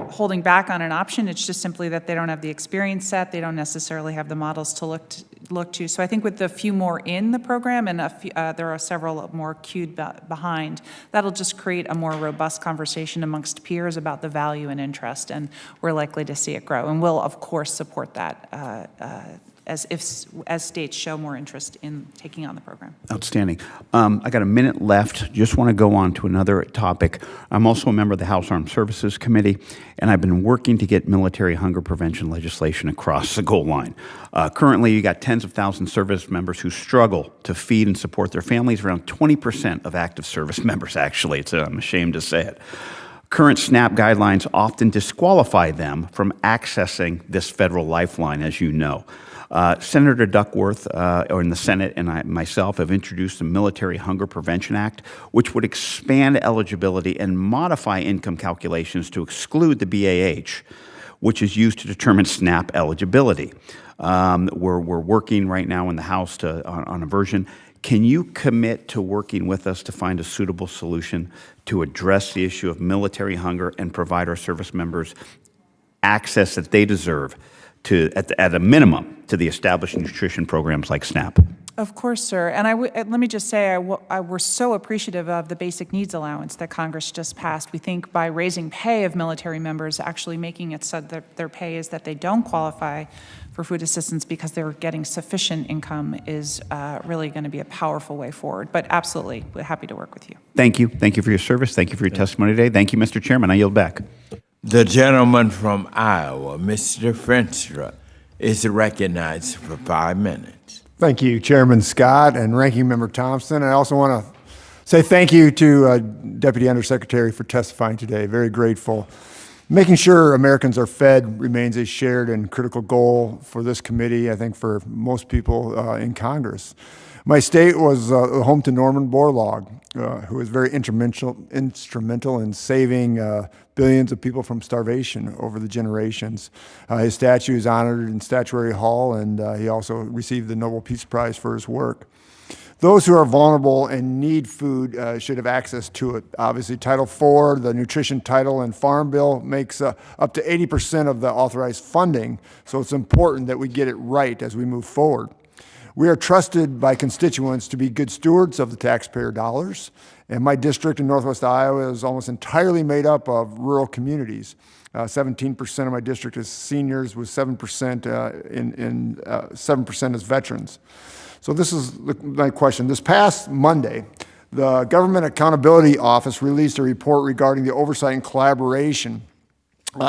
holding back on an option, it's just simply that they don't have the experience set, they don't necessarily have the models to look to. So I think with the few more in the program and there are several more queued behind, that'll just create a more robust conversation amongst peers about the value and interest, and we're likely to see it grow. And we'll, of course, support that as states show more interest in taking on the program. Outstanding. I got a minute left. Just want to go on to another topic. I'm also a member of the House Armed Services Committee, and I've been working to get military hunger prevention legislation across the goal line. Currently, you got tens of thousands of service members who struggle to feed and support their families, around 20% of active service members, actually. I'm ashamed to say it. Current SNAP guidelines often disqualify them from accessing this federal lifeline, as you know. Senator Duckworth in the Senate and myself have introduced the Military Hunger Prevention Act, which would expand eligibility and modify income calculations to exclude the BAH, which is used to determine SNAP eligibility. We're working right now in the House on a version. Can you commit to working with us to find a suitable solution to address the issue of military hunger and provide our service members access that they deserve to, at a minimum, to the established nutrition programs like SNAP? Of course, sir. And let me just say, we're so appreciative of the basic needs allowance that Congress just passed. We think by raising pay of military members, actually making it so that their pay is that they don't qualify for food assistance because they're getting sufficient income is really going to be a powerful way forward. But absolutely, we're happy to work with you. Thank you. Thank you for your service. Thank you for your testimony today. Thank you, Mr. Chairman. I yield back. The gentleman from Iowa, Mr. Fenstra, is recognized for 5 minutes. Thank you, Chairman Scott and Ranking Member Thompson. I also want to say thank you to Deputy Undersecretary for testifying today. Very grateful. Making sure Americans are fed remains a shared and critical goal for this committee, I think for most people in Congress. My state was home to Norman Borlaug, who was very instrumental in saving billions of people from starvation over the generations. His statue is honored in Statuary Hall, and he also received the Nobel Peace Prize for his work. Those who are vulnerable and need food should have access to it. Obviously, Title IV, the nutrition title and Farm Bill makes up to 80% of the authorized funding, so it's important that we get it right as we move forward. We are trusted by constituents to be good stewards of the taxpayer dollars, and my district in Northwest Iowa is almost entirely made up of rural communities. 17% of my district is seniors, with 7% 7% as veterans. So this is my question. This past Monday, the Government Accountability Office released a report regarding the oversight and collaboration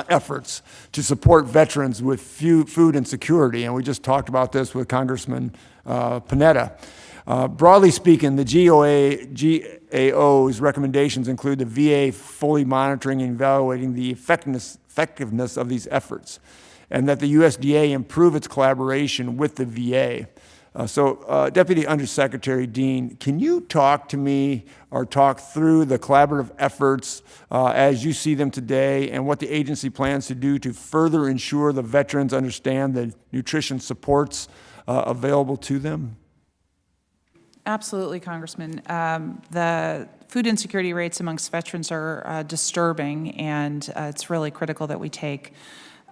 efforts to support veterans with food insecurity, and we just talked about this with Congressman Panetta. Broadly speaking, the GAO's recommendations include the VA fully monitoring and evaluating the effectiveness of these efforts, and that the USDA improve its collaboration with the VA. Deputy Undersecretary Dean, can you talk to me or talk through the collaborative efforts as you see them today, and what the agency plans to do to further ensure the veterans understand the nutrition supports available to them? Absolutely, Congressman. The food insecurity rates amongst veterans are disturbing, and it's really critical that we take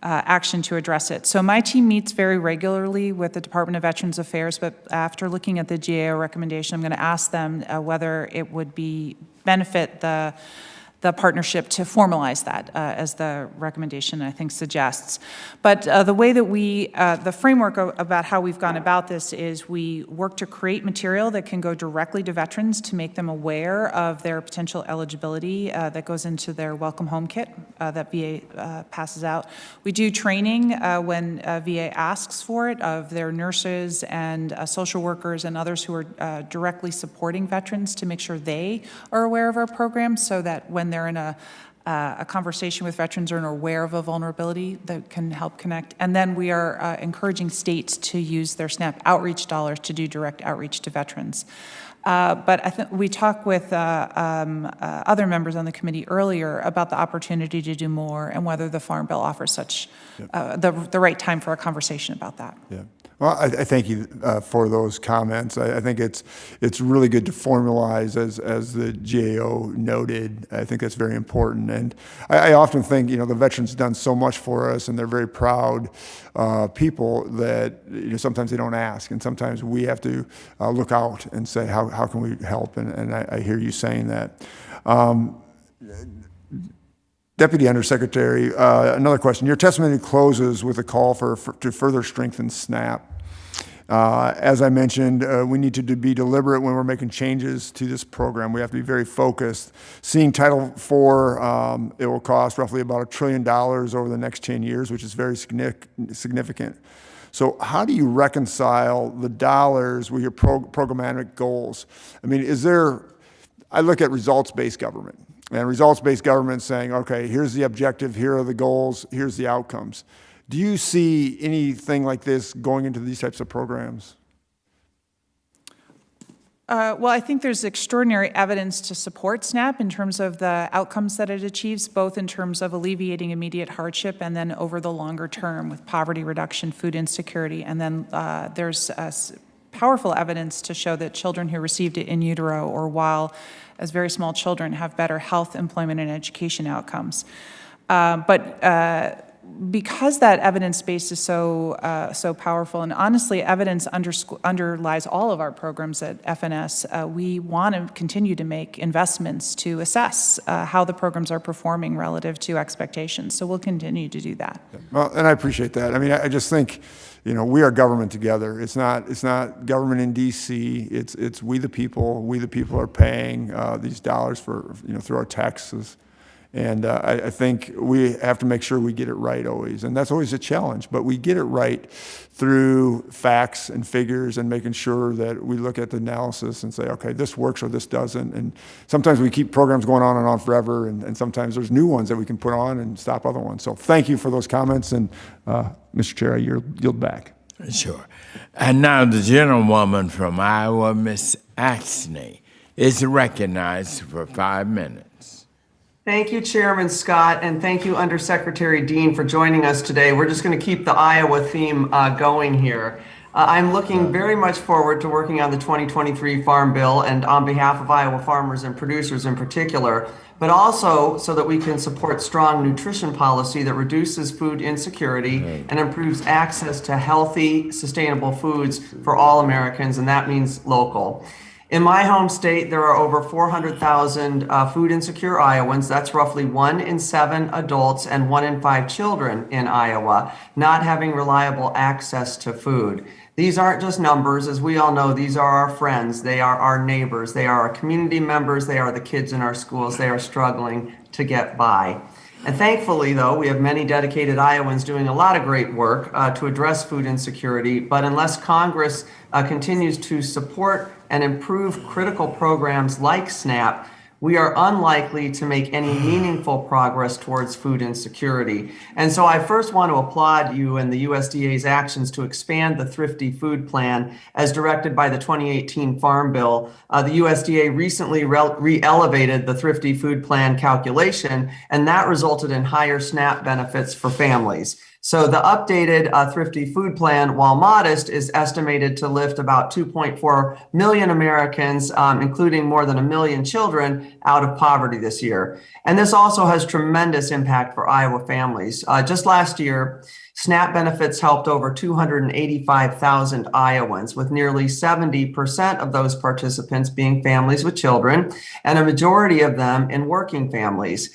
action to address it. So my team meets very regularly with the Department of Veterans Affairs, but after looking at the GAO recommendation, I'm going to ask them whether it would benefit the partnership to formalize that, as the recommendation, I think, suggests. But the way that the framework about how we've gone about this is we work to create material that can go directly to veterans to make them aware of their potential eligibility that goes into their Welcome Home Kit that VA passes out. We do training when VA asks for it of their nurses and social workers and others who are directly supporting veterans to make sure they are aware of our program, so that when they're in a conversation with veterans or are aware of a vulnerability, that can help connect. And then we are encouraging states to use their SNAP outreach dollars to do direct outreach to veterans. But I think we talked with other members on the committee earlier about the opportunity to do more and whether the Farm Bill offers such the right time for a conversation about that. Yeah. Well, I thank you for those comments. I think it's really good to formalize, as the GAO noted. I think that's very important. And I often think, the veterans done so much for us, and they're very proud people that sometimes they don't ask, and sometimes we have to look out and say, how can we help? And I hear you saying that. Deputy Undersecretary, another question. Your testimony closes with a call to further strengthen SNAP. As I mentioned, we need to be deliberate when we're making changes to this program. We have to be very focused. Seeing Title IV, it will cost roughly about $1 trillion over the next 10 years, which is very significant. So how do you reconcile the dollars with your programmatic goals? I mean, I look at results-based government. And results-based government saying, okay, here's the objective, here are the goals, here's the outcomes. Do you see anything like this going into these types of programs? Well, I think there's extraordinary evidence to support SNAP in terms of the outcomes that it achieves, both in terms of alleviating immediate hardship and then over the longer term with poverty reduction, food insecurity. And then there's powerful evidence to show that children who received it in utero or while as very small children have better health, employment, and education outcomes. But because that evidence base is so powerful, and honestly, evidence underlies all of our programs at FNS, we want to continue to make investments to assess how the programs are performing relative to expectations. So we'll continue to do that. Well, and I appreciate that. I mean, I just think, we are government together. It's not government in D.C. It's we the people. We the people are paying these dollars for through our taxes. And I think we have to make sure we get it right always. And that's always a challenge, but we get it right through facts and figures and making sure that we look at the analysis and say, okay, this works or this doesn't. And sometimes we keep programs going on and on forever, and sometimes there's new ones that we can put on and stop other ones. So thank you for those comments, and Mr. Chair, I yield back. Sure. And now the gentlewoman from Iowa, Ms. Axney, is recognized for 5 minutes. Thank you, Chairman Scott, and thank you, Undersecretary Dean, for joining us today. We're just going to keep the Iowa theme going here. I'm looking very much forward to working on the 2023 Farm Bill and on behalf of Iowa farmers and producers in particular, but also so that we can support strong nutrition policy that reduces food insecurity and improves access to healthy, sustainable foods for all Americans, and that means local. In my home state, there are over 400,000 food insecure Iowans. That's roughly 1 in 7 adults and 1 in 5 children in Iowa not having reliable access to food. These aren't just numbers. As we all know, these are our friends. They are our neighbors. They are our community members. They are the kids in our schools. They are struggling to get by. And thankfully, though, we have many dedicated Iowans doing a lot of great work to address food insecurity. But unless Congress continues to support and improve critical programs like SNAP, we are unlikely to make any meaningful progress towards food insecurity. And so I first want to applaud you and the USDA's actions to expand the Thrifty food plan as directed by the 2018 Farm Bill. The USDA recently re-elevated the Thrifty food plan calculation, and that resulted in higher SNAP benefits for families. So the updated Thrifty food plan, while modest, is estimated to lift about 2.4 million Americans, including more than 1 million children, out of poverty this year. And this also has tremendous impact for Iowa families. Just last year, SNAP benefits helped over 285,000 Iowans, with nearly 70% of those participants being families with children, and a majority of them in working families.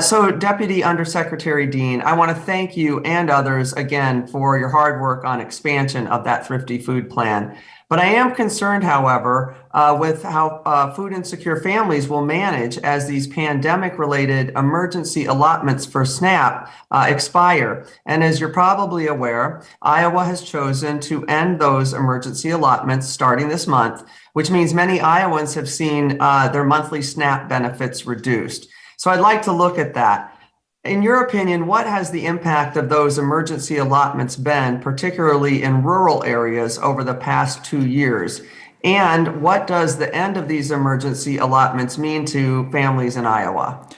So Deputy Undersecretary Dean, I want to thank you and others again for your hard work on expansion of that Thrifty food plan. But I am concerned, however, with how food insecure families will manage as these pandemic-related emergency allotments for SNAP expire. And as you're probably aware, Iowa has chosen to end those emergency allotments starting this month, which means many Iowans have seen their monthly SNAP benefits reduced. So I'd like to look at that. In your opinion, what has the impact of those emergency allotments been, particularly in rural areas, over the past 2 years? And what does the end of these emergency allotments mean to families in Iowa?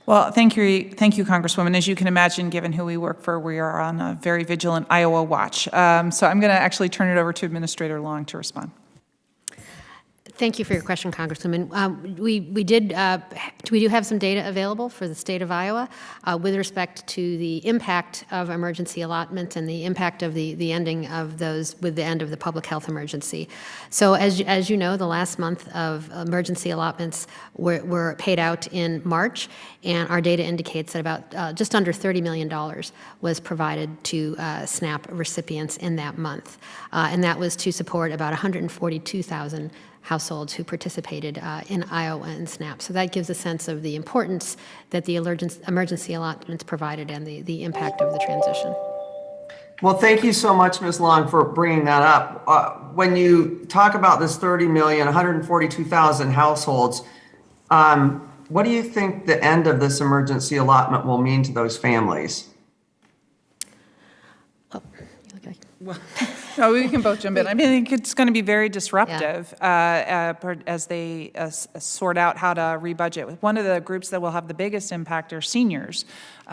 Well, thank you, Congresswoman. As you can imagine, given who we work for, we are on a very vigilant Iowa watch. So I'm going to actually turn it over to Administrator Long to respond. Thank you for your question, Congresswoman. We do have some data available for the state of Iowa with respect to the impact of emergency allotment and the impact of the ending of those with the end of the public health emergency. So as you know, the last month of emergency allotments were paid out in March, and our data indicates that about just under $30 million was provided to SNAP recipients in that month. And that was to support about 142,000 households who participated in Iowa and SNAP. So that gives a sense of the importance that the emergency allotments provided and the impact of the transition. Well, thank you so much, Ms. Long, for bringing that up. When you talk about this 30 million, 142,000 households, what do you think the end of this emergency allotment will mean to those families? Well, no, we can both jump in. I mean, I think it's going to be very disruptive as they sort out how to rebudget. One of the groups that will have the biggest impact are seniors.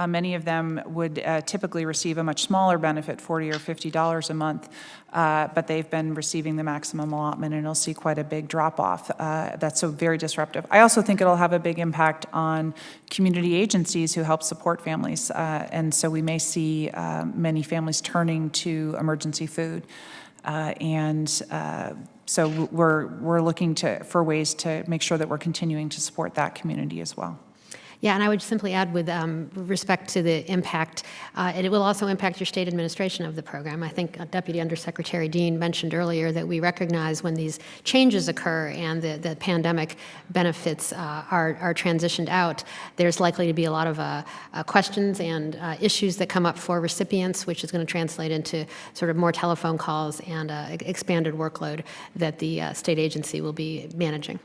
Many of them would typically receive a much smaller benefit, $40 or $50 a month, but they've been receiving the maximum allotment, and you'll see quite a big drop-off. That's so very disruptive. I also think it'll have a big impact on community agencies who help support families, and so we may see many families turning to emergency food. So we're looking for ways to make sure that we're continuing to support that community as well. Yeah, and I would simply add with respect to the impact, it will also impact your state administration of the program. I think Deputy Undersecretary Dean mentioned earlier that we recognize when these changes occur and the pandemic benefits are transitioned out, there's likely to be a lot of questions and issues that come up for recipients, which is going to translate into sort of more telephone calls and expanded workload that the state agency will be managing.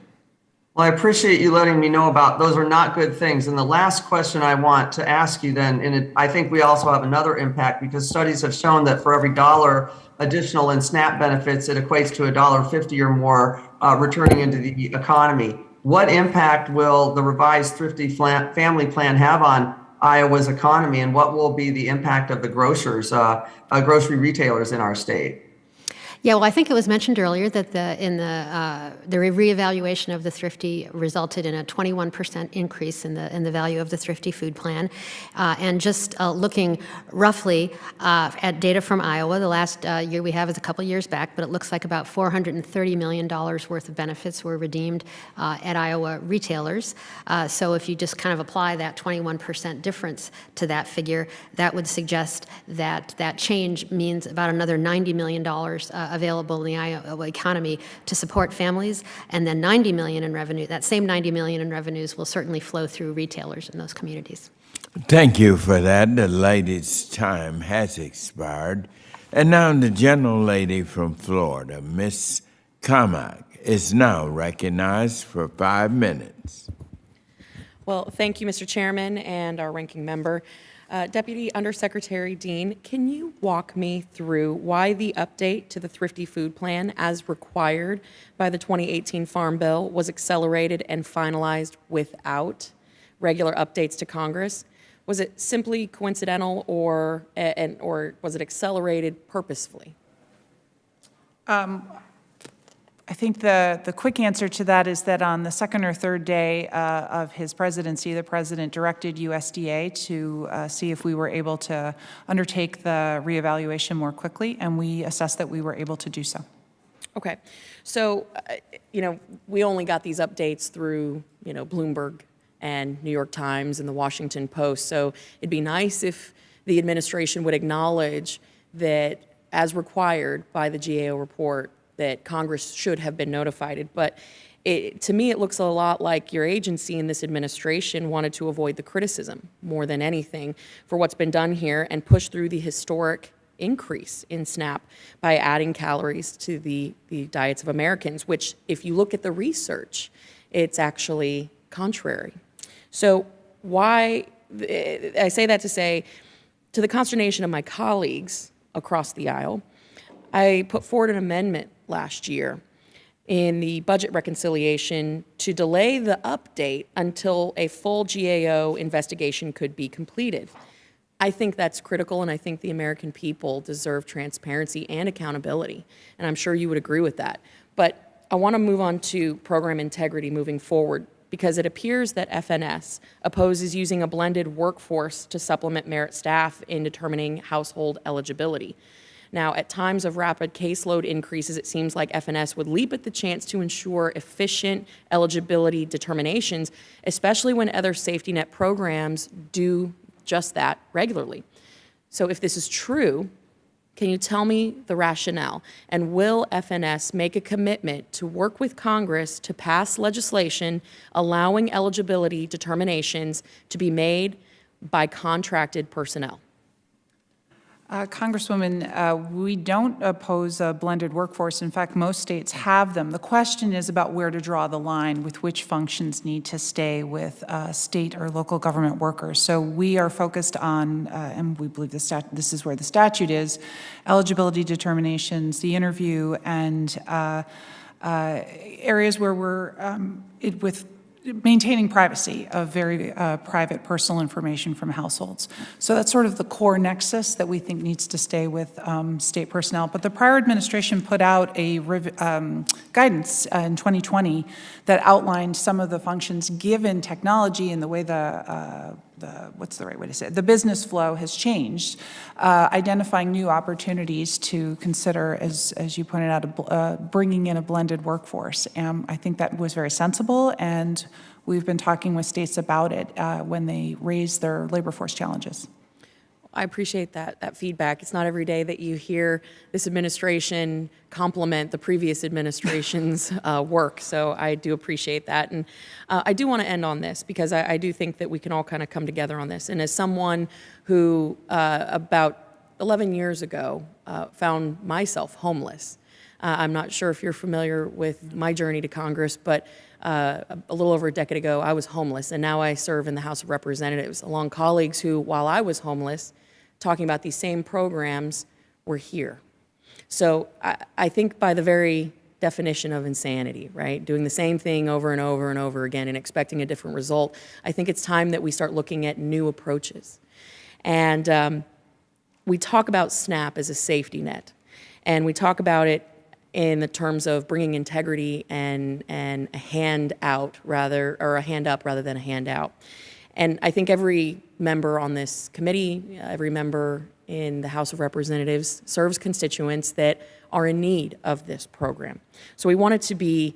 Well, I appreciate you letting me know about those are not good things. And the last question I want to ask you then, and I think we also have another impact because studies have shown that for every $1 additional in SNAP benefits, it equates to $1.50 or more returning into the economy. What impact will the revised Thrifty family plan have on Iowa's economy, and what will be the impact of the grocers, grocery retailers in our state? Yeah, well, I think it was mentioned earlier that the reevaluation of the Thrifty resulted in a 21% increase in the value of the Thrifty food plan. And just looking roughly at data from Iowa, the last year we have is a couple years back, but it looks like about $430 million worth of benefits were redeemed at Iowa retailers. So if you just kind of apply that 21% difference to that figure, that would suggest that that change means about another $90 million available in the Iowa economy to support families, and then $90 million in revenue. That same $90 million in revenues will certainly flow through retailers in those communities. Thank you for that. The lady's time has expired. And now the gentlelady from Florida, Miss Carmack, is now recognized for 5 minutes. Well, thank you, Mr. Chairman, and our ranking member. Deputy Undersecretary Dean, can you walk me through why the update to the Thrifty Food Plan, as required by the 2018 Farm Bill, was accelerated and finalized without regular updates to Congress? Was it simply coincidental, or was it accelerated purposefully? I think the quick answer to that is that on the second or third day of his presidency, the president directed USDA to see if we were able to undertake the reevaluation more quickly, and we assessed that we were able to do so. Okay. So, we only got these updates through, Bloomberg and New York Times and the Washington Post. So it'd be nice if the administration would acknowledge that, as required by the GAO report, that Congress should have been notified. But to me, it looks a lot like your agency and this administration wanted to avoid the criticism more than anything for what's been done here and push through the historic increase in SNAP by adding calories to the diets of Americans, which, if you look at the research, it's actually contrary. So I say that to say, to the consternation of my colleagues across the aisle, I put forward an amendment last year in the budget reconciliation to delay the update until a full GAO investigation could be completed. I think that's critical, and I think the American people deserve transparency and accountability, and I'm sure you would agree with that. But I want to move on to program integrity moving forward, because it appears that FNS opposes using a blended workforce to supplement merit staff in determining household eligibility. Now, at times of rapid caseload increases, it seems like FNS would leap at the chance to ensure efficient eligibility determinations, especially when other safety net programs do just that regularly. So if this is true, can you tell me the rationale? And will FNS make a commitment to work with Congress to pass legislation allowing eligibility determinations to be made by contracted personnel? Congresswoman, we don't oppose a blended workforce. In fact, most states have them. The question is about where to draw the line with which functions need to stay with state or local government workers. So we are focused on, and we believe this is where the statute is, eligibility determinations, the interview, and areas where we're with maintaining privacy of very private personal information from households. So that's sort of the core nexus that we think needs to stay with state personnel. But the prior administration put out a guidance in 2020 that outlined some of the functions given technology and the way what's the right way to say it? The business flow has changed, identifying new opportunities to consider, as you pointed out, bringing in a blended workforce. I think that was very sensible, and we've been talking with states about it when they raise their labor force challenges. I appreciate that feedback. It's not every day that you hear this administration compliment the previous administration's work, so I do appreciate that. And I do want to end on this, because I do think that we can all kind of come together on this. And as someone who about 11 years ago found myself homeless, I'm not sure if you're familiar with my journey to Congress, but a little over a decade ago, I was homeless, and now I serve in the House of Representatives along colleagues who, while I was homeless, talking about these same programs, were here. So I think by the very definition of insanity, right, doing the same thing over and over and over again and expecting a different result, I think it's time that we start looking at new approaches. And we talk about SNAP as a safety net, and we talk about it in the terms of bringing integrity and a hand out rather, or a hand up rather than a handout. And I think every member on this committee, every member in the House of Representatives serves constituents that are in need of this program. So we want it to be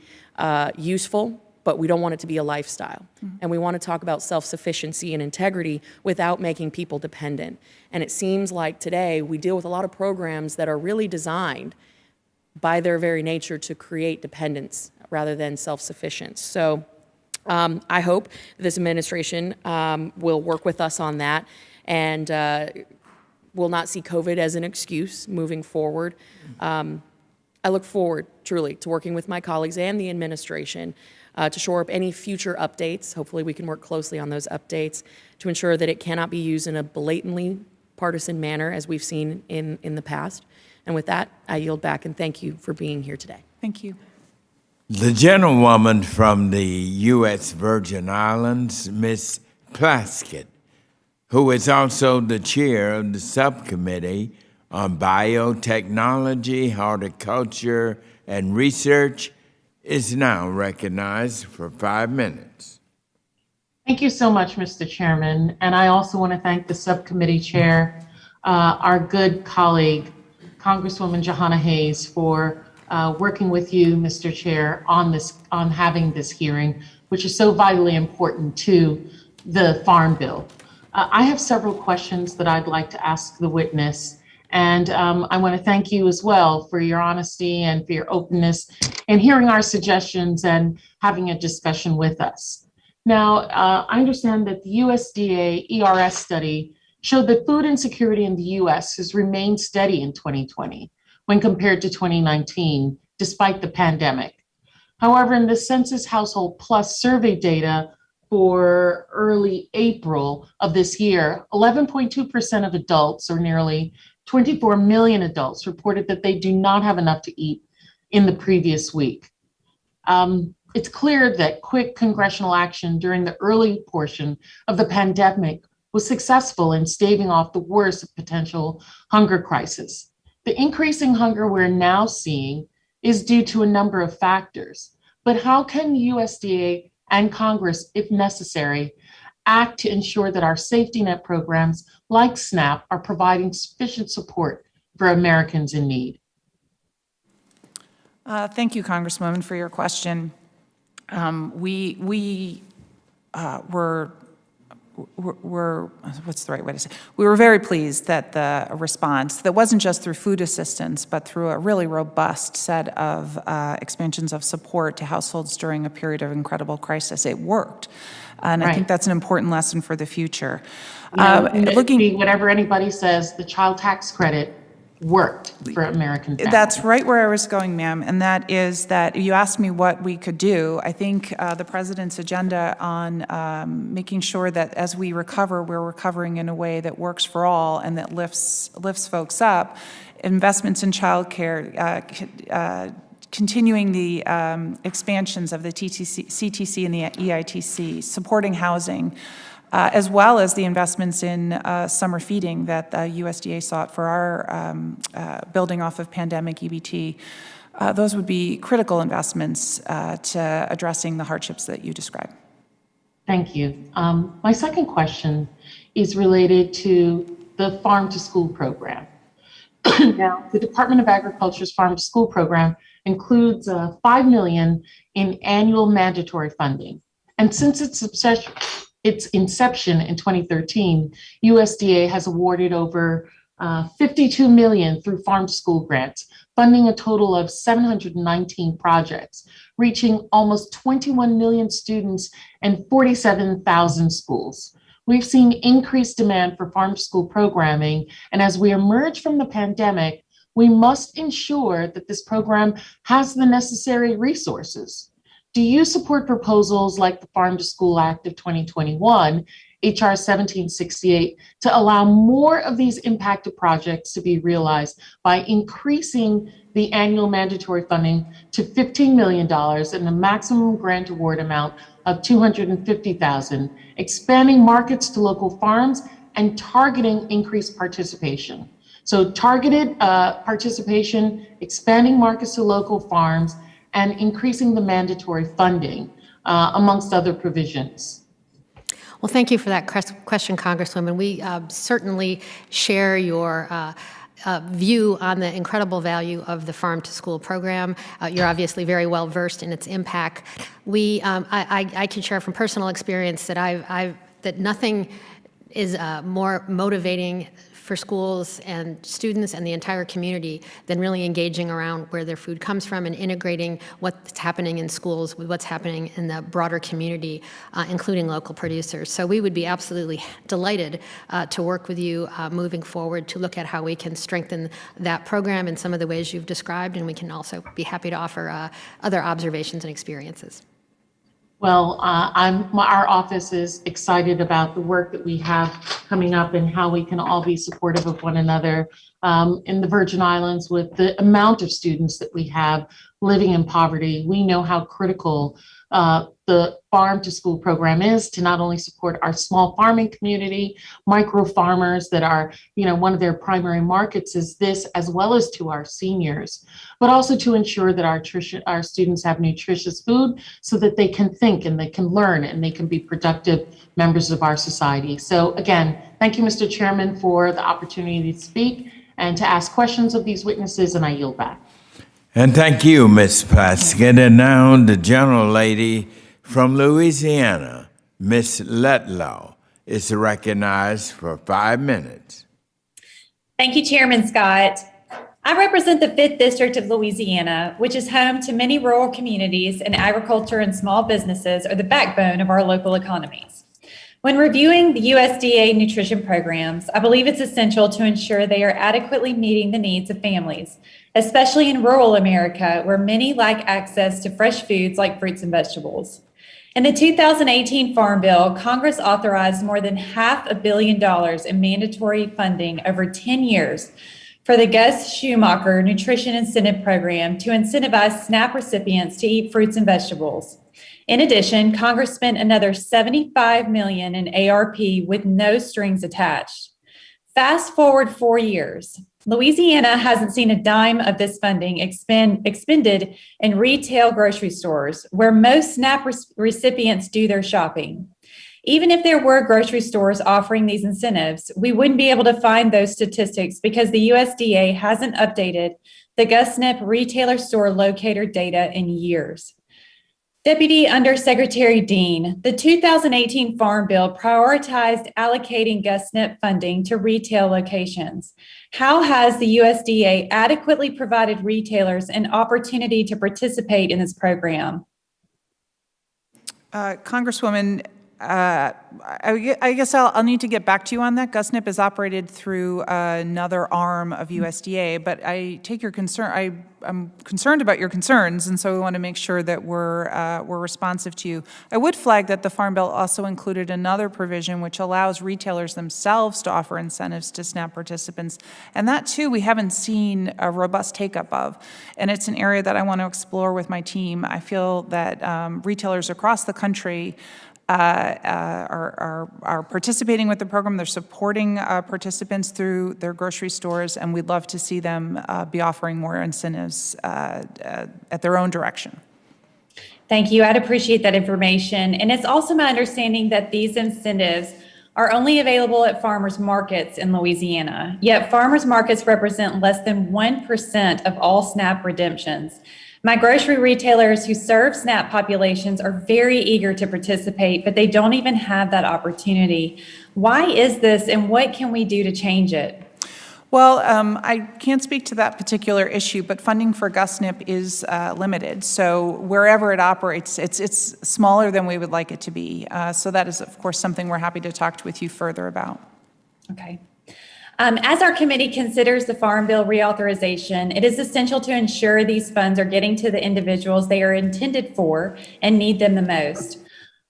useful, but we don't want it to be a lifestyle. And we want to talk about self-sufficiency and integrity without making people dependent. And it seems like today we deal with a lot of programs that are really designed by their very nature to create dependence rather than self-sufficiency. So I hope this administration will work with us on that and will not see COVID as an excuse moving forward. I look forward, truly, to working with my colleagues and the administration to shore up any future updates. Hopefully we can work closely on those updates to ensure that it cannot be used in a blatantly partisan manner as we've seen in the past. And with that, I yield back and thank you for being here today. Thank you. The gentlewoman from the U.S. Virgin Islands, Ms. Plaskett, who is also the chair of the subcommittee on biotechnology, horticulture, and research, is now recognized for 5 minutes. Thank you so much, Mr. Chairman. And I also want to thank the subcommittee chair, our good colleague, Congresswoman Jahana Hayes, for working with you, Mr. Chair, on having this hearing, which is so vitally important to the Farm Bill. I have several questions that I'd like to ask the witness. And I want to thank you as well for your honesty and for your openness in hearing our suggestions and having a discussion with us. Now, I understand that the USDA ERS study showed that food insecurity in the U.S. has remained steady in 2020 when compared to 2019, despite the pandemic. However, in the Census Household Plus survey data for early April of this year, 11.2% of adults, or nearly 24 million adults, reported that they do not have enough to eat in the previous week. It's clear that quick congressional action during the early portion of the pandemic was successful in staving off the worst of potential hunger crisis. The increasing hunger we're now seeing is due to a number of factors, but how can USDA and Congress, if necessary, act to ensure that our safety net programs like SNAP are providing sufficient support for Americans in need? Thank you, Congresswoman, for your question. We what's the right way to say? We were very pleased that the response, that wasn't just through food assistance, but through a really robust set of expansions of support to households during a period of incredible crisis, it worked. And I think that's an important lesson for the future. Whatever anybody says, the child tax credit worked for American families. That's right where I was going, ma'am, and that is that you asked me what we could do. I think the President's agenda on making sure that as we recover, we're recovering in a way that works for all and that lifts folks up. Investments in childcare, continuing the expansions of the CTC and the EITC, supporting housing, as well as the investments in summer feeding that the USDA sought for our building off of pandemic EBT. Those would be critical investments to addressing the hardships that you described. Thank you. My second question is related to the Farm to School program. Now, the Department of Agriculture's Farm to School program includes $5 million in annual mandatory funding. And since its inception in 2013, USDA has awarded over $52 million through farm to school grants, funding a total of 719 projects, reaching almost 21 million students and 47,000 schools. We've seen increased demand for farm to school programming, and as we emerge from the pandemic, we must ensure that this program has the necessary resources. Do you support proposals like the Farm to School Act of 2021, HR 1768, to allow more of these impacted projects to be realized by increasing the annual mandatory funding to $15 million and a maximum grant award amount of $250,000, expanding markets to local farms and targeting increased participation? So targeted participation, expanding markets to local farms, and increasing the mandatory funding, amongst other provisions. Well, thank you for that question, Congresswoman. We certainly share your view on the incredible value of the Farm to School program. You're obviously very well versed in its impact. I can share from personal experience that that nothing is more motivating for schools and students and the entire community than really engaging around where their food comes from and integrating what's happening in schools with what's happening in the broader community, including local producers. So we would be absolutely delighted to work with you moving forward to look at how we can strengthen that program in some of the ways you've described, and we can also be happy to offer other observations and experiences. Well, our office is excited about the work that we have coming up and how we can all be supportive of one another in the Virgin Islands with the amount of students that we have living in poverty. We know how critical the Farm to School program is to not only support our small farming community, micro farmers that are, one of their primary markets is this, as well as to our seniors, but also to ensure that our students have nutritious food so that they can think and they can learn and they can be productive members of our society. So again, thank you, Mr. Chairman, for the opportunity to speak and to ask questions of these witnesses, and I yield back. And thank you, Ms. Plaskett. And now the gentlelady from Louisiana, Ms. Letlow, is recognized for 5 minutes. Thank you, Chairman Scott. I represent the 5th District of Louisiana, which is home to many rural communities, and agriculture and small businesses are the backbone of our local economies. When reviewing the USDA nutrition programs, I believe it's essential to ensure they are adequately meeting the needs of families, especially in rural America, where many lack access to fresh foods like fruits and vegetables. In the 2018 Farm Bill, Congress authorized more than $500 million in mandatory funding over 10 years for the Gus Schumacher Nutrition Incentive Program to incentivize SNAP recipients to eat fruits and vegetables. In addition, Congress spent another $75 million in ARP with no strings attached. Fast forward 4 years, Louisiana hasn't seen a dime of this funding expended in retail grocery stores, where most SNAP recipients do their shopping. Even if there were grocery stores offering these incentives, we wouldn't be able to find those statistics because the USDA hasn't updated the GusNIP retailer store locator data in years. Deputy Undersecretary Dean, the 2018 Farm Bill prioritized allocating GusNIP funding to retail locations. How has the USDA adequately provided retailers an opportunity to participate in this program? Congresswoman, I guess I'll need to get back to you on that. GusNIP is operated through another arm of USDA, but I take your concern. I'm concerned about your concerns, and so we want to make sure that we're responsive to you. I would flag that the Farm Bill also included another provision which allows retailers themselves to offer incentives to SNAP participants, and that too we haven't seen a robust take-up of, and it's an area that I want to explore with my team. I feel that retailers across the country are participating with the program. They're supporting participants through their grocery stores, and we'd love to see them be offering more incentives at their own direction. Thank you. I'd appreciate that information. And it's also my understanding that these incentives are only available at farmers markets in Louisiana, yet farmers markets represent less than 1% of all SNAP redemptions. My grocery retailers who serve SNAP populations are very eager to participate, but they don't even have that opportunity. Why is this, and what can we do to change it? Well, I can't speak to that particular issue, but funding for GusNIP is limited. So wherever it operates, it's smaller than we would like it to be. So that is, of course, something we're happy to talk with you further about. Okay. As our committee considers the Farm Bill reauthorization, it is essential to ensure these funds are getting to the individuals they are intended for and need them the most.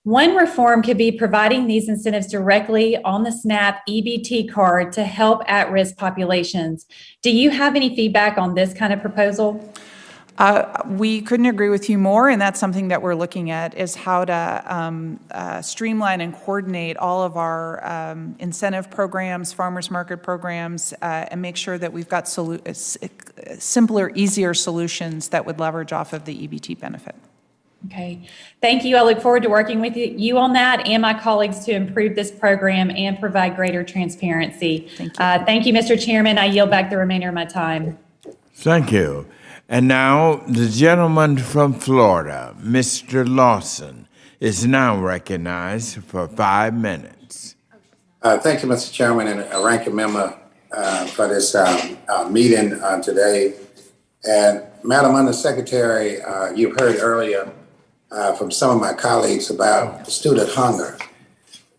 One reform could be providing these incentives directly on the SNAP EBT card to help at-risk populations. Do you have any feedback on this kind of proposal? We couldn't agree with you more, and that's something that we're looking at, is how to streamline and coordinate all of our incentive programs, farmers market programs, and make sure that we've got simpler, easier solutions that would leverage off of the EBT benefit. Okay, thank you. I look forward to working with you on that and my colleagues to improve this program and provide greater transparency. Thank you, Mr. Chairman. I yield back the remainder of my time. Thank you. And now the gentleman from Florida, Mr. Lawson, is now recognized for 5 minutes. Thank you, Mr. Chairman, and ranking member for this meeting today. And Madam Undersecretary, you've heard earlier from some of my colleagues about student hunger.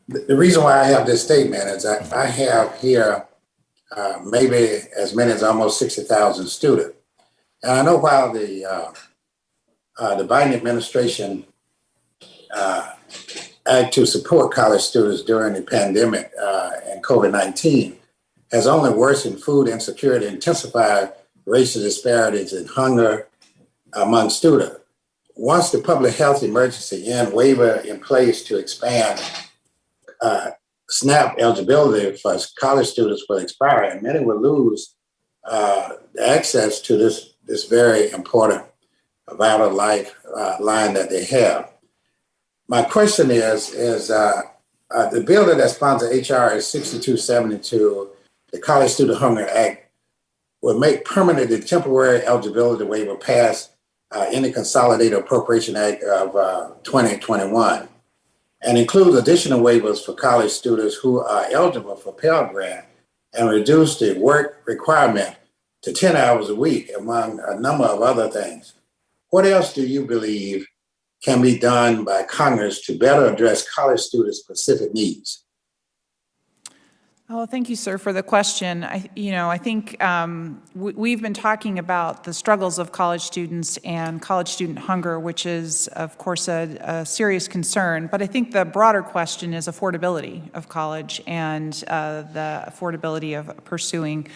The reason why I have this statement is that I have here maybe as many as almost 60,000 students. And I know while the Biden administration acted to support college students during the pandemic and COVID-19 has only worsened food insecurity, intensified racial disparities and hunger among students. Once the public health emergency and waiver in place to expand SNAP eligibility for college students will expire, and many will lose access to this very important vital life line that they have. My question is the bill that sponsors HR is 6272, the College Student Hunger Act, will make permanent the temporary eligibility waiver passed in the Consolidated Appropriation Act of 2021 and includes additional waivers for college students who are eligible for Pell Grant and reduce the work requirement to 10 hours a week, among a number of other things. What else do you believe can be done by Congress to better address college students' specific needs? Oh, thank you, sir, for the question. I think we've been talking about the struggles of college students and college student hunger, which is, of course, a serious concern. But I think the broader question is affordability of college and the affordability of pursuing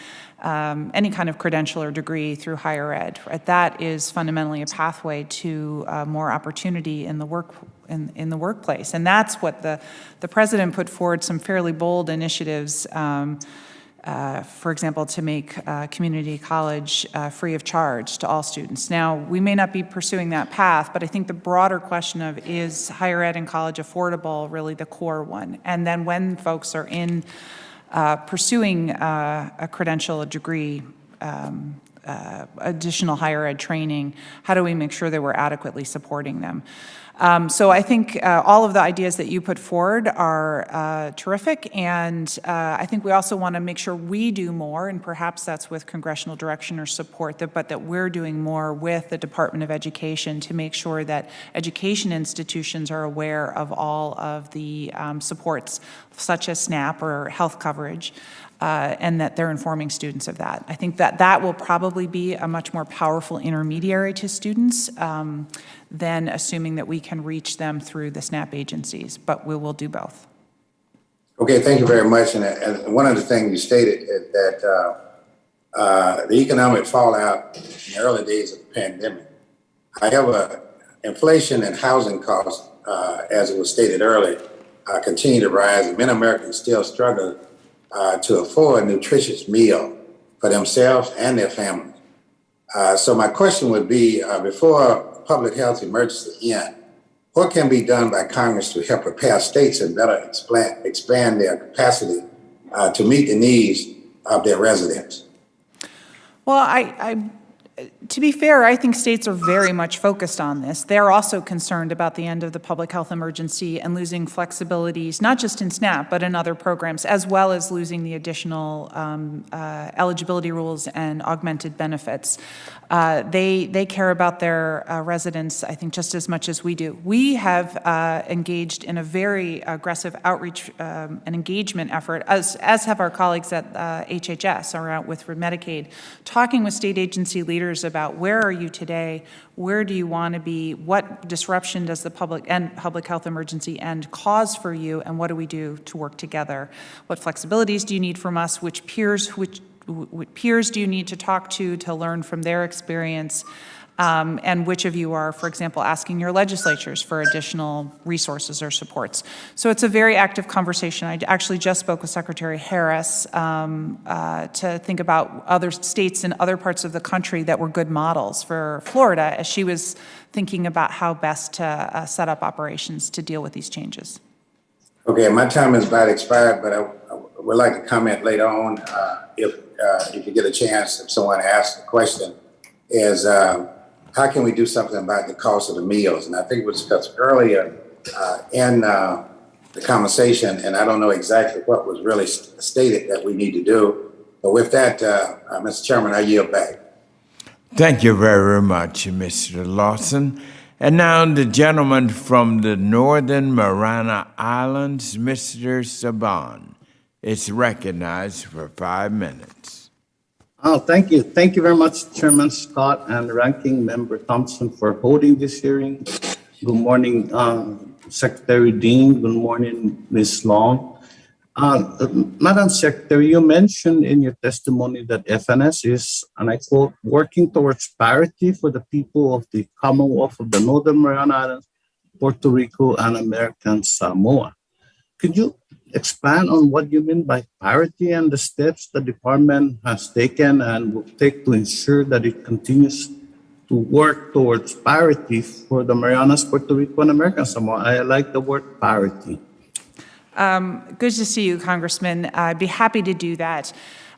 any kind of credential or degree through higher ed. Right? That is fundamentally a pathway to more opportunity in the workplace, and that's what the president put forward some fairly bold initiatives. For example, to make community college free of charge to all students. Now, we may not be pursuing that path, but I think the broader question of is higher ed and college affordable really the core one? And then when folks are in pursuing a credential, a degree, additional higher ed training, how do we make sure that we're adequately supporting them? So I think all of the ideas that you put forward are terrific, and I think we also want to make sure we do more, and perhaps that's with congressional direction or support, but that we're doing more with the Department of Education to make sure that education institutions are aware of all of the supports, such as SNAP or health coverage, and that they're informing students of that. I think that will probably be a much more powerful intermediary to students than assuming that we can reach them through the SNAP agencies, but we will do both. Okay, thank you very much. And one of the things you stated is that the economic fallout in the early days of the pandemic. However, inflation and housing costs, as it was stated earlier, continue to rise, and many Americans still struggle to afford a nutritious meal for themselves and their families. So my question would be, before public health emergency end, what can be done by Congress to help prepare states and better expand their capacity to meet the needs of their residents? Well, to be fair, I think states are very much focused on this. They're also concerned about the end of the public health emergency and losing flexibilities, not just in SNAP, but in other programs, as well as losing the additional eligibility rules and augmented benefits. They care about their residents, I think, just as much as we do. We have engaged in a very aggressive outreach and engagement effort, as have our colleagues at HHS around with Medicaid, talking with state agency leaders about where are you today, where do you want to be, what disruption does the public health emergency end cause for you, and what do we do to work together? What flexibilities do you need from us? Which peers do you need to talk to learn from their experience? and which of you are, for example, asking your legislatures for additional resources or supports. So it's a very active conversation. I actually just spoke with Secretary Harris to think about other states in other parts of the country that were good models for Florida as she was thinking about how best to set up operations to deal with these changes. Okay, my time is about expired, but I would like to comment later on if you get a chance, if someone asks a question, is how can we do something about the cost of the meals? And I think it was discussed earlier in the conversation, and I don't know exactly what was really stated that we need to do. But with that, Mr. Chairman, I yield back. Thank you very much, Mr. Lawson. And now the gentleman from the Northern Mariana Islands, Mr. Saban, is recognized for 5 minutes. Oh, thank you. Thank you very much, Chairman Scott and Ranking Member Thompson for holding this hearing. Good morning, Secretary Dean. Good morning, Ms. Long. Madam Secretary, you mentioned in your testimony that FNS is, and I quote, working towards parity for the people of the Commonwealth of the Northern Mariana Islands, Puerto Rico, and American Samoa. Could you expand on what you mean by parity and the steps the department has taken and will take to ensure that it continues to work towards parity for the Marianas, Puerto Rico, and American Samoa? I like the word parity. Good to see you, Congressman. I'd be happy to do that.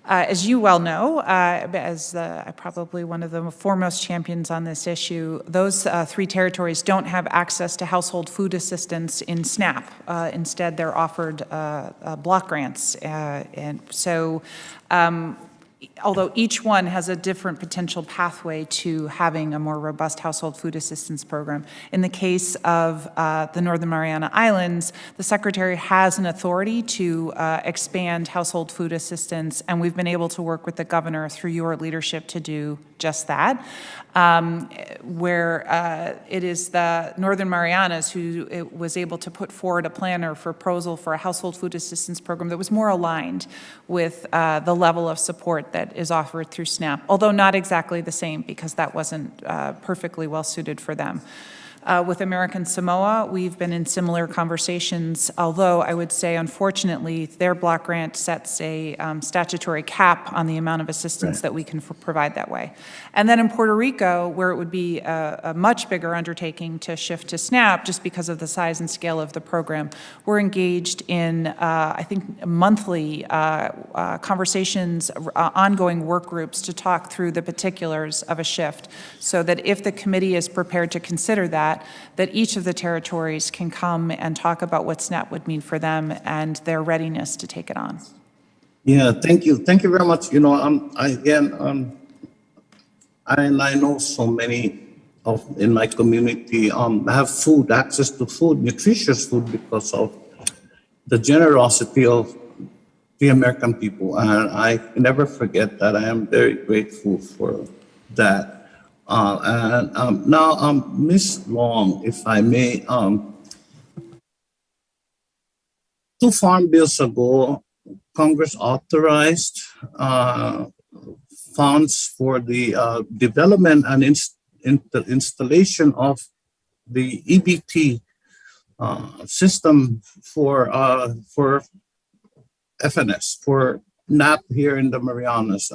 As you well know, as probably one of the foremost champions on this issue, those 3 territories don't have access to household food assistance in SNAP. Instead, they're offered block grants. And so, although each one has a different potential pathway to having a more robust household food assistance program. In the case of the Northern Mariana Islands, the Secretary has an authority to expand household food assistance, and we've been able to work with the governor through your leadership to do just that, where it is the Northern Marianas who was able to put forward a plan or proposal for a household food assistance program that was more aligned with the level of support that is offered through SNAP, although not exactly the same because that wasn't perfectly well suited for them. With American Samoa, we've been in similar conversations, although I would say, unfortunately, their block grant sets a statutory cap on the amount of assistance that we can provide that way. And then in Puerto Rico, where it would be a much bigger undertaking to shift to SNAP just because of the size and scale of the program, we're engaged in, I think, monthly conversations, ongoing work groups to talk through the particulars of a shift so that if the committee is prepared to consider that each of the territories can come and talk about what SNAP would mean for them and their readiness to take it on. Yeah, thank you. Thank you very much. You know, I know so many in my community have food, access to food, nutritious food because of the generosity of the American people. And I never forget that. I am very grateful for that. Now, Ms. Long, if I may, 2 farm bills ago, Congress authorized funds for the development and installation of the EBT system for FNS, for NAP here in the Marianas.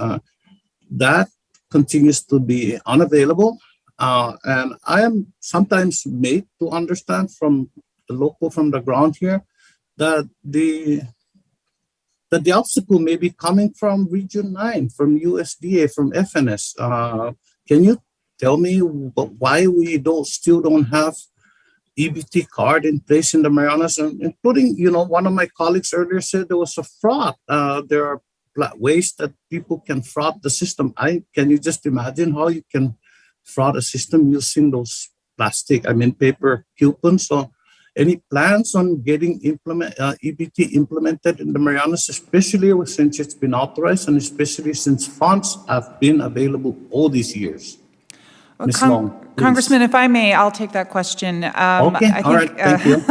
That continues to be unavailable. And I am sometimes made to understand from the local, from the ground here, that the obstacle may be coming from Region 9, from USDA, from FNS. Can you tell me why we still don't have EBT card in place in the Marianas, including, you know, one of my colleagues earlier said there was a fraud. There are ways that people can fraud the system. Can you just imagine how you can fraud a system using those paper coupons? So any plans on getting EBT implemented in the Marianas, especially since it's been authorized and especially since funds have been available all these years? Ms. Long, please. Congressman, if I may, I'll take that question. Okay, all right, thank you.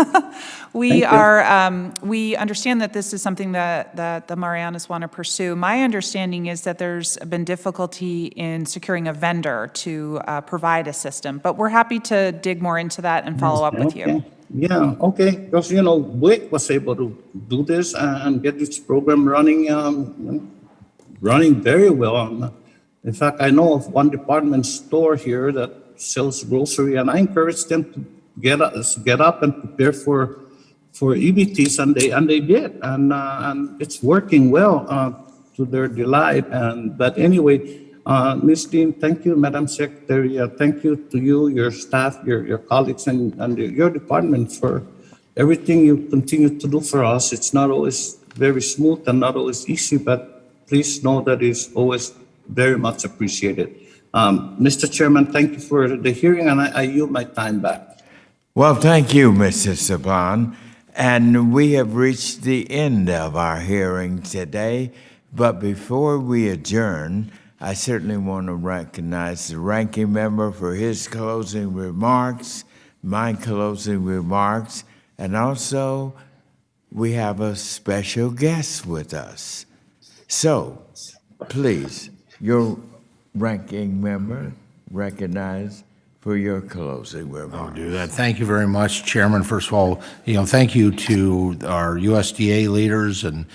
We understand that this is something that the Marianas want to pursue. My understanding is that there's been difficulty in securing a vendor to provide a system, but we're happy to dig more into that and follow up with you. Yeah, okay, because, WIC was able to do this and get this program running very well. In fact, I know of one department store here that sells grocery, and I encourage them to get up and prepare for EBTs, and they did, and it's working well to their delight. But anyway, Ms. Dean, thank you, Madam Secretary. Thank you to you, your staff, your colleagues, and your department for everything you continue to do for us. It's not always very smooth and not always easy, but please know that it's always very much appreciated. Mr. Chairman, thank you for the hearing, and I yield my time back. Well, thank you, Mr. Saban. And we have reached the end of our hearing today. But before we adjourn, I certainly want to recognize the ranking member for his closing remarks, my closing remarks, and also we have a special guest with us. So, please, your ranking member, recognized for your closing remarks. I'll do that. Thank you very much, Chairman. First of all, thank you to our USDA leaders and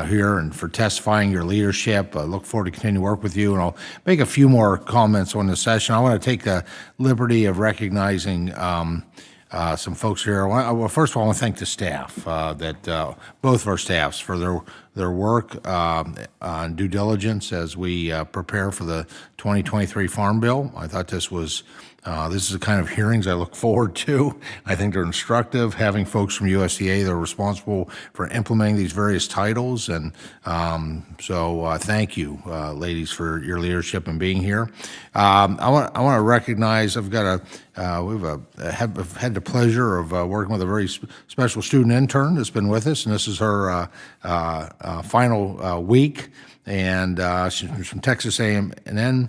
here and for testifying your leadership. I look forward to continue to work with you, and I'll make a few more comments on the session. I want to take the liberty of recognizing some folks here. Well, first of all, I want to thank the staff, both of our staffs for their work on due diligence as we prepare for the 2023 Farm Bill. I thought this is the kind of hearings I look forward to. I think they're instructive, having folks from USDA that are responsible for implementing these various titles. And so thank you, ladies, for your leadership and being here. I want to recognize, we've had the pleasure of working with a very special student intern that's been with us, and this is her final week. And she's from Texas A&M,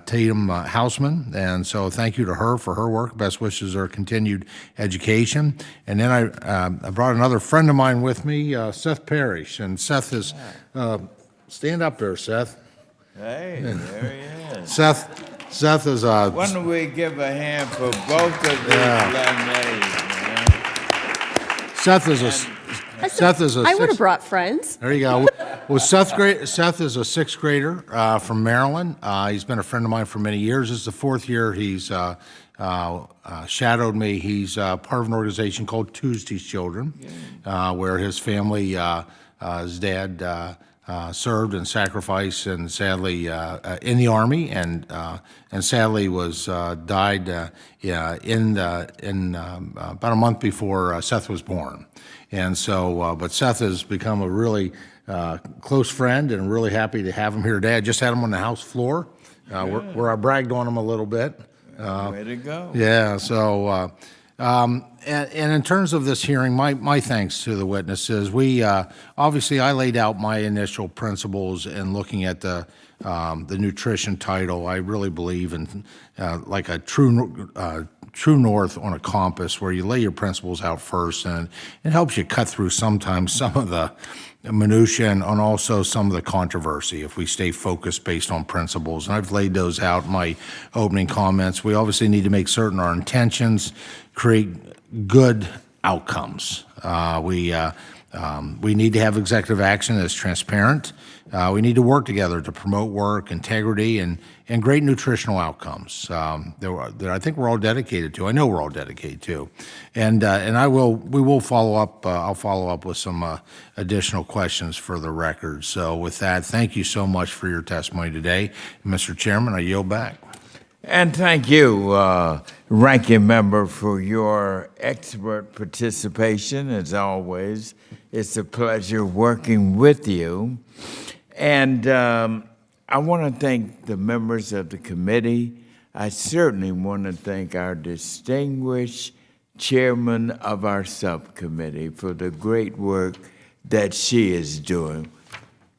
Tatum Houseman, and so thank you to her for her work. Best wishes for her continued education. And then I brought another friend of mine with me, Seth Parrish, and Seth is stand up there, Seth. Hey, there he is. Seth is Why don't we give a hand for both of these young ladies, man? Seth is I would have brought friends. There you go. Well, Seth is a sixth grader from Maryland. He's been a friend of mine for many years. This is the fourth year he's shadowed me. He's part of an organization called Tuesday's Children, where his family, his dad served and sacrificed, and sadly in the Army, and sadly was died in about a month before Seth was born. And so, but Seth has become a really close friend, and really happy to have him here today. I just had him on the House floor, where I bragged on him a little bit. Way to go. Yeah, so, and in terms of this hearing, my thanks to the witnesses. We, obviously, I laid out my initial principles in looking at the nutrition title. I really believe in like a true north on a compass, where you lay your principles out first, and it helps you cut through sometimes some of the minutiae and also some of the controversy if we stay focused based on principles. And I've laid those out in my opening comments. We obviously need to make certain our intentions create good outcomes. We need to have executive action that's transparent. We need to work together to promote work, integrity, and great nutritional outcomes that I think we're all dedicated to. I know we're all dedicated to, and we will follow up. I'll follow up with some additional questions for the record. So with that, thank you so much for your testimony today, Mr. Chairman. I yield back. And thank you, Ranking Member, for your expert participation, as always. It's a pleasure working with you. And I want to thank the members of the committee. I certainly want to thank our distinguished chairman of our subcommittee for the great work that she is doing.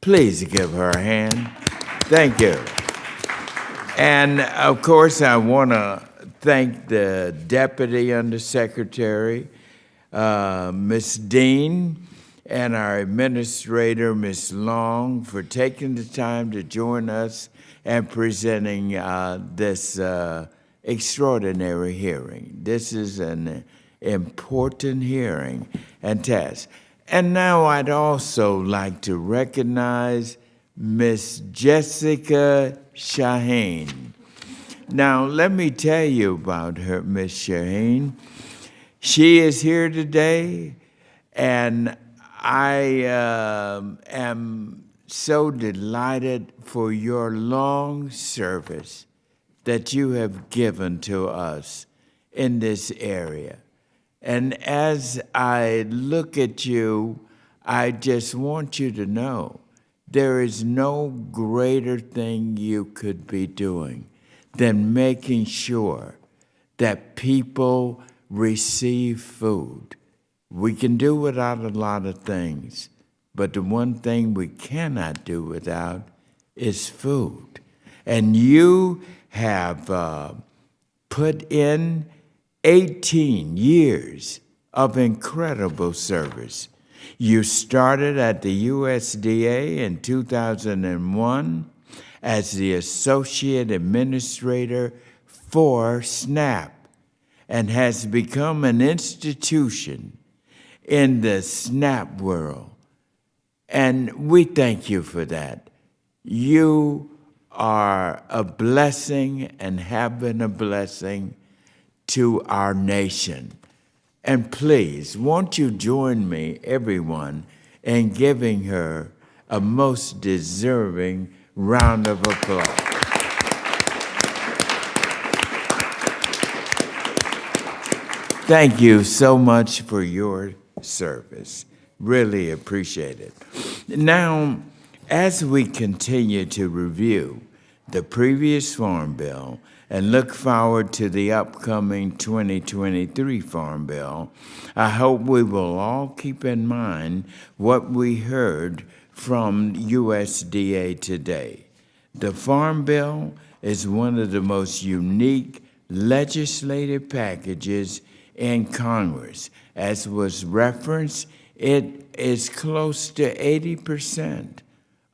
Please give her a hand. Thank you. And of course, I want to thank the Deputy Undersecretary, Ms. Dean, and our Administrator, Ms. Long, for taking the time to join us and presenting this extraordinary hearing. This is an important hearing and task. And now I'd also like to recognize Miss Jessica Shaheen. Now, let me tell you about her, Miss Shaheen. She is here today, and I am so delighted for your long service that you have given to us in this area. And as I look at you, I just want you to know there is no greater thing you could be doing than making sure that people receive food. We can do without a lot of things, but the one thing we cannot do without is food. And you have put in 18 years of incredible service. You started at the USDA in 2001 as the Associate Administrator for SNAP and has become an institution in the SNAP world. And we thank you for that. You are a blessing and have been a blessing to our nation. And please, won't you join me, everyone, in giving her a most deserving round of applause. Thank you so much for your service. Really appreciate it. Now, as we continue to review the previous Farm Bill and look forward to the upcoming 2023 Farm Bill, I hope we will all keep in mind what we heard from USDA today. The Farm Bill is one of the most unique legislative packages in Congress. As was referenced, it is close to 80%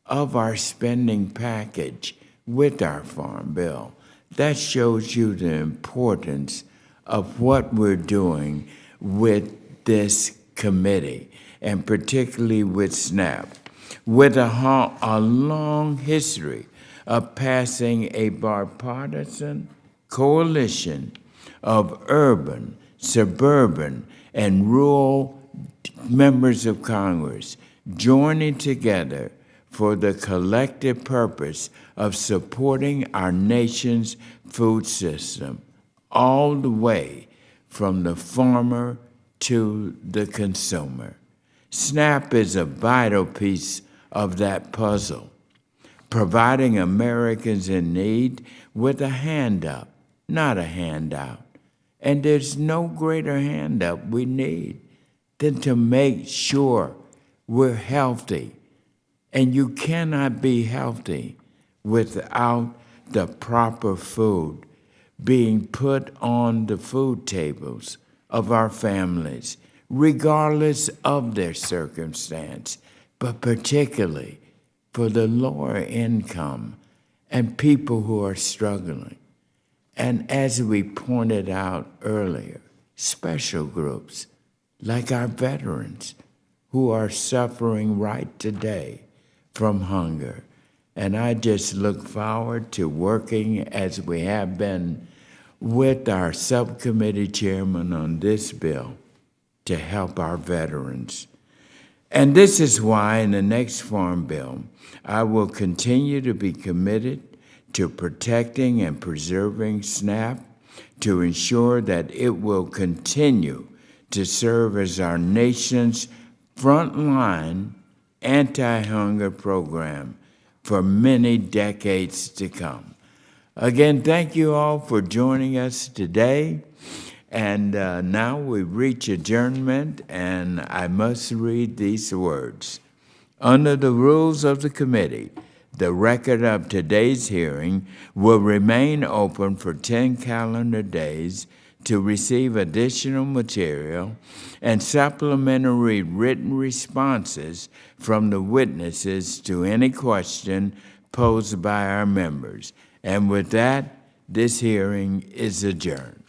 of our spending package with our Farm Bill. That shows you the importance of what we're doing with this committee, and particularly with SNAP. With a long history of passing a bipartisan coalition of urban, suburban, and rural members of Congress joining together for the collective purpose of supporting our nation's food system, all the way from the farmer to the consumer. SNAP is a vital piece of that puzzle, providing Americans in need with a hand up, not a handout. And there's no greater hand up we need than to make sure we're healthy. And you cannot be healthy without the proper food being put on the food tables of our families, regardless of their circumstance, but particularly for the lower income and people who are struggling. And as we pointed out earlier, special groups like our veterans who are suffering right today from hunger. And I just look forward to working as we have been with our subcommittee chairman on this bill to help our veterans. And this is why in the next Farm Bill, I will continue to be committed to protecting and preserving SNAP to ensure that it will continue to serve as our nation's frontline anti-hunger program for many decades to come. Again, thank you all for joining us today. And now we reach adjournment, and I must read these words. Under the rules of the committee, The record of today's hearing will remain open for 10 calendar days to receive additional material and supplementary written responses from the witnesses to any question posed by our members. And with that, this hearing is adjourned.